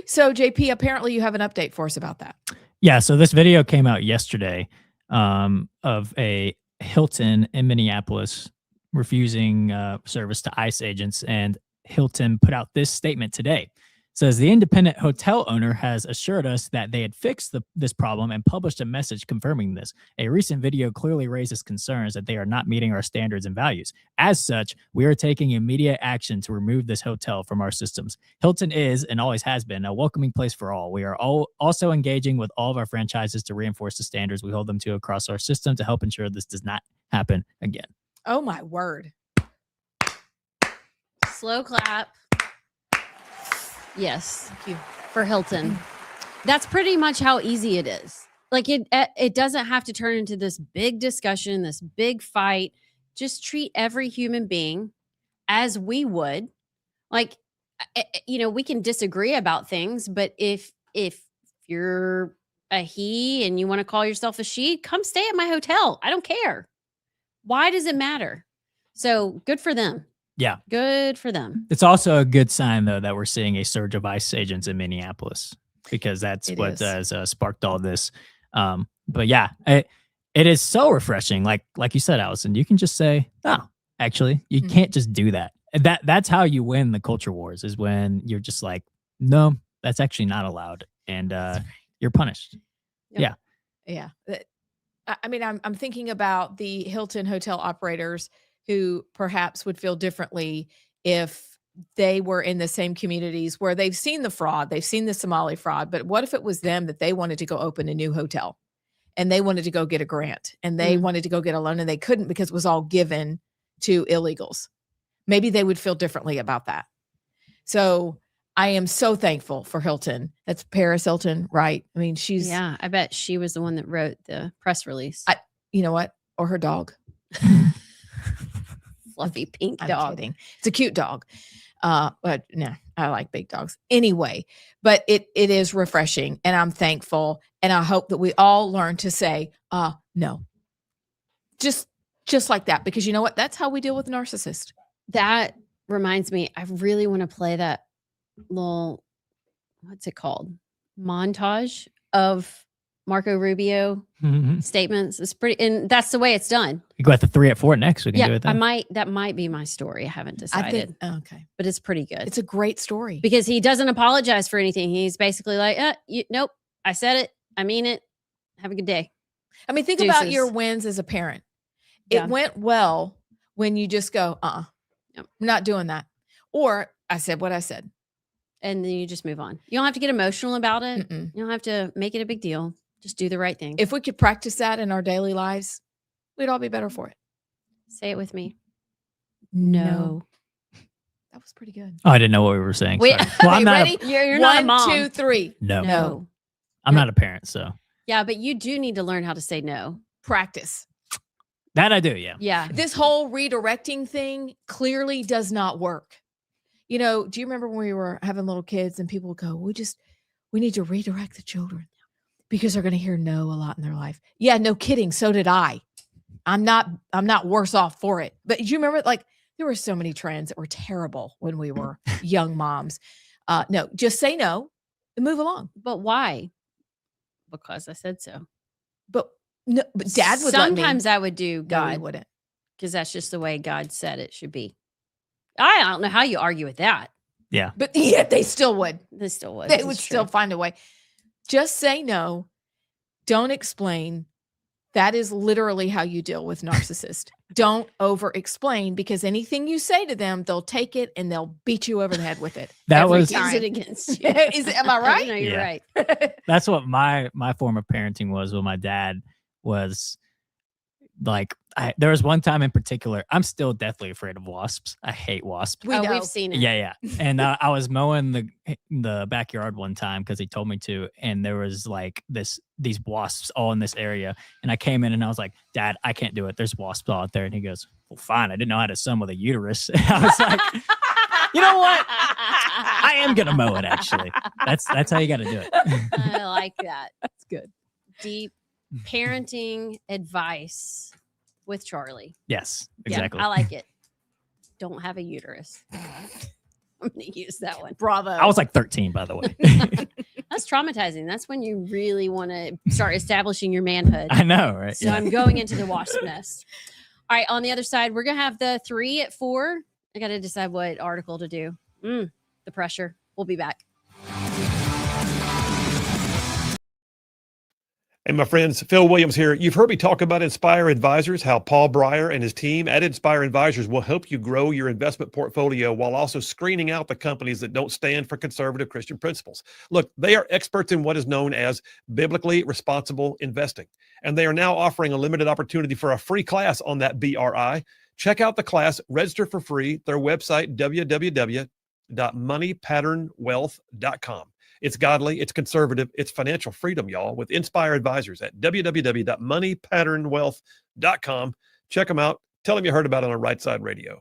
S1: So, JP, apparently you have an update for us about that.
S3: Yeah, so this video came out yesterday of a Hilton in Minneapolis refusing service to ICE agents, and Hilton put out this statement today. It says the independent hotel owner has assured us that they had fixed this problem and published a message confirming this. A recent video clearly raises concerns that they are not meeting our standards and values. As such, we are taking immediate action to remove this hotel from our systems. Hilton is, and always has been, a welcoming place for all. We are also engaging with all of our franchises to reinforce the standards we hold them to across our system to help ensure this does not happen again.
S1: Oh, my word.
S2: Slow clap. Yes.
S1: Thank you.
S2: For Hilton. That's pretty much how easy it is. Like it doesn't have to turn into this big discussion, this big fight. Just treat every human being as we would. Like, we can disagree about things, but if you're a he and you want to call yourself a she, come stay at my hotel. I don't care. Why does it matter? So good for them.
S3: Yeah.
S2: Good for them.
S3: It's also a good sign, though, that we're seeing a surge of ICE agents in Minneapolis, because that's what has sparked all this. But yeah, it is so refreshing. Like you said, Allison, you can just say, oh, actually, you can't just do that. That's how you win the culture wars, is when you're just like, no, that's actually not allowed. And you're punished.
S2: Yep.
S3: Yeah.
S1: Yeah. I mean, I'm thinking about the Hilton hotel operators who perhaps would feel differently if they were in the same communities where they've seen the fraud, they've seen the Somali fraud, but what if it was them that they wanted to go open a new hotel and they wanted to go get a grant and they wanted to go get a loan and they couldn't because it was all given to illegals? Maybe they would feel differently about that. So I am so thankful for Hilton. That's Paris Hilton, right? I mean,
S2: Yeah, I bet she was the one that wrote the press release.
S1: You know what? Or her dog.
S2: Fluffy pink
S1: I'm
S2: dog.
S1: kidding. It's a cute dog. But no, I like big dogs anyway, but it is refreshing and I'm thankful. And I hope that we all learn to say, no, just like that, because you know what? That's how we deal with narcissists.
S2: That reminds me, I really want to play that little, what's it called? Montage of Marco Rubio statements. It's pretty, and that's the way it's done.
S3: You go at the 3 at 4 next. We can do it then.
S2: That might be my story. I haven't decided.
S1: Okay.
S2: But it's pretty good.
S1: It's a great story.
S2: Because he doesn't apologize for anything. He's basically like, nope, I said it. I mean it. Have a good day.
S1: I mean, think about your wins as a parent. It went well when you just go, I'm not doing that. Or I said what I said.
S2: And then you just move on. You don't have to get emotional about it. You don't have to make it a big deal. Just do the right thing.
S1: If we could practice that in our daily lives, we'd all be better for it.
S2: Say it with me.
S1: No. That was pretty good.
S3: Oh, I didn't know what we were saying.
S2: Wait,
S3: well, I'm not
S1: ready?
S2: You're not a mom.
S1: 1, 2, 3.
S3: No. I'm not a parent, so.
S2: Yeah, but you do need to learn how to say no.
S1: Practice.
S3: That I do, yeah.
S2: Yeah.
S1: This whole redirecting thing clearly does not work. You know, do you remember when we were having little kids and people would go, we need to redirect the children because they're going to hear no a lot in their life. Yeah, no kidding. So did I. I'm not worse off for it. But do you remember, like, there were so many trends that were terrible when we were young moms. No, just say no and move along.
S2: But why? Because I said so.
S1: But no, but Dad would
S2: sometimes
S1: let me.
S2: I would do
S1: No, he
S2: God.
S1: wouldn't.
S2: because that's just the way God said it should be. I don't know how you argue with that.
S3: Yeah.
S1: But yet they still would.
S2: They still would.
S1: They
S2: This
S1: would
S2: is
S1: still
S2: true.
S1: find a way. Just say no. Don't explain. That is literally how you deal with narcissists. Don't over explain, because anything you say to them, they'll take it and they'll beat you over the head with it.
S3: That
S1: every
S3: was-
S2: Use
S1: time.
S2: it against you.
S1: Am I right?
S2: No, you're
S3: Yeah.
S2: right.
S3: That's what my form of parenting was when my dad was like, there was one time in particular, I'm still deathly afraid of wasps. I hate wasps.
S1: We know.
S2: We've seen it.
S3: Yeah. And I was mowing the backyard one time because he told me to, and there was like these wasps all in this area. And I came in and I was like, Dad, I can't do it. There's wasps all out there. And he goes, well, fine. I didn't know how to son with a uterus. I was like, you know what? I am gonna mow it. Actually, that's how you got to do it.
S2: I like that.
S1: That's good.
S2: Deep parenting advice with Charlie.
S3: Yes,
S2: Yeah,
S3: exactly.
S2: I like it. Don't have a uterus. I'm going to use that one.
S1: Bravo.
S3: I was like 13, by the way.
S2: That's traumatizing. That's when you really want to start establishing your manhood.
S3: I know, right?
S2: So I'm going into the wasp nest. All right, on the other side, we're going to have the 3 at 4. I got to decide what article to do. The pressure. We'll be back.
S5: Hey, my friends, Phil Williams here. You've heard me talk about Inspire Advisors, how Paul Breyer and his team at Inspire Advisors will help you grow your investment portfolio while also screening out the companies that don't stand for conservative Christian principles. Look, they are experts in what is known as biblically responsible investing, and they are now offering a limited opportunity for a free class on that BRI. Check out the class, register for free, their website, www.moneypatternwealth.com. It's godly, it's conservative, it's financial freedom, y'all, with Inspire Advisors at www.moneypatternwealth.com. Check them out. Tell them you heard about it on Rightside Radio.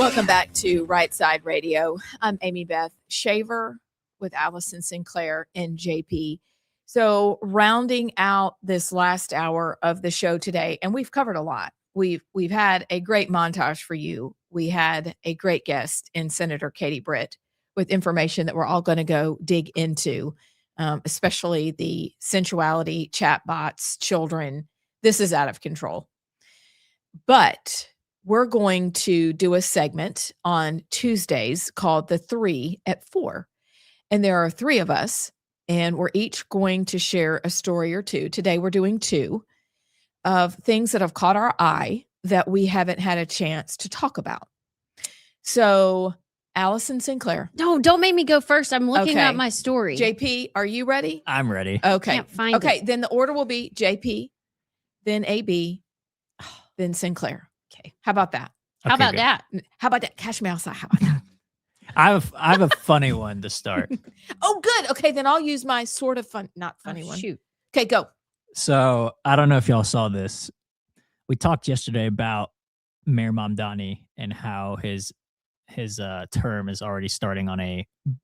S1: Welcome back to Rightside Radio. I'm Amy Beth Shaver with Allison Sinclair and JP. So rounding out this last hour of the show today, and we've covered a lot. We've had a great montage for you. We had a great guest in Senator Katie Britt with information that we're all going to go dig into, especially the sensuality, chatbots, children. This is out of control. But we're going to do a segment on Tuesdays called The 3 at 4. And there are 3 of us, and we're each going to share a story or 2. Today, we're doing 2 of things that have caught our eye that we haven't had a chance to talk about. So, Allison Sinclair.
S2: No, don't make me go first. I'm looking at my story.
S1: JP, are you ready?
S3: I'm ready.
S1: Okay.
S2: Can't find
S1: okay,
S2: it.
S1: then the order will be JP, then AB, then Sinclair.
S2: Okay.
S1: How about that?
S2: How
S3: Okay,
S2: about
S3: good.
S2: that?
S1: How about that? Cash me outside. How about that?
S3: I have a funny one to start.
S1: Oh, good. Okay, then I'll use my sort of fun, not funny one.
S2: Shoot.
S1: Okay, go.
S3: So I don't know if y'all saw this. We talked yesterday about Mayor Mamdani and how his term is already starting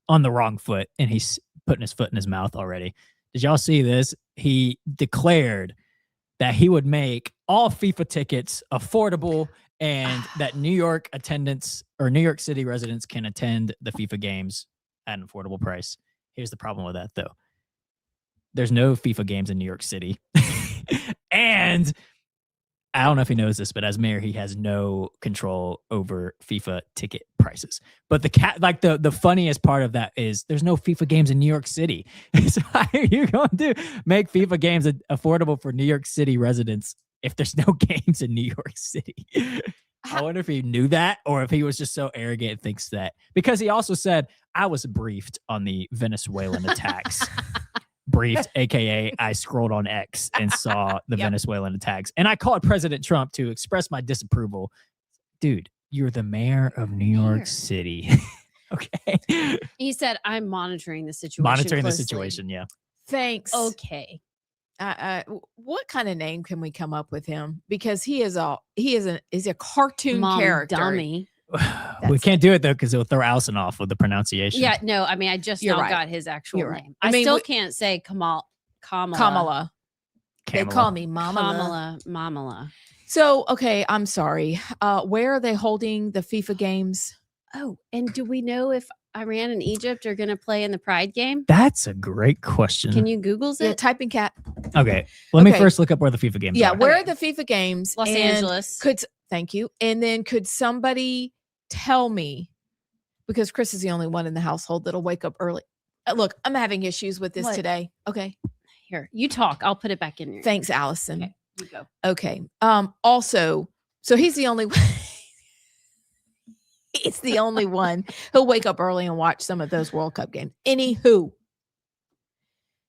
S3: on the wrong foot, and he's putting his foot in his mouth already. Did y'all see this? He declared that he would make all FIFA tickets affordable and that New York attendants or New York City residents can attend the FIFA games at an affordable price. Here's the problem with that, though. There's no FIFA games in New York City. And I don't know if he knows this, but as mayor, he has no control over FIFA ticket prices. But the funniest part of that is there's no FIFA games in New York City. So how are you going to make FIFA games affordable for New York City residents if there's no games in New York City? I wonder if he knew that or if he was just so arrogant and thinks that. Because he also said, I was briefed on the Venezuelan attacks. Briefed, aka I scrolled on X and saw the Venezuelan attacks, and I called President Trump to express my disapproval. Dude, you're the mayor of New York City. Okay.
S2: He said, I'm monitoring the situation.
S3: Monitoring
S2: closely.
S3: the situation, yeah.
S1: Thanks.
S2: Okay.
S1: What kind of name can we come up with him? Because he is a cartoon character.
S2: Dummy.
S3: We can't do it though because it'll throw Allison off with the pronunciation.
S2: Yeah, no, I mean, I just
S1: You're
S2: now
S1: right.
S2: got his actual
S1: You're right.
S2: name.
S1: I
S2: I
S1: mean,
S2: still
S1: we-
S2: can't say Kamala.
S1: Kamala. They call me Mama.
S2: Mamala.
S1: So, okay, I'm sorry. Where are they holding the FIFA games?
S2: Oh, and do we know if Iran and Egypt are going to play in the Pride game?
S3: That's a great question.
S2: Can you Google's
S1: Yeah,
S2: it?
S1: type in cat.
S3: Okay. Let me
S1: Okay.
S3: first look up where the FIFA games
S1: Yeah,
S3: are.
S1: where are the FIFA games?
S2: Los
S1: And
S2: Angeles.
S1: Thank you. And then could somebody tell me, because Chris is the only one in the household that'll wake up early. Look, I'm having issues with this
S2: What?
S1: today. Okay.
S2: Here, you talk. I'll put it back in your.
S1: Thanks, Allison.
S2: Okay, you go.
S1: Okay. Also, so he's the only one. He's the only one who'll wake up early and watch some of those World Cup games. Anywho.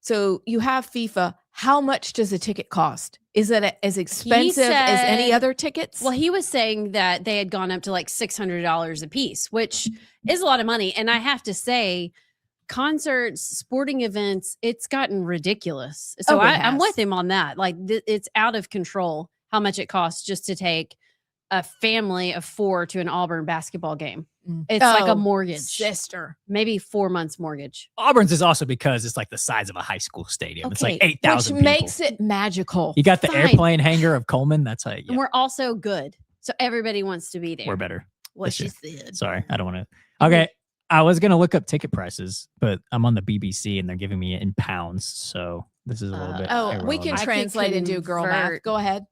S1: So you have FIFA. How much does a ticket cost? Is it as expensive as any
S2: said-
S1: other tickets?
S2: Well, he was saying that they had gone up to like $600 a piece, which is a lot of money. And I have to say, concerts, sporting events, it's gotten ridiculous. So
S1: Oh, it
S2: I'm
S1: has.
S2: with him on that. Like it's out of control how much it costs just to take a family of 4 to an Auburn basketball game. It's like
S1: Oh,
S2: a mortgage,
S1: sister.
S2: maybe 4 months mortgage.
S3: Auburn's is also because it's like the size of a high school stadium. It's like
S1: Okay,
S3: 8,000
S1: which
S3: people.
S1: makes it magical.
S3: You got the
S2: Fine.
S3: airplane hangar of Coleman. That's how
S2: And we're also good. So everybody wants to be there.
S3: we're better.
S1: What
S3: this
S1: she
S3: year.
S1: said.
S3: Sorry, I don't want to. Okay, I was gonna look up ticket prices, but I'm on the BBC and they're giving me it in pounds, so this is a little bit.
S1: Oh, we
S3: irrelevant.
S1: can
S2: I could
S1: translate and do girl math.
S2: convert.
S1: Go ahead.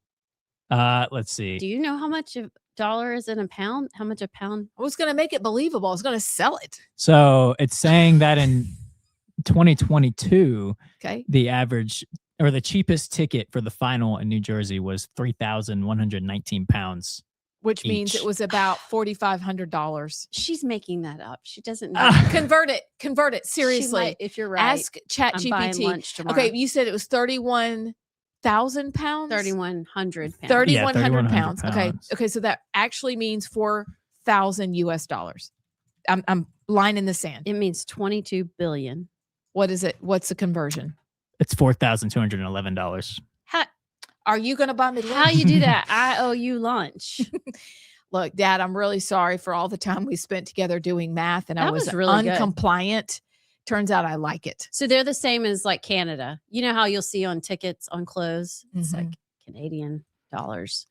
S3: Let's see.
S2: Do you know how much a dollar is in a pound? How much a pound?
S1: I was going to make it believable. I was going to sell it.
S3: So it's saying that in 2022,
S1: Okay.
S3: the average or the cheapest ticket for the final in New Jersey was 3,119 pounds.
S1: Which means
S3: Each.
S1: it was about $4,500.
S2: She's making that up. She doesn't know.
S3: Ah.
S1: Convert it. Convert it.
S2: She
S1: Seriously.
S2: might, if you're right.
S1: Ask Chat
S2: I'm buying
S1: GPT.
S2: lunch tomorrow.
S1: Okay, you said it was 31,000 pounds?
S2: 3,100 pounds.
S1: 3,100
S3: 3,100
S1: pounds. Okay.
S3: pounds.
S1: Okay, so that actually means 4,000 US dollars. I'm line in the sand.
S2: It means 22 billion.
S1: What is it? What's the conversion?
S3: It's $4,211.
S1: Are you going to buy me lunch?
S2: How you do that? I owe you lunch.
S1: look, Dad, I'm really sorry for all the time we spent together doing math and I
S2: That
S1: was
S2: was really good.
S1: uncompliant. Turns out I like it.
S2: So they're the same as like Canada. You know how you'll see on tickets on clothes? It's
S1: Mhm.
S2: like Canadian dollars.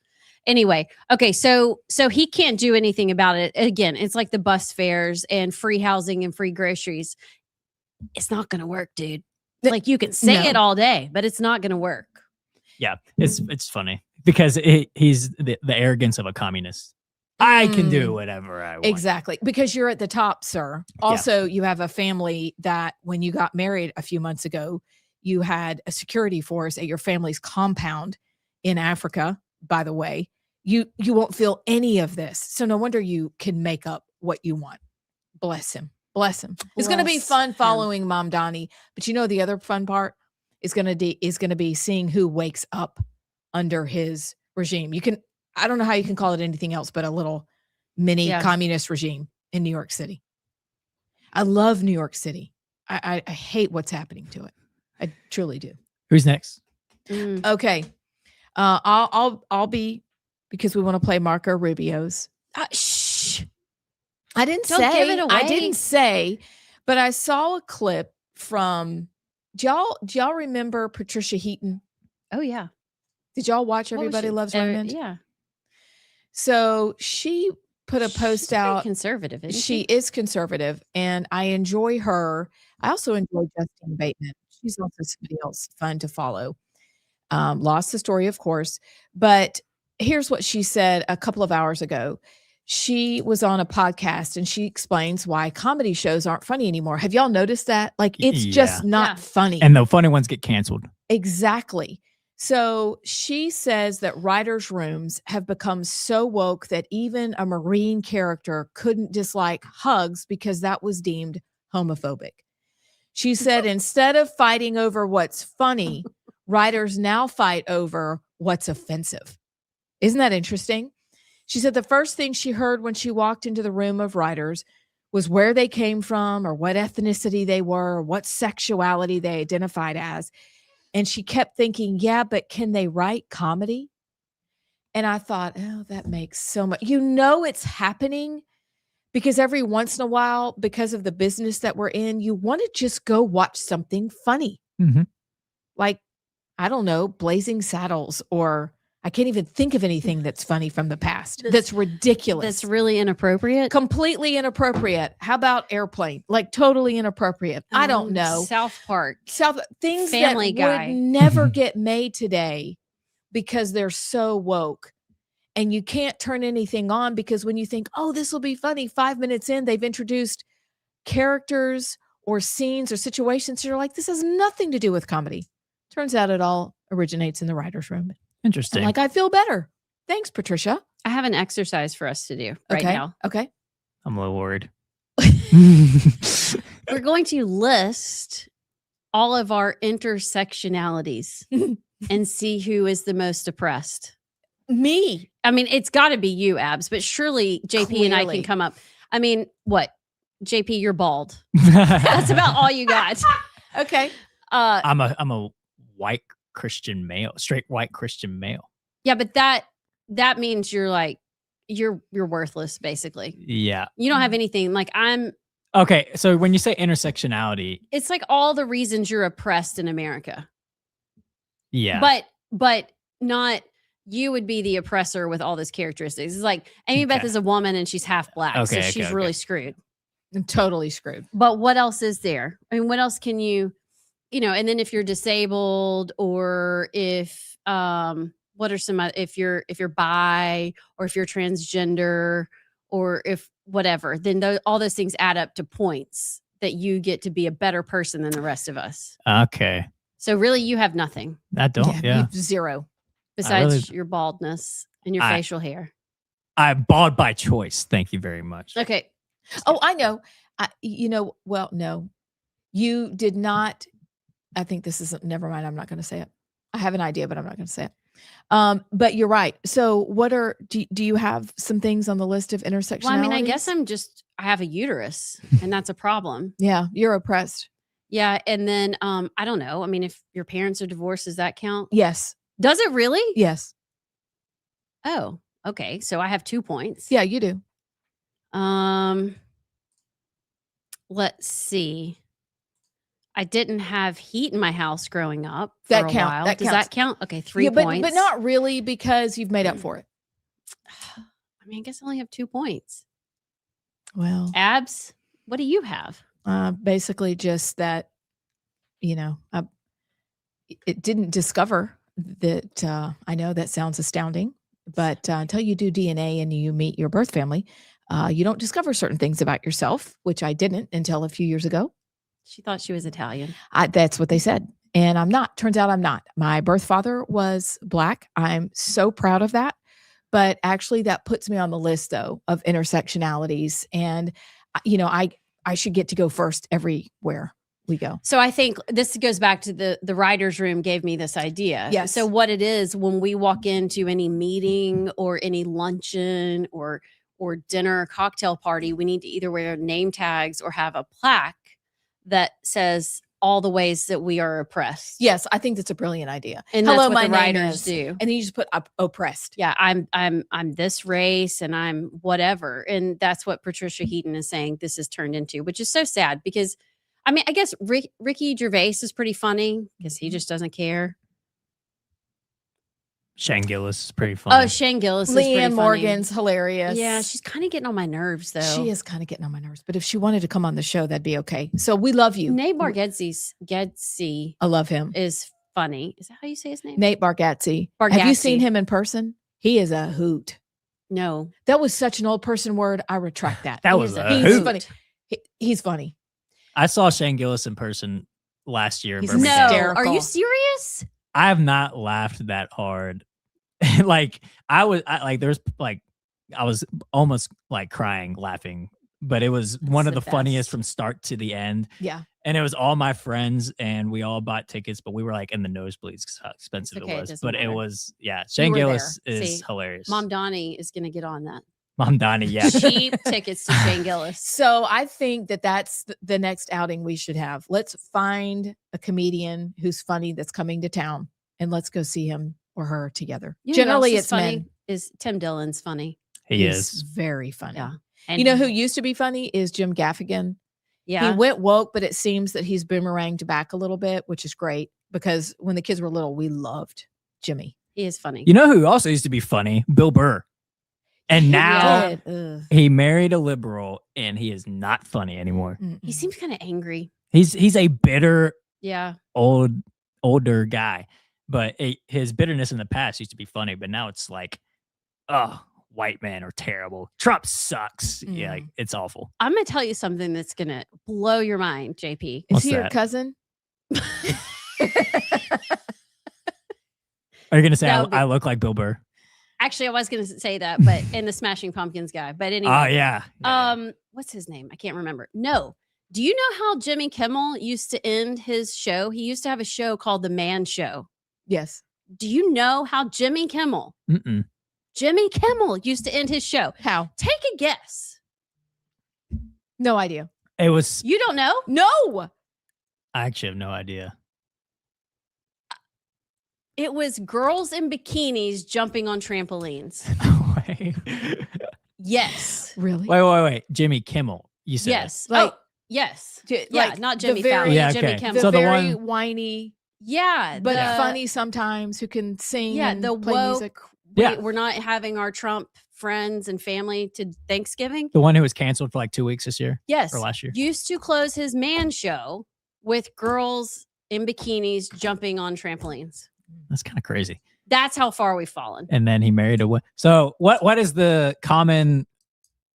S2: Anyway, okay, so he can't do anything about it. Again, it's like the bus fares and free housing and free groceries. It's not going to work, dude. Like you can say
S1: No.
S2: it all day, but it's not going to work.
S3: Yeah, it's funny because he's the arrogance of a communist. I can do whatever I want.
S1: Exactly. Because you're at the top, sir. Also, you have a family that when you got married a few months ago, you had a security force at your family's compound in Africa, by the way. You won't feel any of this. So no wonder you can make up what you want. Bless him. Bless him. It's going to be
S2: Bless
S1: fun
S2: him.
S1: following Mom Donnie. But you know the other fun part is going to be seeing who wakes up under his regime. I don't know how you can call it anything else but a little mini communist regime in New York City. I love New York City. I hate what's happening to it. I truly do.
S3: Who's next?
S1: Okay. I'll be, because we want to play Marco Rubio's. Shh. I didn't
S2: Don't
S1: say.
S2: give it
S1: I
S2: away.
S1: didn't say, but I saw a clip from. Do y'all remember Patricia Heaton?
S2: Oh yeah.
S1: Did y'all watch
S2: What was
S1: Everybody
S2: she?
S1: Loves Raymond?
S2: Yeah.
S1: So she put a post
S2: She's pretty
S1: out.
S2: conservative, isn't
S1: She is conservative, and I enjoy her. I also enjoy Justine Bateman. She's also somebody else fun to follow. Lost the story, of course, but here's what she said a couple of hours ago. She was on a podcast and she explains why comedy shows aren't funny anymore. Have y'all noticed that? Like, it's just not funny.
S3: And the funny ones get canceled.
S1: Exactly. So she says that writers' rooms have become so woke that even a Marine character couldn't dislike hugs because that was deemed homophobic. She said instead of fighting over what's funny, writers now fight over what's offensive. Isn't that interesting? She said the first thing she heard when she walked into the room of writers was where they came from or what ethnicity they were, or what sexuality they identified as. And she kept thinking, yeah, but can they write comedy? And I thought, oh, that makes so much. It's happening because every once in a while, because of the business that we're in, you want to just go watch something funny.
S3: Mm-hmm.
S1: Like, I don't know, Blazing Saddles, or I can't even think of anything that's funny from the past. That's ridiculous.
S2: That's really inappropriate.
S1: Completely inappropriate. How about Airplane? Like totally inappropriate. I don't know.
S2: South Park.
S1: Things
S2: Family
S1: that
S2: Guy.
S1: would never get made today because they're so woke. And you can't turn anything on because when you think, oh, this will be funny, 5 minutes in, they've introduced characters or scenes or situations. You're like, this has nothing to do with comedy. Turns out it all originates in the writer's room.
S3: Interesting.
S1: And like, I feel better. Thanks, Patricia.
S2: I have an exercise for us to do right now.
S1: Okay.
S3: I'm a little worried.
S2: We're going to list all of our intersectionalities and see who is the most oppressed.
S1: Me.
S2: I mean, it's got to be you, Abs, but surely JP and I
S1: Clearly.
S2: can come up. I mean, what? JP, you're bald. That's about all you got.
S1: Okay.
S3: I'm a white Christian male, straight white Christian male.
S2: Yeah, but that means you're like you're worthless, basically.
S3: Yeah.
S2: You don't have anything. Like I'm
S3: Okay, so when you say intersectionality,
S2: it's like all the reasons you're oppressed in America.
S3: yeah.
S2: But not you would be the oppressor with all those characteristics. It's like Amy Beth is a woman and she's half black. So she's really screwed.
S1: I'm totally screwed.
S2: But what else is there? I mean, what else can you and then if you're disabled or if what are some if you're bi or if you're transgender or if whatever, then all those things add up to points that you get to be a better person than the rest of us.
S3: Okay.
S2: So really you have nothing.
S3: I don't. Yeah.
S1: Zero.
S2: Besides your baldness and your facial hair.
S3: I'm bald by choice. Thank you very much.
S2: Okay.
S1: Oh, I know. Well, no, you did not. I think this isn't, never mind. I'm not going to say it. I have an idea, but I'm not going to say it. But you're right. So do you have some things on the list of intersectionality?
S2: Well, I mean, I guess I have a uterus and that's a problem.
S1: Yeah. You're oppressed.
S2: Yeah. And then, I don't know. I mean, if your parents are divorced, does that count?
S1: Yes.
S2: Does it really?
S1: Yes.
S2: Oh, Okay, so I have 2 points.
S1: Yeah, you do.
S2: Let's see. I didn't have heat in my house growing up for
S1: That
S2: a
S1: count-
S2: while.
S1: that
S2: Does
S1: counts.
S2: that count? Okay, 3
S1: Yeah,
S2: points.
S1: but not really, because you've made up for it.
S2: I mean, I guess I only have 2 points.
S1: Well,
S2: Abs, what do you have?
S1: basically just that, it didn't discover that. I know that sounds astounding, but until you do DNA and you meet your birth family, you don't discover certain things about yourself, which I didn't until a few years ago.
S2: She thought she was Italian.
S1: That's what they said. And I'm not. Turns out I'm not. My birth father was Black. I'm so proud of that. But actually, that puts me on the list, though, of intersectionalities. And, I should get to go first everywhere we go.
S2: So I think this goes back to the writer's room gave me this idea.
S1: Yes.
S2: So what it is when we walk into any meeting or any luncheon or dinner or cocktail party, we need to either wear name tags or have a plaque that says all the ways that we are oppressed.
S1: Yes, I think that's a brilliant idea.
S2: And
S1: Hello,
S2: that's what
S1: my
S2: the
S1: name
S2: writers
S1: is,
S2: do.
S1: and then you just put oppressed.
S2: Yeah, I'm this race and I'm whatever. And that's what Patricia Heaton is saying this has turned into, which is so sad because I mean, I guess Ricky Gervais is pretty funny because he just doesn't care.
S3: Shane Gillis is pretty funny.
S2: Oh, Shane Gillis is pretty
S1: Leanne
S2: funny.
S1: Morgan's hilarious.
S2: Yeah, she's kind of getting on my nerves though.
S1: She is kind of getting on my nerves. But if she wanted to come on the show, that'd be okay. So we love you.
S2: Nate Bargatze
S1: I love him.
S2: is funny. Is that how you say his name?
S1: Nate Bargatze. Have you seen him in person? He is a hoot.
S2: No.
S1: That was such an old person word. I retract that.
S3: That
S1: He
S3: was
S1: is
S3: a
S1: he's
S3: hoot.
S1: funny. He's funny.
S3: I saw Shane Gillis in person last year in
S1: He's
S3: Birmingham.
S2: No.
S1: hysterical.
S2: Are you serious?
S3: I have not laughed that hard. I was almost like crying laughing, but it was one of
S2: the
S3: the funniest
S2: best.
S3: from start to the end.
S1: Yeah.
S3: And it was all my friends and we all bought tickets, but we were like in the nosebleeds because how expensive
S2: okay,
S3: it
S2: it
S3: was.
S2: doesn't
S3: But it
S2: matter.
S3: was, Shane
S1: were
S3: Gillis
S2: there.
S3: is
S2: See,
S3: hilarious.
S2: Mom Donnie is going to get on that.
S3: Mom Donnie, yeah.
S2: Cheap tickets to Shane Gillis.
S1: So I think that's the next outing we should have. Let's find a comedian who's funny that's coming to town, and let's go see him or her together.
S2: You know who
S1: Generally,
S2: else is
S1: it's
S2: funny.
S1: men.
S2: Is Tim Dillon's funny?
S3: He
S1: He's
S3: is.
S1: very funny.
S2: Yeah. And
S1: You know who used to be funny is Jim Gaffigan.
S2: Yeah.
S1: He went woke, but it seems that he's boomeranged back a little bit, which is great because when the kids were little, we loved Jimmy.
S2: He is funny.
S3: You know who also used to be funny? Bill Burr. And now
S1: Did. Ugh.
S3: he married a liberal and he is not funny anymore.
S1: Mm-mm.
S2: He seems kind of angry.
S3: He's a bitter,
S2: Yeah.
S3: older guy. But his bitterness in the past used to be funny, but now it's like, oh, white men are terrible. Trump sucks. Yeah, like, it's awful.
S2: I'm going to tell you something that's going to blow your mind, JP.
S1: Is
S3: What's
S1: he your
S3: that?
S1: cousin?
S3: Are you gonna say
S2: That would be-
S3: I look like Bill Burr?
S2: Actually, I was going to say that, but in the Smashing Pumpkins guy. But anyway.
S3: Oh yeah.
S2: What's his name? I can't remember. No. Do you know how Jimmy Kimmel used to end his show? He used to have a show called The Man Show.
S1: Yes.
S2: Do you know how Jimmy Kimmel used to end his show?
S1: How?
S2: Take a guess.
S1: No idea.
S3: It was.
S2: You don't know?
S1: No.
S3: I actually have no idea.
S2: It was girls in bikinis jumping on trampolines.
S3: Wait.
S2: Yes.
S1: Really?
S3: Wait. Jimmy Kimmel. You said.
S2: Yes.
S1: Like-
S2: yes.
S1: J-
S2: Yeah,
S1: like
S2: not
S1: the
S2: Jimmy
S1: very-
S2: Fallon.
S3: Yeah,
S2: Jimmy
S3: okay.
S2: Kimmel.
S1: The
S3: So the
S1: very
S3: one-
S1: whiny,
S2: yeah.
S1: but
S2: the-
S1: funny sometimes, who can sing
S2: Yeah,
S1: and
S2: the
S1: play
S2: woke.
S1: music.
S3: Yeah.
S2: We're not having our Trump friends and family to Thanksgiving.
S3: The one who was canceled for like 2 weeks this year
S2: Yes.
S3: or last year.
S2: Used to close his man show with girls in bikinis jumping on trampolines.
S3: That's kind of crazy.
S2: That's how far we've fallen.
S3: And then he married a. So what is the common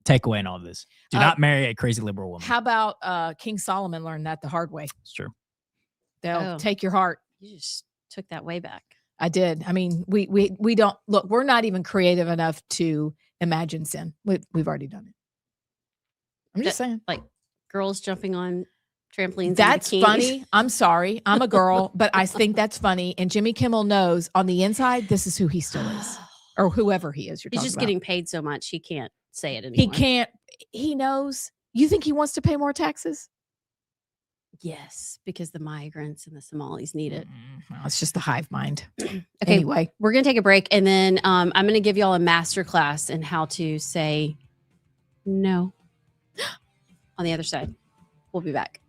S3: takeaway in all of this? Do not marry a crazy liberal woman.
S1: How about King Solomon learned that the hard way?
S3: It's true.
S1: They'll
S2: Oh.
S1: take your heart.
S2: You just took that way back.
S1: I did. I mean, we don't look. We're not even creative enough to imagine sin. We've already done it. I'm just saying.
S2: Like girls jumping on trampolines. in
S1: That's
S2: bikinis.
S1: funny. I'm sorry. I'm a girl, but I think that's funny. And Jimmy Kimmel knows on the inside, this is who he still is, or whoever he is. You're
S2: He's
S1: talking
S2: just
S1: about.
S2: getting paid so much he can't say it
S1: He
S2: anymore.
S1: can't. He knows. You think he wants to pay more taxes?
S2: Yes, because the migrants and the Somalis need it.
S1: Well, it's just the hive mind.
S2: Okay,
S1: Anyway,
S2: we're going to take a break, and then I'm going to give y'all a master class in how to say no on the other side. We'll be back.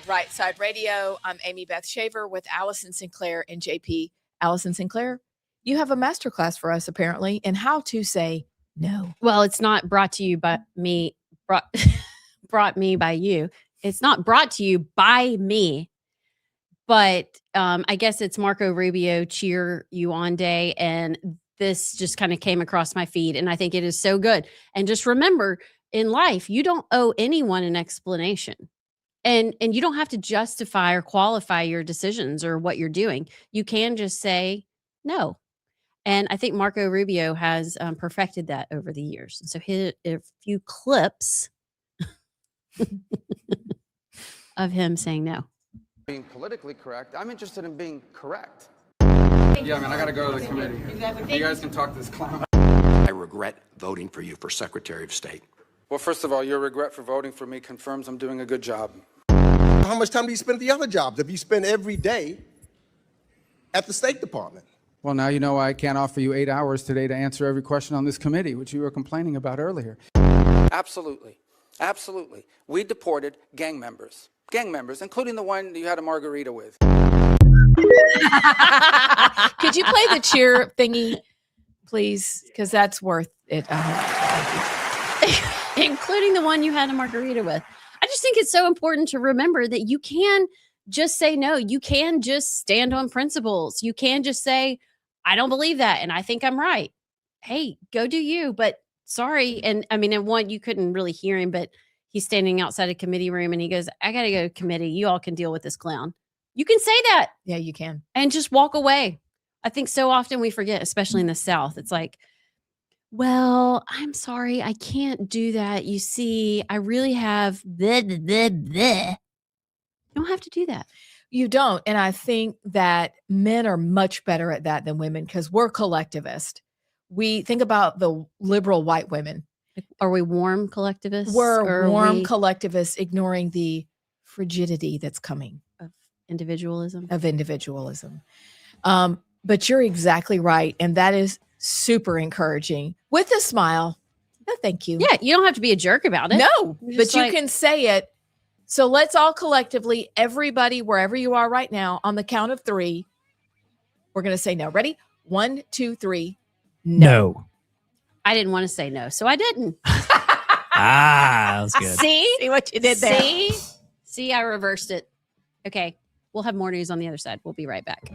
S1: Rightside Radio. I'm Amy Beth Shaver with Allison Sinclair and JP. Allison Sinclair, you have a masterclass for us apparently in how to say no.
S2: Well, it's not brought to you by me, brought me by you. It's not brought to you by me, but I guess it's Marco Rubio Cheer You On Day. And this just kind of came across my feed. And I think it is so good. And just remember, in life, you don't owe anyone an explanation. And you don't have to justify or qualify your decisions or what you're doing. You can just say no. And I think Marco Rubio has perfected that over the years. And so here are a few clips of him saying no.
S12: Being politically correct, I'm interested in being correct. Yeah, man, I gotta go to the committee. You guys can talk to this clown.
S13: I regret voting for you for Secretary of State.
S12: Well, first of all, your regret for voting for me confirms I'm doing a good job.
S14: How much time do you spend at the other jobs if you spend every day at the State Department?
S12: Well, now you know I can't offer you 8 hours today to answer every question on this committee, which you were complaining about earlier. Absolutely. Absolutely. We deported gang members, including the one you had a margarita with.
S1: Could you play the cheer thingy, please? Because that's worth it.
S2: Including the one you had a margarita with. I just think it's so important to remember that you can just say no. You can just stand on principles. You can just say, I don't believe that, and I think I'm right. Hey, go do you, but sorry. And I mean, and one, you couldn't really hear him, but he's standing outside a committee room and he goes, I got to go to committee. You all can deal with this clown. You can say that.
S1: Yeah, you can.
S2: And just walk away. I think so often we forget, especially in the South. It's like, well, I'm sorry, I can't do that. You see, I really have bleh, bleh, bleh, bleh. You don't have to do that.
S1: You don't. And I think that men are much better at that than women because we're collectivist. We think about the liberal white women.
S2: Are we warm collectivists?
S1: We're warm collectivists, ignoring the frigidity that's coming
S2: of individualism.
S1: But you're exactly right. And that is super encouraging with a smile. No, thank you.
S2: Yeah, you don't have to be a jerk about it.
S1: No, but you can say it. So let's all collectively, everybody, wherever you are right now, on the count of 3, we're going to say no. Ready? 1, 2, 3.
S3: No.
S2: I didn't want to say no, so I didn't.
S3: That was good.
S2: See
S1: what you did there?
S2: See, I reversed it. Okay, we'll have more news on the other side. We'll be right back.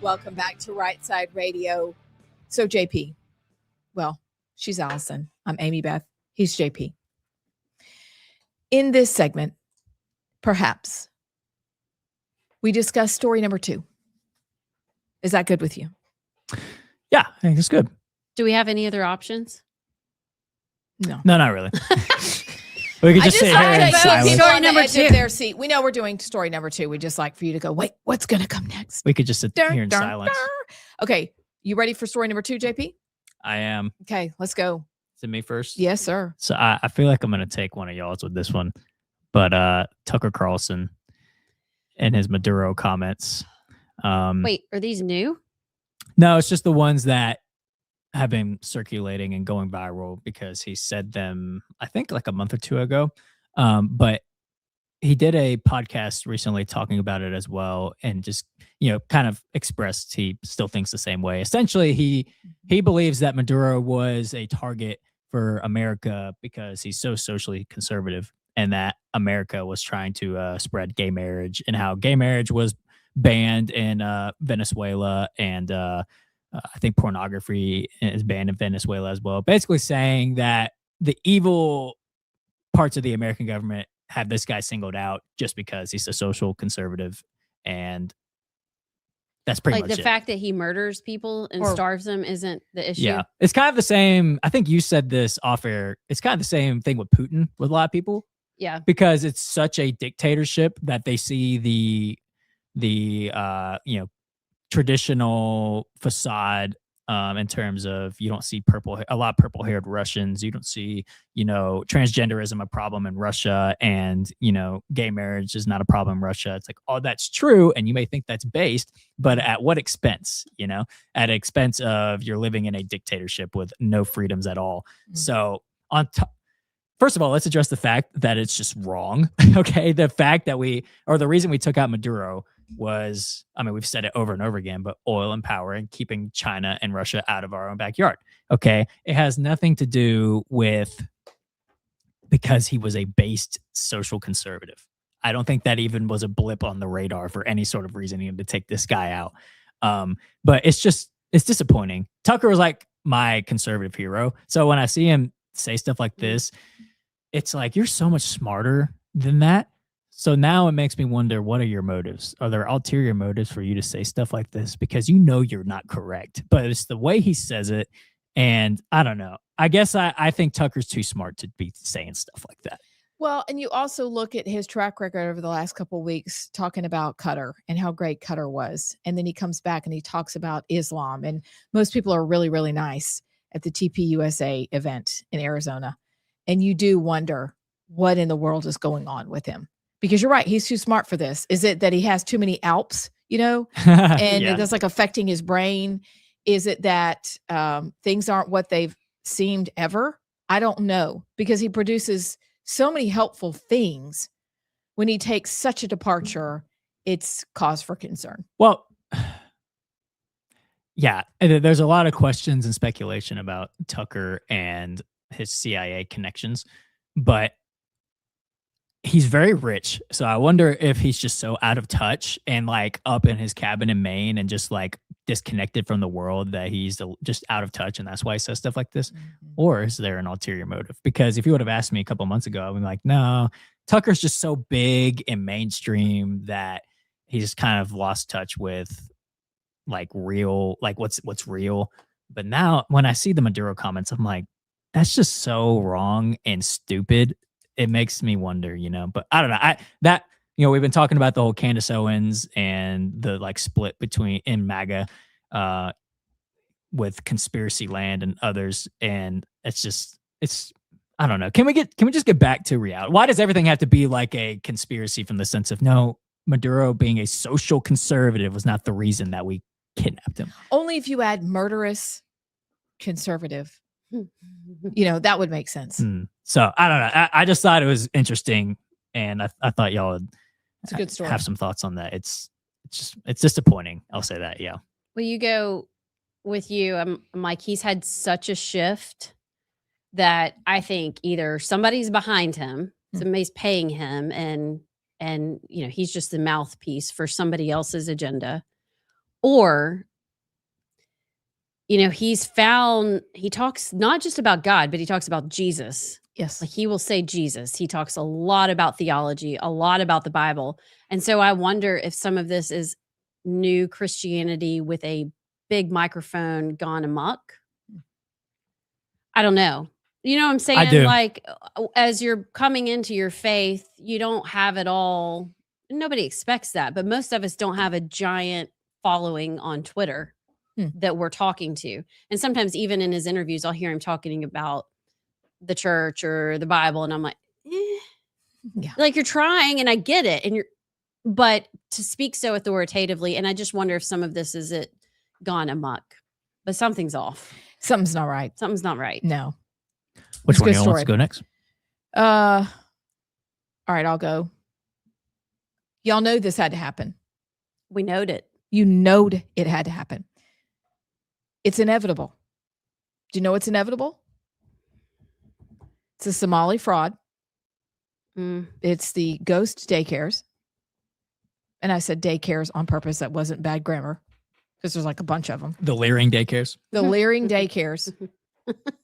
S1: welcome back to Rightside Radio. So JP, well, she's Allison. I'm Amy Beth. He's JP. In this segment, perhaps, we discuss story number 2. Is that good with you?
S3: Yeah, I think it's good.
S2: Do we have any other options?
S1: No.
S3: No, not really. We could just sit here in silence.
S1: Story number 2. Their seat. We know we're doing story number 2. We just like for you to go, wait, what's going to come next?
S3: We could just sit here in silence.
S1: Okay. You ready for story number 2, JP?
S3: I am.
S1: Okay, let's go.
S3: Is it me first?
S1: Yes, sir.
S3: So I feel like I'm going to take one of y'all's with this one. But Tucker Carlson and his Maduro comments.
S2: Wait, are these new?
S3: No, it's just the ones that have been circulating and going viral because he said them, I think, like a month or 2 ago. But he did a podcast recently talking about it as well, and just, kind of expressed he still thinks the same way. Essentially, he believes that Maduro was a target for America because he's so socially conservative, and that America was trying to spread gay marriage, and how gay marriage was banned in Venezuela, and I think pornography is banned in Venezuela as well. Basically saying that the evil parts of the American government have this guy singled out just because he's a social conservative, and that's pretty much
S2: the fact that he murders people and starves them isn't the issue.
S3: Yeah, it's kind of the same. I think you said this off air. It's kind of the same thing with Putin with a lot of people.
S2: Yeah,
S3: because it's such a dictatorship that they see the traditional facade in terms of, you don't see a lot of purple-haired Russians. You don't see, transgenderism a problem in Russia, and, gay marriage is not a problem in Russia. It's like, oh, that's true. And you may think that's based, but at what expense, at expense of you're living in a dictatorship with no freedoms at all. Mm-hmm. So first of all, let's address the fact that it's just wrong. Okay. The fact that the reason we took out Maduro was, we've said it over and over again, but oil and power and keeping China and Russia out of our own backyard. Okay. It has nothing to do with because he was a based social conservative. I don't think that even was a blip on the radar for any sort of reasoning to take this guy out. But it's disappointing. Tucker was like my conservative hero. So when I see him say stuff like this, it's like, you're so much smarter than that. So now it makes me wonder, what are your motives? Are there ulterior motives for you to say stuff like this? Because you're not correct, but it's the way he says it. And I don't know. I guess I think Tucker's too smart to be saying stuff like that.
S1: Well, and you also look at his track record over the last couple of weeks talking about Qatar and how great Qatar was. And then he comes back and he talks about Islam. And most people are really, really nice at the TPUSA event in Arizona. And you do wonder what in the world is going on with him. Because you're right, he's too smart for this. Is it that he has too many ALPs, and
S3: Yeah.
S1: that's like affecting his brain? Is it that things aren't what they've seemed ever? I don't know, because he produces so many helpful things. When he takes such a departure, it's cause for concern.
S3: Well, yeah, and there's a lot of questions and speculation about Tucker and his CIA connections, but he's very rich. So I wonder if he's just so out of touch and like up in his cabin in Maine and just like disconnected from the world that he's just out of touch. And that's why he says stuff like this. Mm-hmm. Or is there an ulterior motive? Because if you would have asked me a couple months ago, I would be like, no, Tucker's just so big and mainstream that he's kind of lost touch with like real, like what's real. But now when I see the Maduro comments, I'm like, that's just so wrong and stupid. It makes me wonder, but I don't know. We've been talking about the whole Candace Owens and the like split in MAGA with Conspiracy Land and others. And I don't know. Can we just get back to reality? Why does everything have to be like a conspiracy from the sense of, no, Maduro being a social conservative was not the reason that we kidnapped him?
S1: Only if you add murderous conservative. That would make sense.
S3: So I don't know. I just thought it was interesting, and I thought y'all would
S1: it's a good story.
S3: Have some thoughts on that. It's disappointing. I'll say that. Yeah.
S2: Well, you go with you. I'm like, he's had such a shift that I think either somebody's behind him, somebody's paying him, and he's just the mouthpiece for somebody else's agenda, Or, he talks not just about God, but he talks about Jesus.
S1: Yes.
S2: Like he will say Jesus. He talks a lot about theology, a lot about the Bible. And so I wonder if some of this is new Christianity with a big microphone gone amok. I don't know. You know what I'm saying?
S3: I do.
S2: Like, as you're coming into your faith, you don't have it all. Nobody expects that, but most of us don't have a giant following on Twitter that we're talking to. And sometimes even in his interviews, I'll hear him talking about the church or the Bible. And I'm like,
S1: Yeah.
S2: like you're trying and I get it. But to speak so authoritatively. And I just wonder if some of this is it gone amok, but something's off.
S1: Something's not right.
S2: Something's not right.
S1: No.
S3: Which
S1: It's a
S3: one
S1: good
S3: of you wants to
S1: story.
S3: go next?
S1: All right, I'll go. Y'all know this had to happen.
S2: We knowed it.
S1: You knowed it had to happen. It's inevitable. Do you know what's inevitable? It's a Somali fraud. It's the ghost daycares. And I said daycares on purpose. That wasn't bad grammar because there's like a bunch of them.
S3: The leering daycares.
S1: The leering daycares.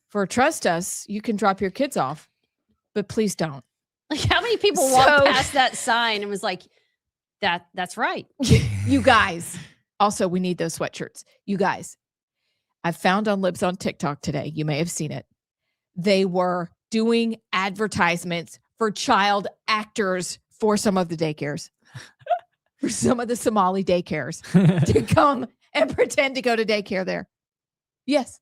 S1: For trust us, you can drop your kids off, but please don't.
S2: Like how many people walked past that sign and was like, that's right.
S1: You guys. Also, we need those sweatshirts. You guys. I found on Libs on TikTok today. You may have seen it. They were doing advertisements for child actors for some of the daycares. For some of the Somali daycares to come and pretend to go to daycare there. Yes.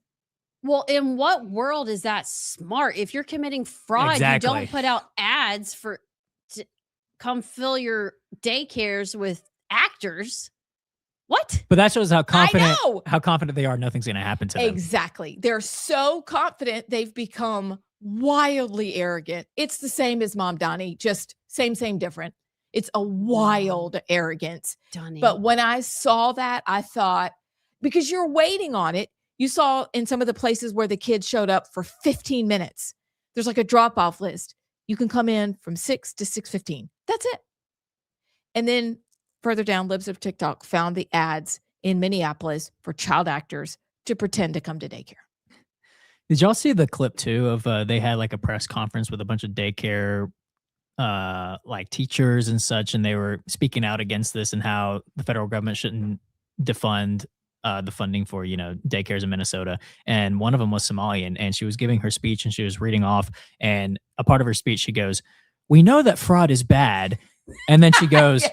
S2: Well, in what world is that smart? If you're committing fraud,
S3: Exactly.
S2: you don't put out ads to come fill your daycares with actors. What?
S3: But that shows how confident
S1: know.
S3: how confident they are nothing's going to happen to them.
S1: Exactly. They're so confident they've become wildly arrogant. It's the same as Mom Donnie, just same, different. It's a wild arrogance.
S2: Donnie.
S1: But when I saw that, I thought, because you're waiting on it, you saw in some of the places where the kids showed up for 15 minutes. There's like a drop-off list. You can come in from 6 to 6:15. That's it. And then further down, Libs of TikTok found the ads in Minneapolis for child actors to pretend to come to daycare.
S3: Did y'all see the clip too of they had like a press conference with a bunch of daycare like teachers and such, and they were speaking out against this and how the federal government shouldn't defund the funding for, daycares in Minnesota. And one of them was Somalian, and she was giving her speech and she was reading off, and a part of her speech, she goes, "We know that fraud is bad." And then she goes,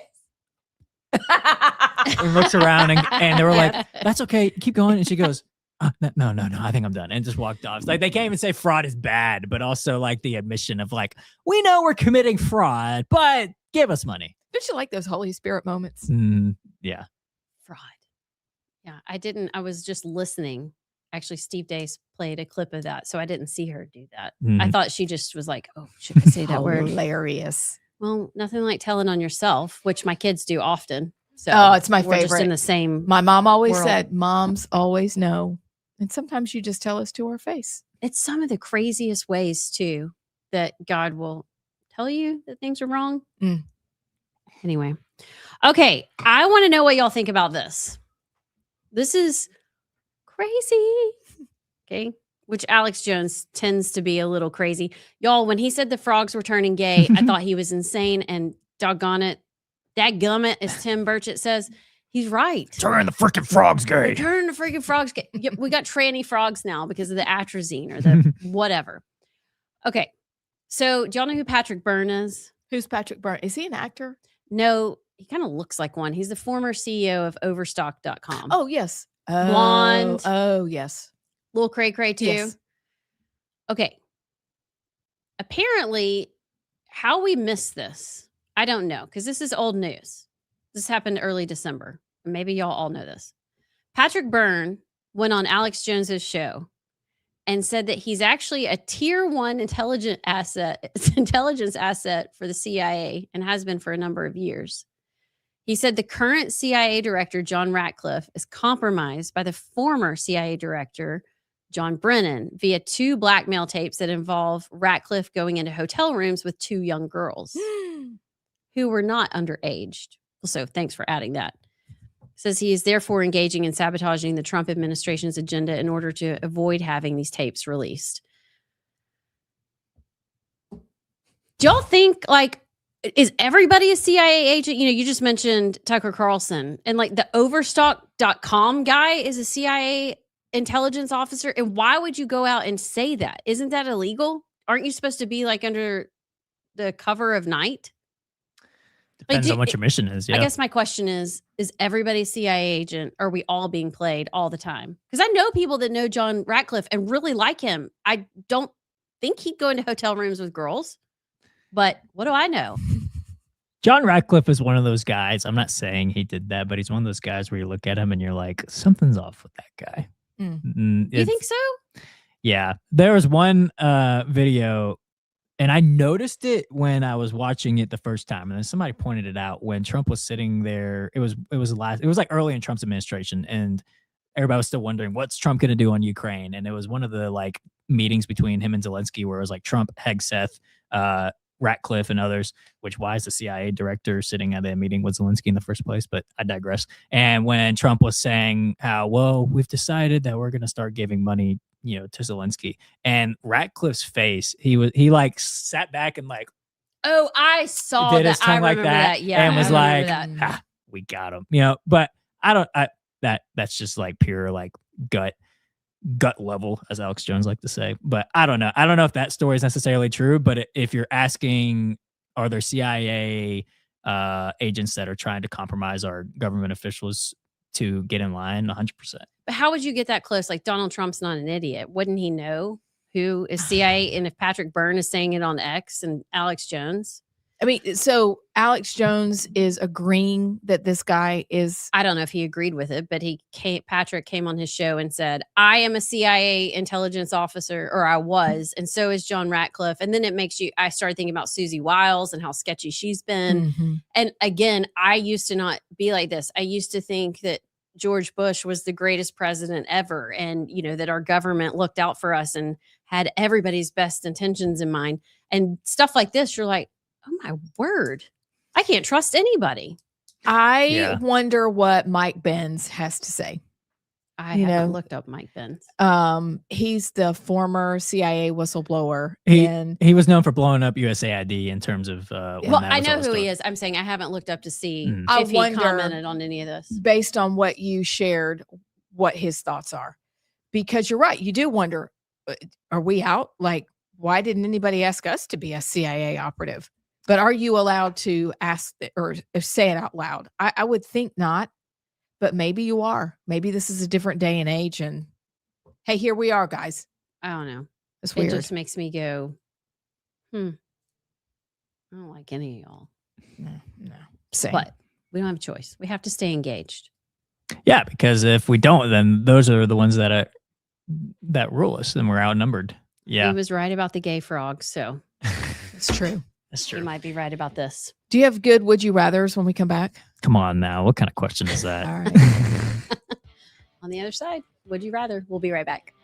S3: and looks around and they were like, "That's okay. Keep going." And she goes, no, I think I'm done. And just walked off. It's like they can't even say fraud is bad, but also like the admission of like, we know we're committing fraud, but give us money.
S1: Don't you like those Holy Spirit moments?
S3: Yeah.
S2: Fraud. Yeah, I was just listening. Actually, Steve Dace played a clip of that, so I didn't see her do that. I thought she just was like, "Oh, should I say that word?"
S1: Hilarious.
S2: Well, nothing like telling on yourself, which my kids do often. So
S1: it's my
S2: we're
S1: favorite.
S2: just in the same.
S1: My mom always
S2: world.
S1: said, "Moms always know," and sometimes you just tell us to our face.
S2: It's some of the craziest ways too that God will tell you that things are wrong. Anyway, okay, I want to know what y'all think about this. This is crazy. Okay. Which Alex Jones tends to be a little crazy. Y'all, when he said the frogs were turning gay, I thought he was insane. And doggone it, dadgummit, as Tim Burchett says, he's right.
S3: Turn the freaking frogs gay.
S2: Turn the freaking frogs gay. Yep, we got tranny frogs now because of the atrazine or the whatever. Okay. So do y'all know who Patrick Byrne is?
S1: Who's Patrick Byrne? Is he an actor?
S2: No, he kind of looks like one. He's the former CEO of Overstock.com.
S1: Oh, yes.
S2: Blonde.
S1: Oh, yes.
S2: Little cray-cray too.
S1: Yes.
S2: Okay. Apparently, how we missed this, I don't know, because this is old news. This happened early December. Maybe y'all all know this. Patrick Byrne went on Alex Jones's show and said that he's actually a tier 1 intelligence asset for the CIA and has been for a number of years. He said the current CIA director, John Ratcliffe, is compromised by the former CIA director, John Brennan, via 2 blackmail tapes that involve Ratcliffe going into hotel rooms with 2 young girls who were not underaged. So thanks for adding that. Says he is therefore engaging in sabotaging the Trump administration's agenda in order to avoid having these tapes released. Do y'all think, like, is everybody a CIA agent? You know, you just mentioned Tucker Carlson, and like the Overstock.com guy is a CIA intelligence officer. And why would you go out and say that? Isn't that illegal? Aren't you supposed to be like under the cover of night?
S3: Depends on what your mission is. Yeah.
S2: I guess my question is everybody a CIA agent? Or are we all being played all the time? Because I know people that know John Ratcliffe and really like him. I don't think he'd go into hotel rooms with girls. But what do I know?
S3: John Ratcliffe is one of those guys. I'm not saying he did that, but he's one of those guys where you look at him and you're like, something's off with that guy.
S2: You think so?
S3: Yeah. There was one video, and I noticed it when I was watching it the first time, and then somebody pointed it out when Trump was sitting there. It was like early in Trump's administration, and everybody was still wondering what's Trump going to do on Ukraine. And it was one of the like meetings between him and Zelensky where it was like Trump, Hegseth, Ratcliffe, and others, which why is the CIA director sitting at a meeting with Zelensky in the first place? But I digress. And when Trump was saying how, well, we've decided that we're going to start giving money, you know, to Zelensky, and Ratcliffe's face, he like sat back and like,
S2: oh, I saw
S3: did
S2: that.
S3: his tongue
S2: I remember
S3: like that,
S2: Yeah,
S3: and was like,
S2: that.
S3: we got him, you know. But that's just like pure like gut level, as Alex Jones like to say. But I don't know if that story is necessarily true, but if you're asking, are there CIA agents that are trying to compromise our government officials to get in line? 100%.
S2: But how would you get that close? Like, Donald Trump's not an idiot. Wouldn't he know who is CIA? And if Patrick Byrne is saying it on X and Alex Jones?
S1: I mean, so Alex Jones is agreeing that this guy is.
S2: I don't know if he agreed with it, but Patrick came on his show and said, I am a CIA intelligence officer, or I was, and so is John Ratcliffe. And then I started thinking about Susie Wiles and how sketchy she's been.
S1: Mm-hmm.
S2: And again, I used to not be like this. I used to think that George Bush was the greatest president ever. And, you know, that our government looked out for us and had everybody's best intentions in mind. And stuff like this, you're like, oh my word, I can't trust anybody.
S1: I wonder what Mike Benz has to say.
S2: I haven't looked up Mike Benz.
S1: He's the former CIA whistleblower.
S3: He was known for blowing up USAID in terms of.
S2: Well, I know who he is. I'm saying I haven't looked up to see if he commented on any of this.
S1: Based on what you shared, what his thoughts are. Because you're right. You do wonder, are we out? Like, why didn't anybody ask us to be a CIA operative? But are you allowed to ask or say it out loud? I would think not, but maybe you are. Maybe this is a different day and age. And hey, here we are, guys.
S2: I don't know.
S1: It's weird.
S2: It just makes me go, I don't like any of y'all.
S1: No. Same.
S2: But we don't have a choice. We have to stay engaged.
S3: Yeah, because if we don't, then those are the ones that rule us, and we're outnumbered. Yeah,
S2: he was right about the gay frog. So
S1: it's true.
S3: That's true.
S2: He might be right about this.
S1: Do you have good would you rathers when we come back?
S3: Come on now. What kind of question is that?
S1: All right.
S2: On the other side, would you rather? We'll be right back.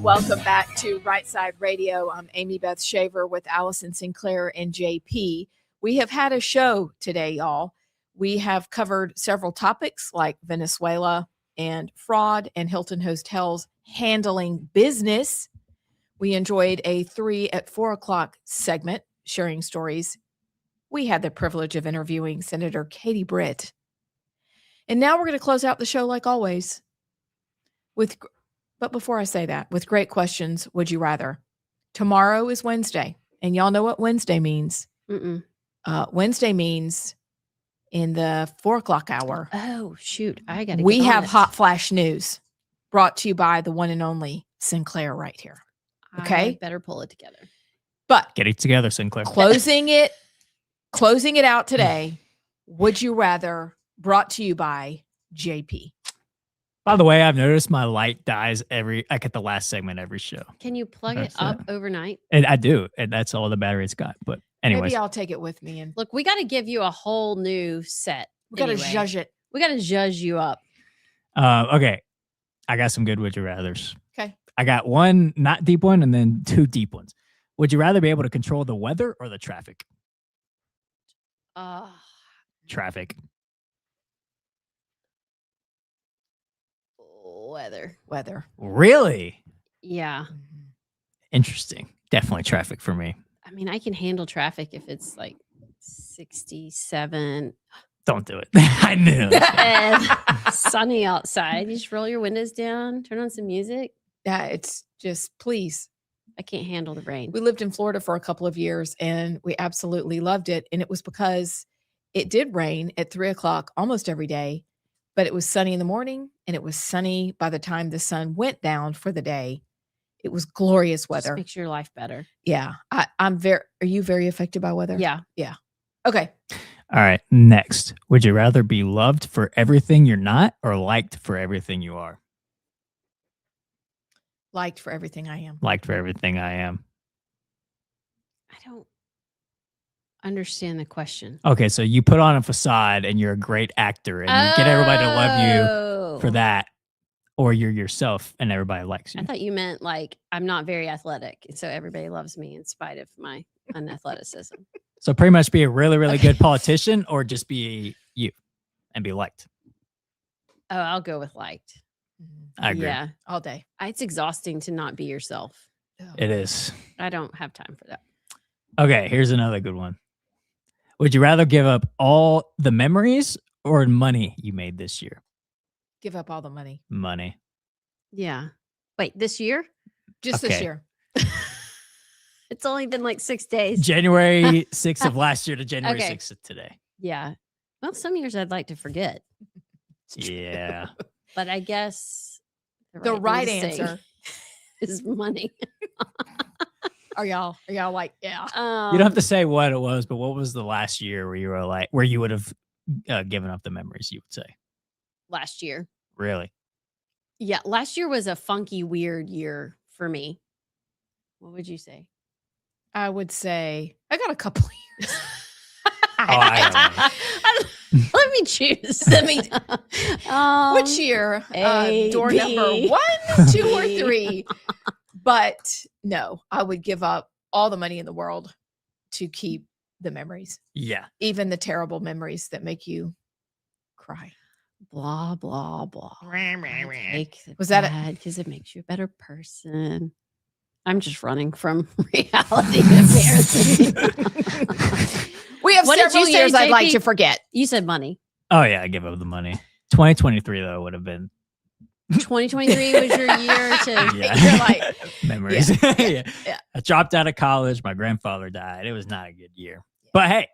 S1: Welcome back to Rightside Radio. I'm Amy Beth Shaver with Allison Sinclair and JP. We have had a show today, y'all. We have covered several topics like Venezuela and fraud and Hilton Hotels handling business. We enjoyed a 3 at 4 o'clock segment sharing stories. We had the privilege of interviewing Senator Katie Britt. And now we're going to close out the show like always but before I say that, with great questions, would you rather? Tomorrow is Wednesday, and y'all know what Wednesday means. Wednesday means in the 4 o'clock hour.
S2: Oh, shoot. I got to
S1: We have hot flash news brought to you by the one and only Sinclair right here. Okay.
S2: I better pull it together.
S1: But
S3: Get it together, Sinclair.
S1: closing it out today. Would you rather brought to you by JP?
S3: By the way, I've noticed my light dies at the last segment every show.
S2: Can you plug
S3: That's
S2: it up overnight?
S3: And I do. And that's all the battery it's got. But anyways.
S1: Maybe I'll take it with me. And
S2: Look, we got to give you a whole new set.
S1: we got to judge it.
S2: We got to judge you up.
S3: Okay. I got some good would you rathers.
S1: Okay.
S3: I got one not deep one and then 2 deep ones. Would you rather be able to control the weather or the traffic? Traffic.
S2: Weather.
S3: Really?
S2: Yeah.
S3: Interesting. Definitely traffic for me.
S2: I mean, I can handle traffic if it's like 67
S3: Don't do it. I knew.
S2: and sunny outside. You just roll your windows down, turn on some music.
S1: Yeah, it's just please.
S2: I can't handle the rain.
S1: We lived in Florida for a couple of years and we absolutely loved it. And it was because it did rain at 3 o'clock almost every day, but it was sunny in the morning and it was sunny by the time the sun went down for the day. It was glorious weather.
S2: Just makes your life better.
S1: Yeah. Are you very affected by weather?
S2: Yeah.
S1: Yeah. Okay.
S3: All right. Next. Would you rather be loved for everything you're not or liked for everything you are?
S1: Liked for everything I am.
S3: Liked for everything I am.
S2: I don't understand the question.
S3: Okay. So you put on a facade and you're a great actor and you get everybody to love you for that. Or you're yourself and everybody likes you.
S2: I thought you meant like I'm not very athletic. So everybody loves me in spite of my unathleticism.
S3: So pretty much be a really, really good politician or just be you and be liked.
S2: Oh, I'll go with liked.
S3: I agree.
S2: Yeah.
S1: All day.
S2: It's exhausting to not be yourself.
S3: It is.
S2: I don't have time for that.
S3: Okay, here's another good one. Would you rather give up all the memories or money you made this year?
S1: Give up all the money.
S3: Money.
S2: Yeah. Wait, this year?
S1: Just this year.
S2: It's only been like 6 days.
S3: January 6th of last year to January
S2: Okay.
S3: 6th of today.
S2: Yeah. Well, some years I'd like to forget.
S3: Yeah.
S2: But I guess
S1: The right
S2: thing to say
S1: answer.
S2: is money.
S1: Are y'all like, yeah.
S3: You don't have to say what it was, but what was the last year where you were like, where you would have given up the memories, you would say?
S2: Last year.
S3: Really?
S2: Yeah. Last year was a funky, weird year for me. What would you say?
S1: I would say I got a couple of years.
S2: Let me choose.
S1: Which year?
S2: A,
S1: Door
S2: B.
S1: number 1, 2, or 3. But no, I would give up all the money in the world to keep the memories.
S3: Yeah.
S1: Even the terrible memories that make you cry.
S2: Blah, blah, blah.
S1: Was that
S2: because it makes you a better person. I'm just running from reality embarrassing.
S1: We have
S2: What did
S1: several
S2: you say,
S1: years I'd like
S2: JP?
S1: to forget.
S2: You said money.
S3: Oh, yeah. I give up the money. 2023, though, would have been
S2: 2023 was your year to.
S3: Yeah.
S1: You're like,
S3: memories.
S1: yeah.
S3: I dropped out of college. My grandfather died. It was not a good year. But hey,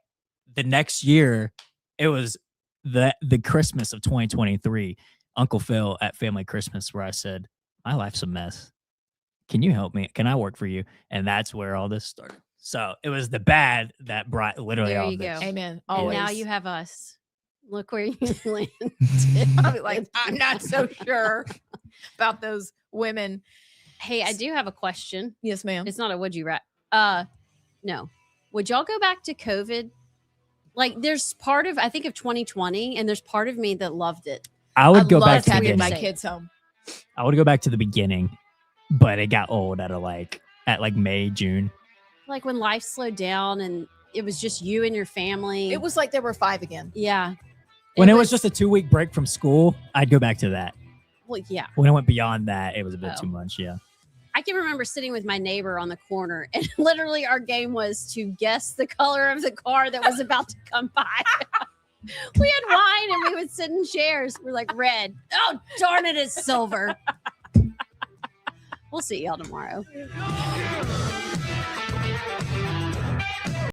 S3: the next year, it was the Christmas of 2023. Uncle Phil at Family Christmas, where I said, my life's a mess. Can you help me? Can I work for you? And that's where all this started. So it was the bad that brought literally
S2: There
S3: all
S2: you
S3: this.
S2: go.
S1: Amen.
S2: And
S1: Always.
S2: now you have us. Look where you landed.
S1: I'm like, I'm not so sure about those women.
S2: Hey, I do have a question.
S1: Yes, ma'am.
S2: It's not a would you rat. No. Would y'all go back to COVID? Like, there's part of, I think of 2020, and there's part of me that loved it.
S3: I would go back
S1: loved
S3: to the
S1: having
S3: beginning.
S1: my kids home.
S3: I would go back to the beginning but it got old at like May, June.
S2: Like when life slowed down and it was just you and your family.
S1: It was like there were 5 again.
S2: Yeah.
S3: When it was just a 2-week break from school, I'd go back to that.
S2: Well, yeah.
S3: When it went beyond that, it was a bit
S2: Oh.
S3: too much. Yeah.
S2: I can remember sitting with my neighbor on the corner, and literally our game was to guess the color of the car that was about to come by. We had wine and we would sit in chairs. We're like, red. Oh, darn it, it's silver. We'll see y'all tomorrow.